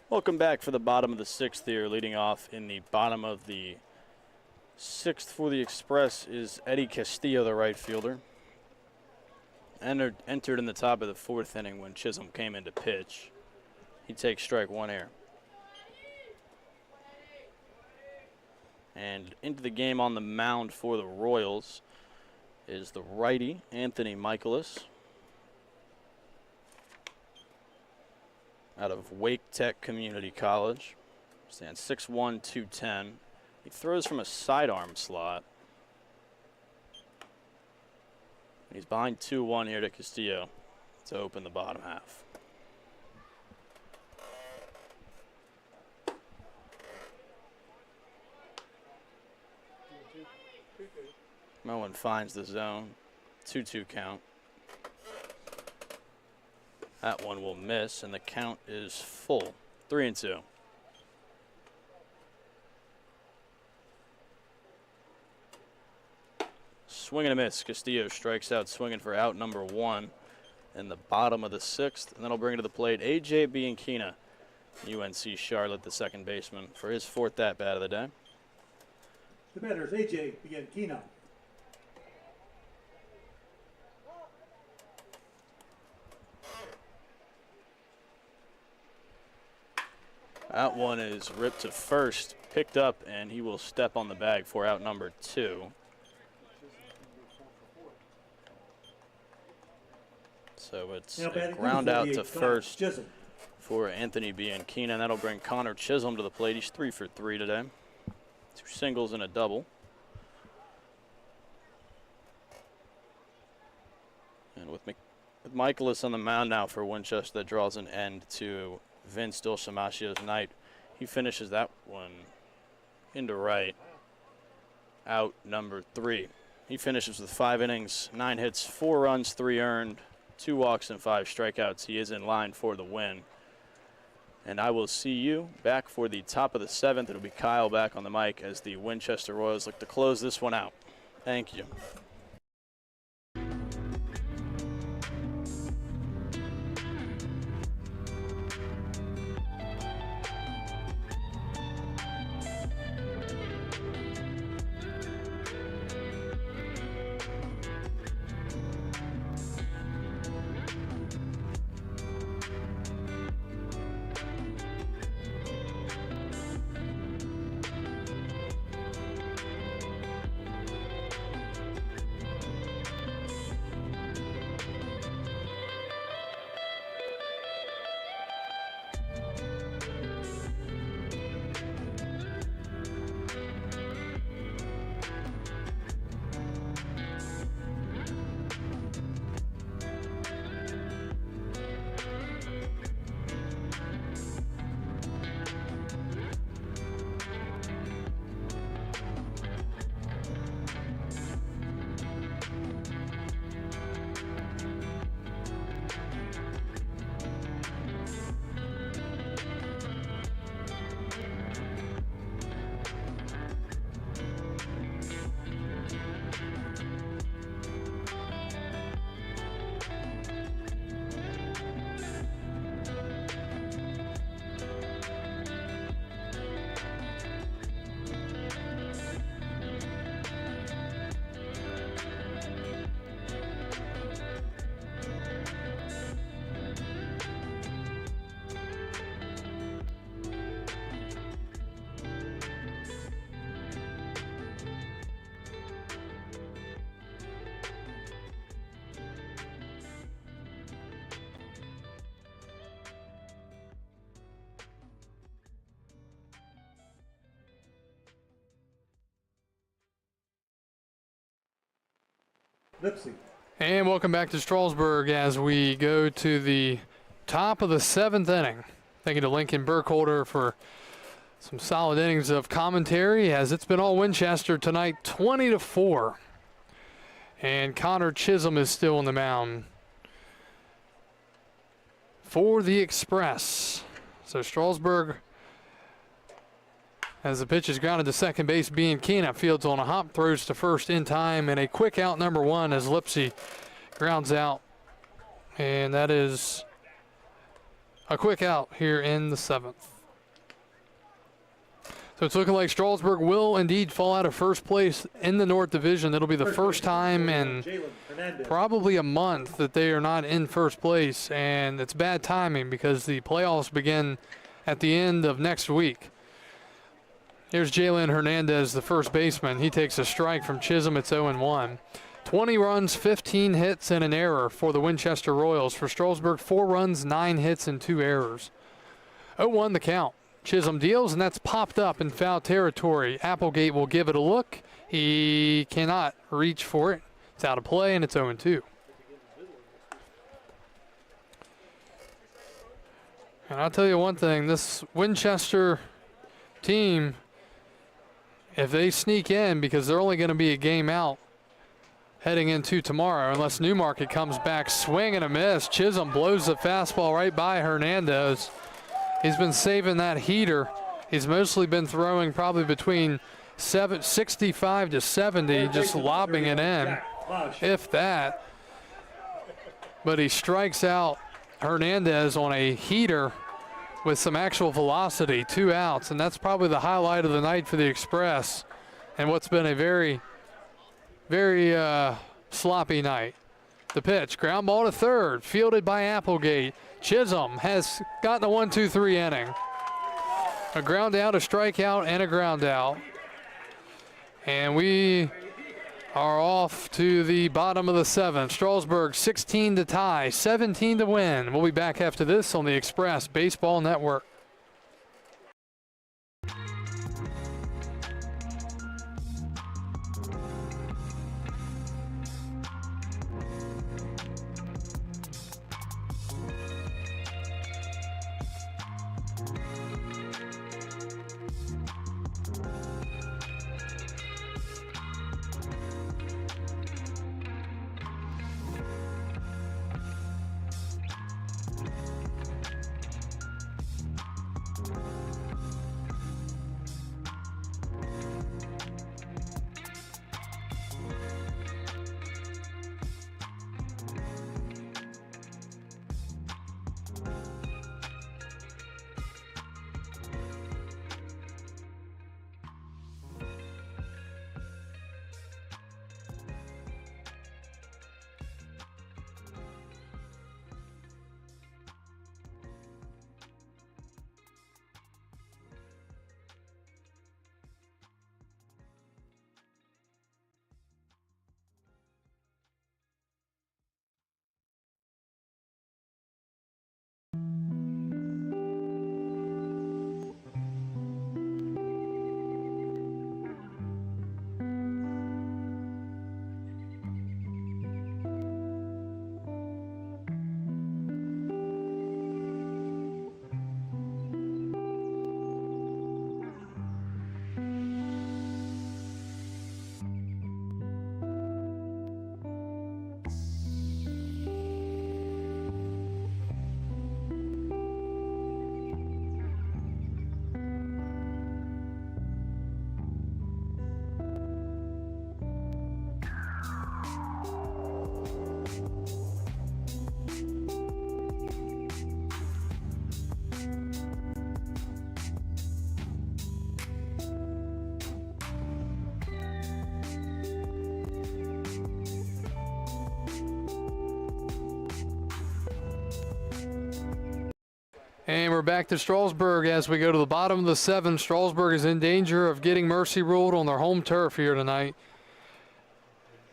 Welcome back for the bottom of the 6th here. Leading off in the bottom of the 6th for the Express is Eddie Castillo, the right fielder. Entered in the top of the 4th inning when Chisholm came in to pitch. He takes strike 1 here. And into the game on the mound for the Royals is the righty, Anthony Michaelis, out of Wake Tech Community College. Stands 6'1", 210. He throws from a sidearm slot. He's behind 2-1 here to Castillo to open the bottom half. No one finds the zone. 2-2 count. That one will miss, and the count is full. 3-2. Swing and a miss. Castillo strikes out swinging for out number 1 in the bottom of the 6th. And then I'll bring it to the plate A.J. Bianchina, UNC Charlotte, the second baseman, for his 4th at-bat of the day. The batter is A.J. Bianchina. That one is ripped to first, picked up, and he will step on the bag for out number 2. So it's a ground out to first for Anthony Bianchina, and that'll bring Connor Chisholm to the plate. He's 3 for 3 today. 2 singles and a double. And with Michaelis on the mound now for Winchester, that draws an end to Vince Dulcimacio's night. He finishes that one into right. Out number 3. He finishes with 5 innings, 9 hits, 4 runs, 3 earned, 2 walks and 5 strikeouts. He is in line for the win. And I will see you back for the top of the 7th. It'll be Kyle back on the mic as the Winchester Royals look to close this one out. Thank you. And welcome back to Strasburg as we go to the top of the 7th inning. Thank you to Lincoln Burkholder for some solid innings of commentary, as it's been all Winchester tonight, 20-4. And Connor Chisholm is still on the mound for the Express. So Strasburg, as the pitch is grounded to second base, Bianchina fields on a hop, throws to first in time, and a quick out number 1 as Lipsy grounds out. And that is a quick out here in the 7th. So it's looking like Strasburg will indeed fall out of first place in the North Division. It'll be the first time in probably a month that they are not in first place, and it's bad timing because the playoffs begin at the end of next week. Here's Jalen Hernandez, the first baseman. He takes a strike from Chisholm. It's 0-1. 20 runs, 15 hits, and an error for the Winchester Royals. For Strasburg, 4 runs, 9 hits, and 2 errors. 0-1 the count. Chisholm deals, and that's popped up in foul territory. Applegate will give it a look. He cannot reach for it. It's out of play, and it's 0-2. And I'll tell you one thing, this Winchester team, if they sneak in, because they're only going to be a game out heading into tomorrow, unless Newmarket comes back. Swing and a miss. Chisholm blows the fastball right by Hernandez. He's been saving that heater. He's mostly been throwing probably between 65 to 70, just lobbing it in, if that. But he strikes out Hernandez on a heater with some actual velocity, 2 outs, and that's probably the highlight of the night for the Express and what's been a very, very sloppy night. The pitch, ground ball to third, fielded by Applegate. Chisholm has gotten a 1-2-3 inning. A ground out, a strikeout, and a ground out. And we are off to the bottom of the 7th. Strasburg 16 to tie, 17 to win. We'll be back after this on the Express Baseball Network. And we're back to Strasburg as we go to the bottom of the 7th. Strasburg is in danger of getting mercy ruled on their home turf here tonight.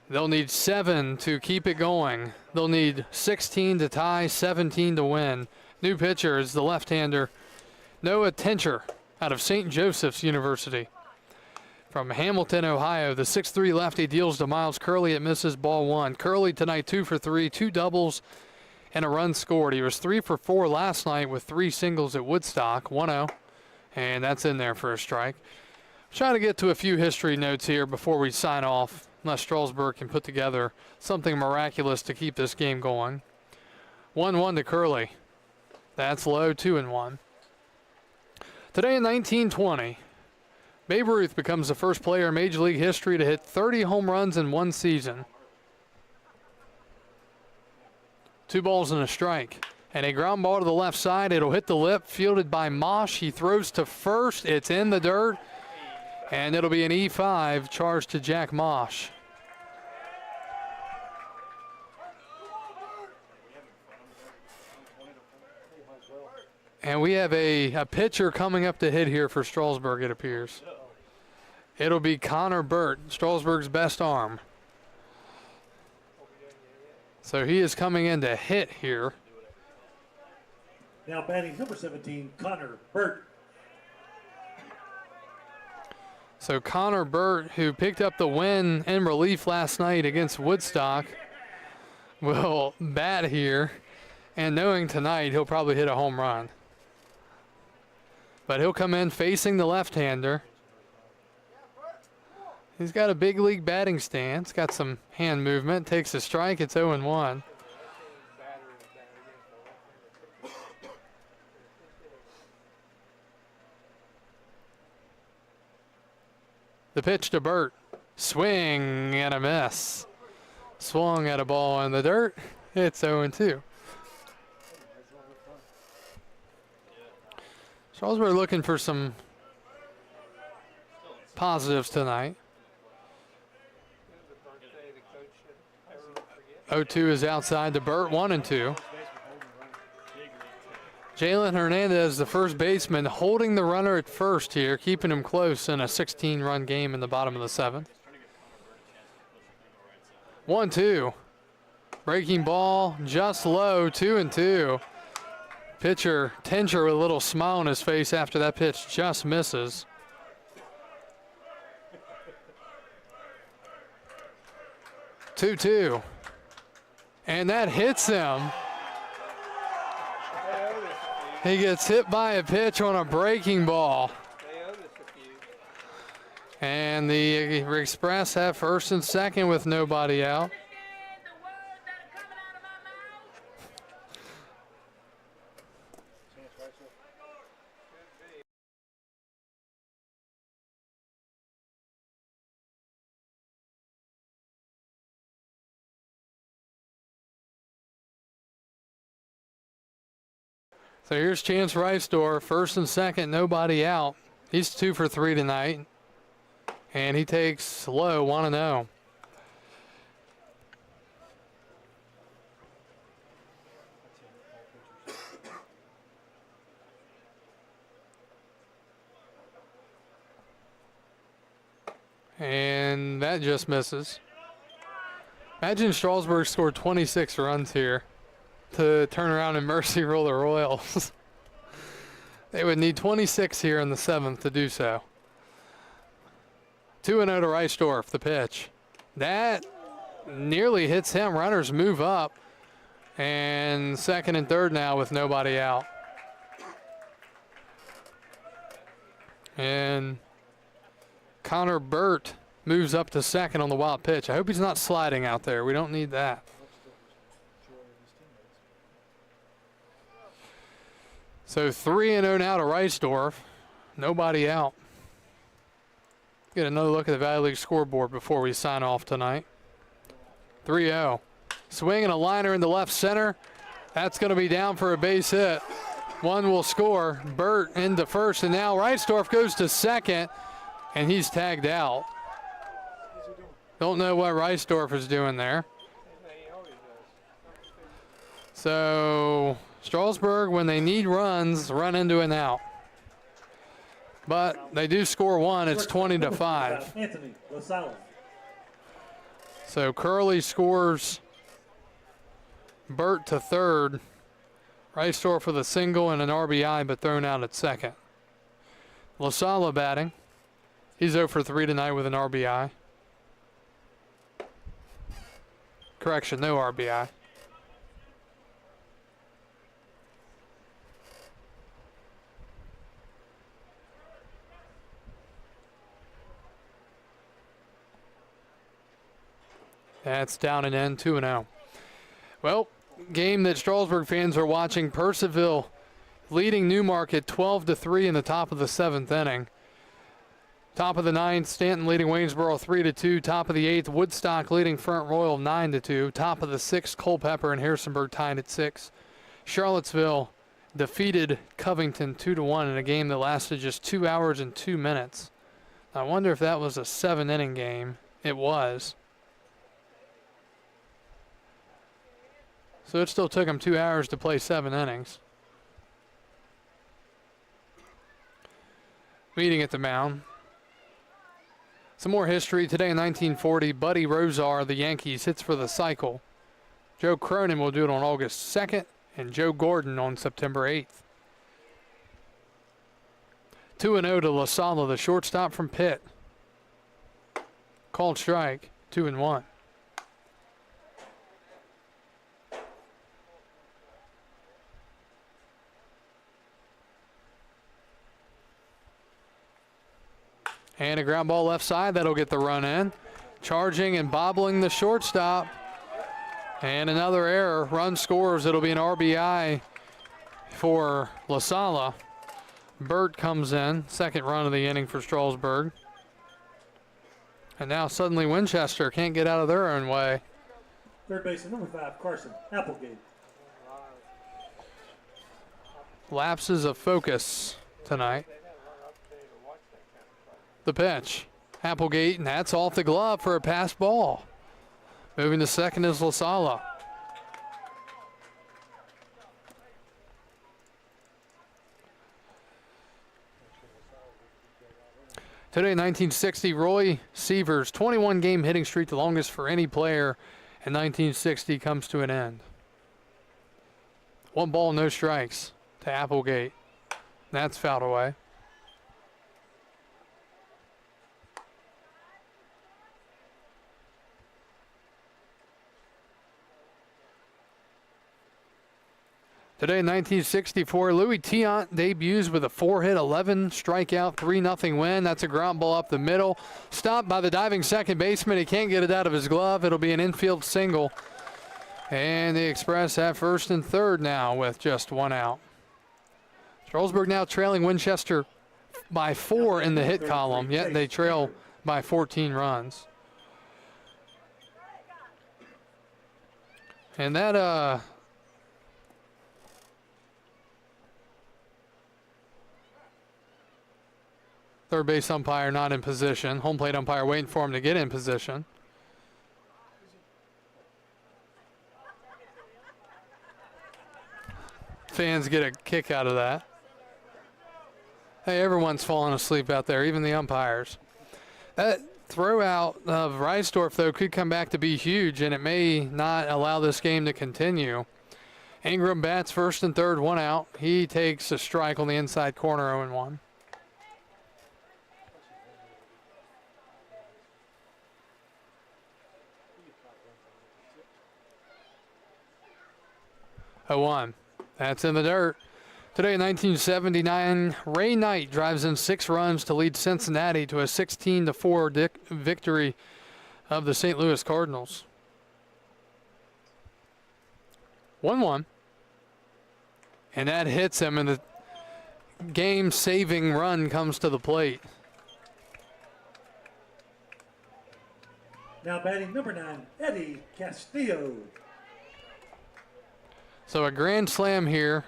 They'll need 7 to keep it going. They'll need 16 to tie, 17 to win. New pitcher is the left-hander Noah Tencher out of St. Joseph's University. From Hamilton, Ohio, the 6'3 lefty deals to Miles Curley. It misses ball 1. Curley tonight 2 for 3, 2 doubles, and a run scored. He was 3 for 4 last night with 3 singles at Woodstock, 1-0, and that's in there for a strike. Trying to get to a few history notes here before we sign off, unless Strasburg can put together something miraculous to keep this game going. 1-1 to Curley. That's low, 2-1. Today in 1920, Babe Ruth becomes the first player in Major League history to hit 30 home runs in one season. 2 balls and a strike. And a ground ball to the left side. It'll hit the lip, fielded by Mosh. He throws to first. It's in the dirt. And it'll be an E5 charged to Jack Mosh. And we have a pitcher coming up to hit here for Strasburg, it appears. It'll be Connor Burt, Strasburg's best arm. So he is coming in to hit here. Now batting number 17, Connor Burt. So Connor Burt, who picked up the win in relief last night against Woodstock, will bat here. And knowing tonight, he'll probably hit a home run. But he'll come in facing the left-hander. He's got a big league batting stance, got some hand movement, takes a strike, it's 0-1. Batter is bad against the left-hander. The pitch to Burt. Swing and a miss. Swung at a ball in the dirt. It's 0-2. Strasburg looking for some positives tonight. The birthday of the coach should never forget. 0-2 is outside to Burt, 1-2. Jalen Hernandez, the first baseman, holding the runner at first here, keeping him close in a 16-run game in the bottom of the 7th. 1-2. Breaking ball, just low, 2-2. Pitcher Tencher with a little smile on his face after that pitch just misses. 2-2. And that hits him. He gets hit by a pitch on a breaking ball. They owe us a few. And the Express have first and second with nobody out. So here's Chance Reisdorf, first and second, nobody out. He's 2 for 3 tonight. And he takes low, 1-0. And that just misses. Imagine Strasburg scored 26 runs here to turn around and mercy rule the Royals. They would need 26 here in the 7th to do so. 2-0 to Reisdorf, the pitch. That nearly hits him. Runners move up. And second and third now with nobody out. And Connor Burt moves up to second on the wild pitch. I hope he's not sliding out there. We don't need that. So 3-0 now to Reisdorf. Nobody out. Get another look at the Valley League scoreboard before we sign off tonight. 3-0. Swing and a liner into left center. That's going to be down for a base hit. One will score. Burt into first, and now Reisdorf goes to second, and he's tagged out. Don't know what Reisdorf is doing there. He always does. So Strasburg, when they need runs, run into an out. But they do score one. It's 20-5. Anthony LaSalle. So Curley scores Burt to third. Reisdorf with a single and an RBI, but thrown out at second. LaSalle batting. He's 0 for 3 tonight with an RBI. Correction, no RBI. That's down and in, 2-0. Well, game that Strasburg fans are watching. Purcellville leading Newmarket 12-3 in the top of the 7th inning. Top of the 9th, Stanton leading Waynesboro 3-2. Top of the 8th, Woodstock leading Front Royal 9-2. Top of the 6th, Culpeper and Harrisonburg tied at 6. Charlottesville defeated Covington 2-1 in a game that lasted just 2 hours and 2 minutes. I wonder if that was a 7-inning game. It was. So it still took them 2 hours to play 7 innings. Meeting at the mound. Some more history. Today in 1940, Buddy Rosar of the Yankees hits for the cycle. Joe Cronin will do it on August 2nd, and Joe Gordon on September 8th. 2-0 to LaSalle, the shortstop from Pitt. Called strike, 2-1. And a ground ball left side, that'll get the run in. Charging and bobbling the shortstop. And another error, run scores, it'll be an RBI for La Sala. Burt comes in, second run of the inning for Strasburg. And now suddenly Winchester can't get out of their own way. Third baseman, number 5, Carson Applegate. Lapses of focus tonight. The pitch. Applegate, and that's off the glove for a pass ball. Moving to second is La Sala. Today, 1960, Roy Seaver's 21-game hitting streak, the longest for any player in 1960, comes to an end. 1 ball, no strikes to Applegate. That's fouled away. Today in 1964, Louis Tiant debuts with a 4-hit, 11 strikeout, 3-0 win. That's a ground ball up the middle. Stopped by the diving second baseman. He can't get it out of his glove. It'll be an infield single. And the Express have first and third now with just 1 out. Strasburg now trailing Winchester by 4 in the hit column, yet they trail by 14 runs. And that, third base umpire not in position. Home plate umpire waiting for him to get in position. Fans get a kick out of that. Hey, everyone's falling asleep out there, even the umpires. That throw out of Reisdorf, though, could come back to be huge, and it may not allow this game to continue. Ingram bats first and third, 1 out. He takes a strike on the inside corner, 0-1. That's in the dirt. Today in 1979, Ray Knight drives in 6 runs to lead Cincinnati to a 16-4 victory of the St. Louis Cardinals. 1-1. And that hits him, and the game-saving run comes to the plate. Now batting number 9, Eddie Castillo. So a grand slam here.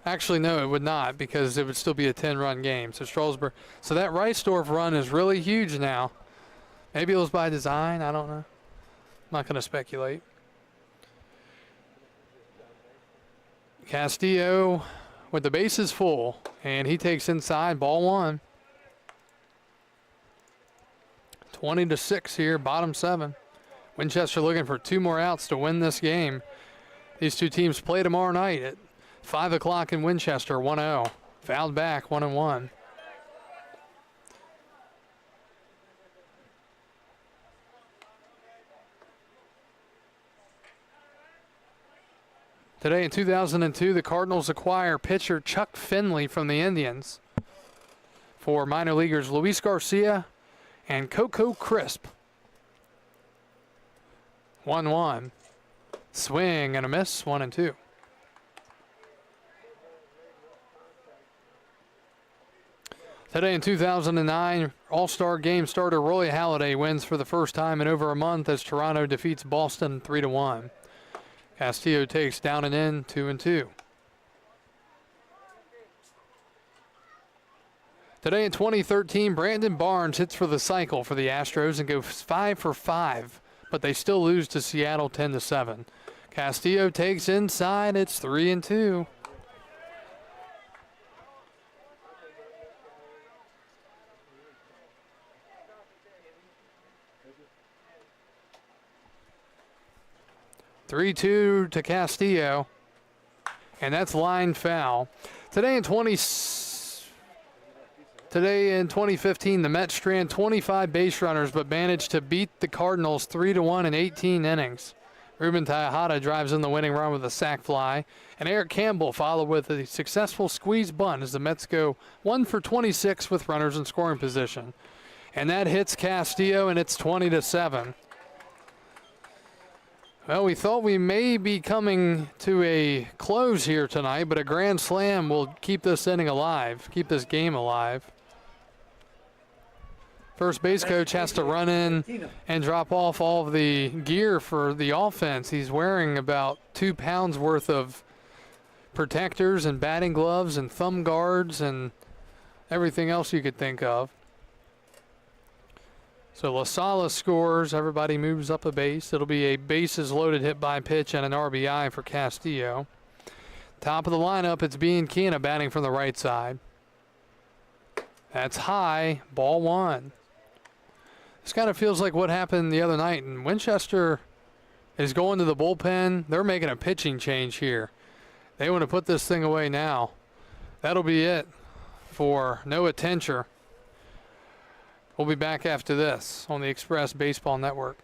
Actually, no, it would not, because it would still be a 10-run game. So Strasburg. So that Reisdorf run is really huge now. Maybe it was by design. I don't know. I'm not going to speculate. Castillo with the bases full, and he takes inside, ball 1. 20-6 here, bottom 7. Winchester looking for 2 more outs to win this game. These two teams play tomorrow night at 5 o'clock in Winchester, 1-0. Fouled back, 1-1. Today in 2002, the Cardinals acquire pitcher Chuck Finley from the Indians for minor leaguers Luis Garcia and Coco Crisp. 1-1. Swing and a miss, 1-2. Today in 2009, All-Star Game starter Roy Halladay wins for the first time in over a month as Toronto defeats Boston 3-1. Castillo takes down and in, 2-2. Today in 2013, Brandon Barnes hits for the cycle for the Astros and goes 5 for 5, but they still lose to Seattle 10-7. Castillo takes inside, it's 3-2. (3-2) to Castillo, and that's line foul. Today in 2015, the Mets strand 25 base runners, but managed to beat the Cardinals 3-1 in 18 innings. Ruben Tejada drives in the winning run with a sac fly, and Eric Campbell followed with a successful squeeze bunt as the Mets go 1 for 26 with runners in scoring position. And that hits Castillo, and it's 20-7. Well, we thought we may be coming to a close here tonight, but a grand slam will keep this inning alive, keep this game alive. First base coach has to run in and drop off all of the gear for the offense. He's wearing about 2 pounds worth of protectors and batting gloves and thumb guards and everything else you could think of. So La Sala scores. Everybody moves up a base. It'll be a bases loaded hit by pitch and an RBI for Castillo. Top of the lineup, it's Bianchina batting from the right side. That's high, ball 1. This kind of feels like what happened the other night, and Winchester is going to the bullpen. They're making a pitching change here. They want to put this thing away now. That'll be it for Noah Tencher. We'll be back after this on the Express Baseball Network.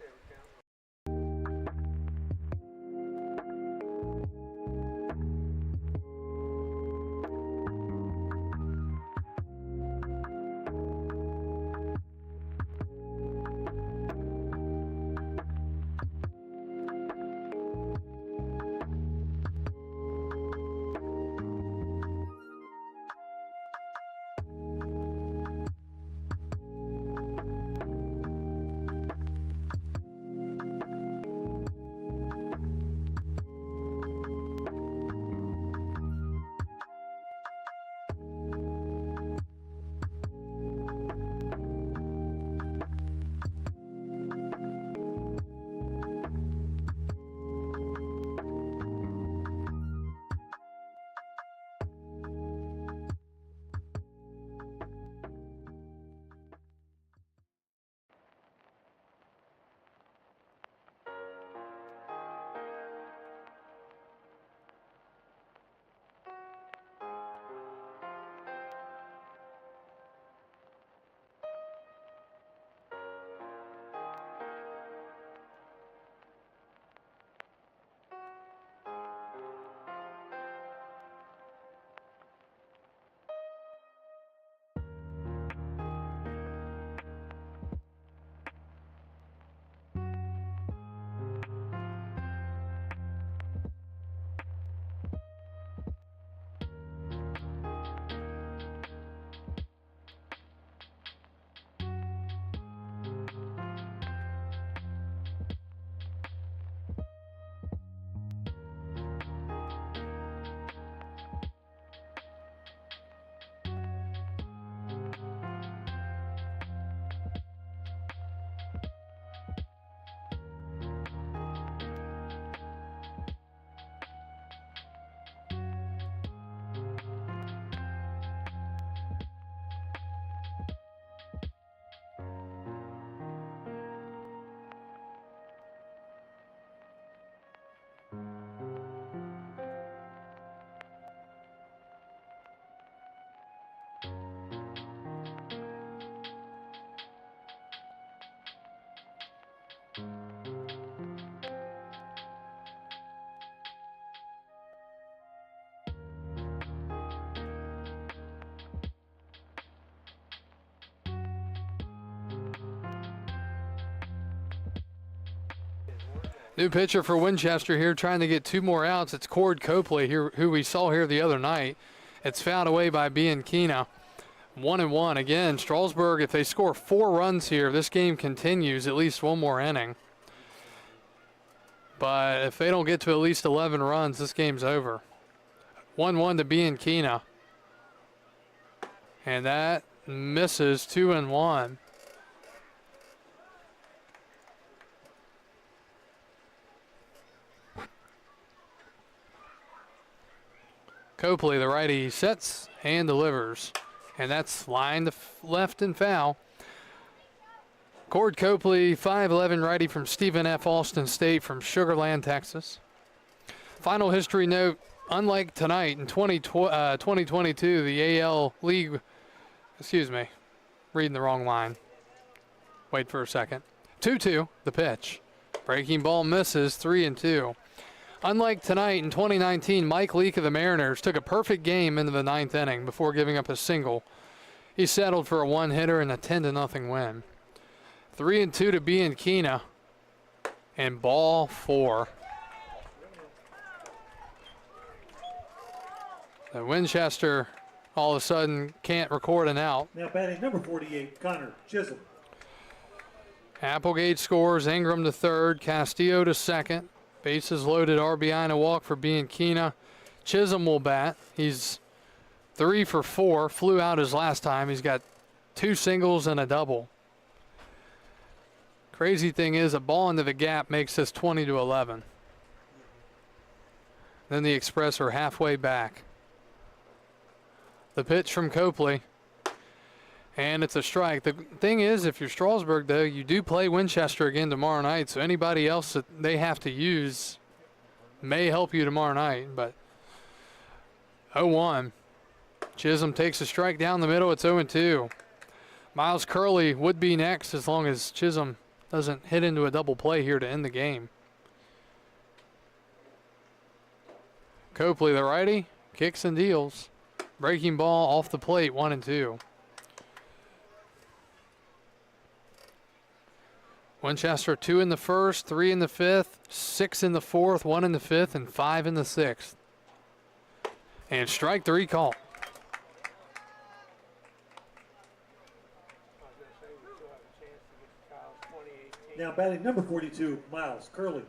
New pitcher for Winchester here, trying to get 2 more outs. It's Cord Copley here, who we saw here the other night. It's fouled away by Bianchina. 1-1. Again, Strasburg, if they score 4 runs here, this game continues at least 1 more inning. But if they don't get to at least 11 runs, this game's over. 1-1 to Bianchina. And that misses. 2-1. Copley, the righty, sets and delivers. And that's line to left and foul. Cord Copley, 5'11", righty from Stephen F. Austin State from Sugar Land, Texas. Final history note, unlike tonight in 2022, the AL League, excuse me, reading the wrong line. Wait for a second. 2-2, the pitch. Breaking ball misses, 3-2. Unlike tonight in 2019, Mike Leake of the Mariners took a perfect game into the 9th inning before giving up a single. He settled for a one-hitter and a 10-0 win. 3-2 to Bianchina, and ball 4. The Winchester all of a sudden can't record an out. Now batting number 48, Connor Chisholm. Applegate scores, Ingram to third, Castillo to second. Bases loaded, RBI and a walk for Bianchina. Chisholm will bat. He's 3 for 4, flew out his last time. He's got 2 singles and a double. Crazy thing is, a ball into the gap makes this 20-11. Then the Express are halfway back. The pitch from Copley, and it's a strike. The thing is, if you're Strasburg, though, you do play Winchester again tomorrow night, so anybody else that they have to use may help you tomorrow night. But 0-1. Chisholm takes a strike down the middle. It's 0-2. Miles Curley would be next as long as Chisholm doesn't hit into a double play here to end the game. Copley, the righty, kicks and deals. Breaking ball off the plate, 1-2. Winchester 2 in the first, 3 in the fifth, 6 in the fourth, 1 in the fifth, and 5 in the sixth. And strike 3 call. Now batting number 42, Miles Curley.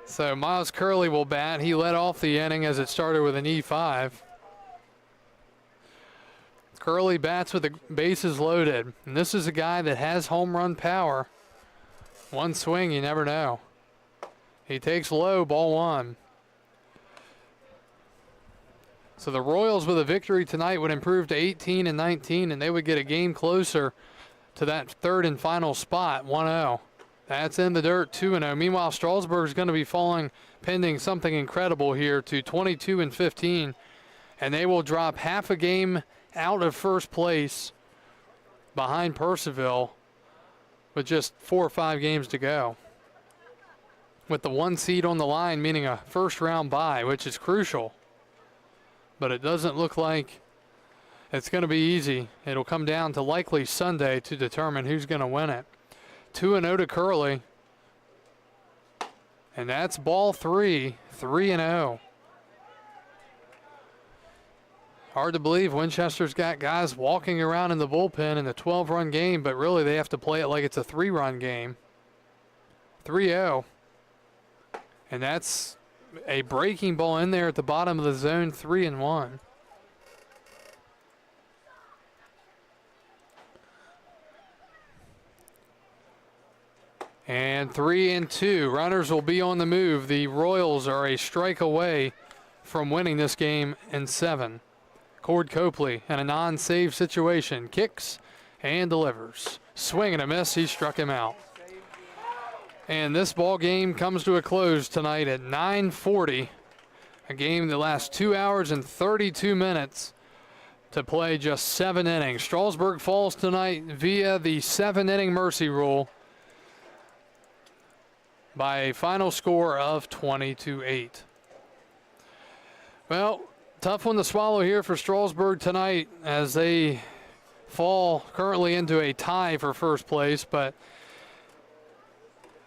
So Miles Curley will bat. He led off the inning as it started with an E5. Curley bats with the bases loaded. And this is a guy that has home run power. One swing, you never know. He takes low, ball 1. So the Royals with a victory tonight would improve to 18-19, and they would get a game closer to that third and final spot, 1-0. That's in the dirt, 2-0. Meanwhile, Strasburg's going to be falling, pending something incredible here, to 22-15, and they will drop half a game out of first place behind Purcellville with just 4 or 5 games to go, with the 1 seed on the line, meaning a first-round bye, which is crucial. But it doesn't look like it's going to be easy. It'll come down to likely Sunday to determine who's going to win it. 2-0 to Curley. And that's ball 3, 3-0. Hard to believe Winchester's got guys walking around in the bullpen in a 12-run game, but really they have to play it like it's a 3-run game. 3-0. And that's a breaking ball in there at the bottom of the zone, 3-1. And 3-2. Runners will be on the move. The Royals are a strike away from winning this game in 7. Cord Copley in a non-save situation. Kicks and delivers. Swing and a miss. He struck him out. And this ball game comes to a close tonight at 9:40. A game that lasts 2 hours and 32 minutes to play just 7 innings. Strasburg falls tonight via the 7-inning mercy rule by a final score of 20-8. Well, tough one to swallow here for Strasburg tonight as they fall currently into a tie for first place, but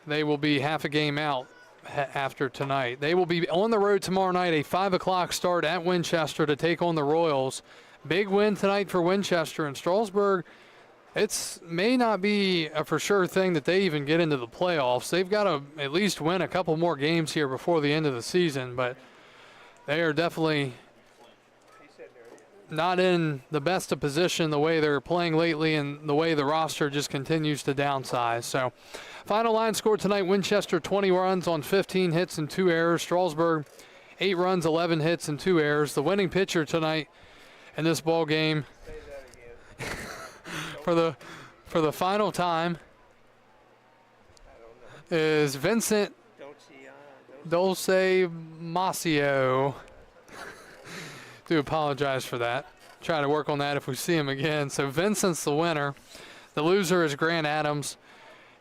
they will be half a game out after tonight. They will be on the road tomorrow night, a 5 o'clock start at Winchester to take on the Royals. Big win tonight for Winchester, and Strasburg, it may not be a for sure thing that they even get into the playoffs. They've got to at least win a couple more games here before the end of the season, but they are definitely not in the best of position the way they're playing lately and the way the roster just continues to downsize. So final line score tonight, Winchester 20 runs on 15 hits and 2 errors. Strasburg 8 runs, 11 hits and 2 errors. The winning pitcher tonight in this ball game for the final time is Vincent Dulce Masio. Do apologize for that. Try to work on that if we see him again. So Vincent's the winner. The loser is Grant Adams,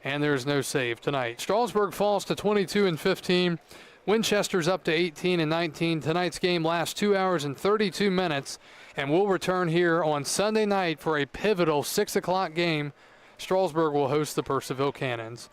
and there's no save tonight. Strasburg falls to 22-15. Winchester's up to 18 and 19. Tonight's game lasts 2 hours and 32 minutes, and we'll return here on Sunday night for a pivotal 6 o'clock game. Strasburg will host the Purcellville Cannons.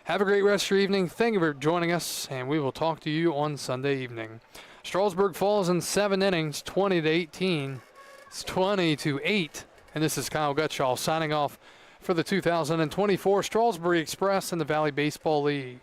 Have a great rest of your evening. Thank you for joining us, and we will talk to you on Sunday evening. Strasburg falls in 7 innings, 20 to 18. It's 20 to 8. And this is Kyle Gutschall signing off for the 2024 Strasburg Express and the Valley Baseball League.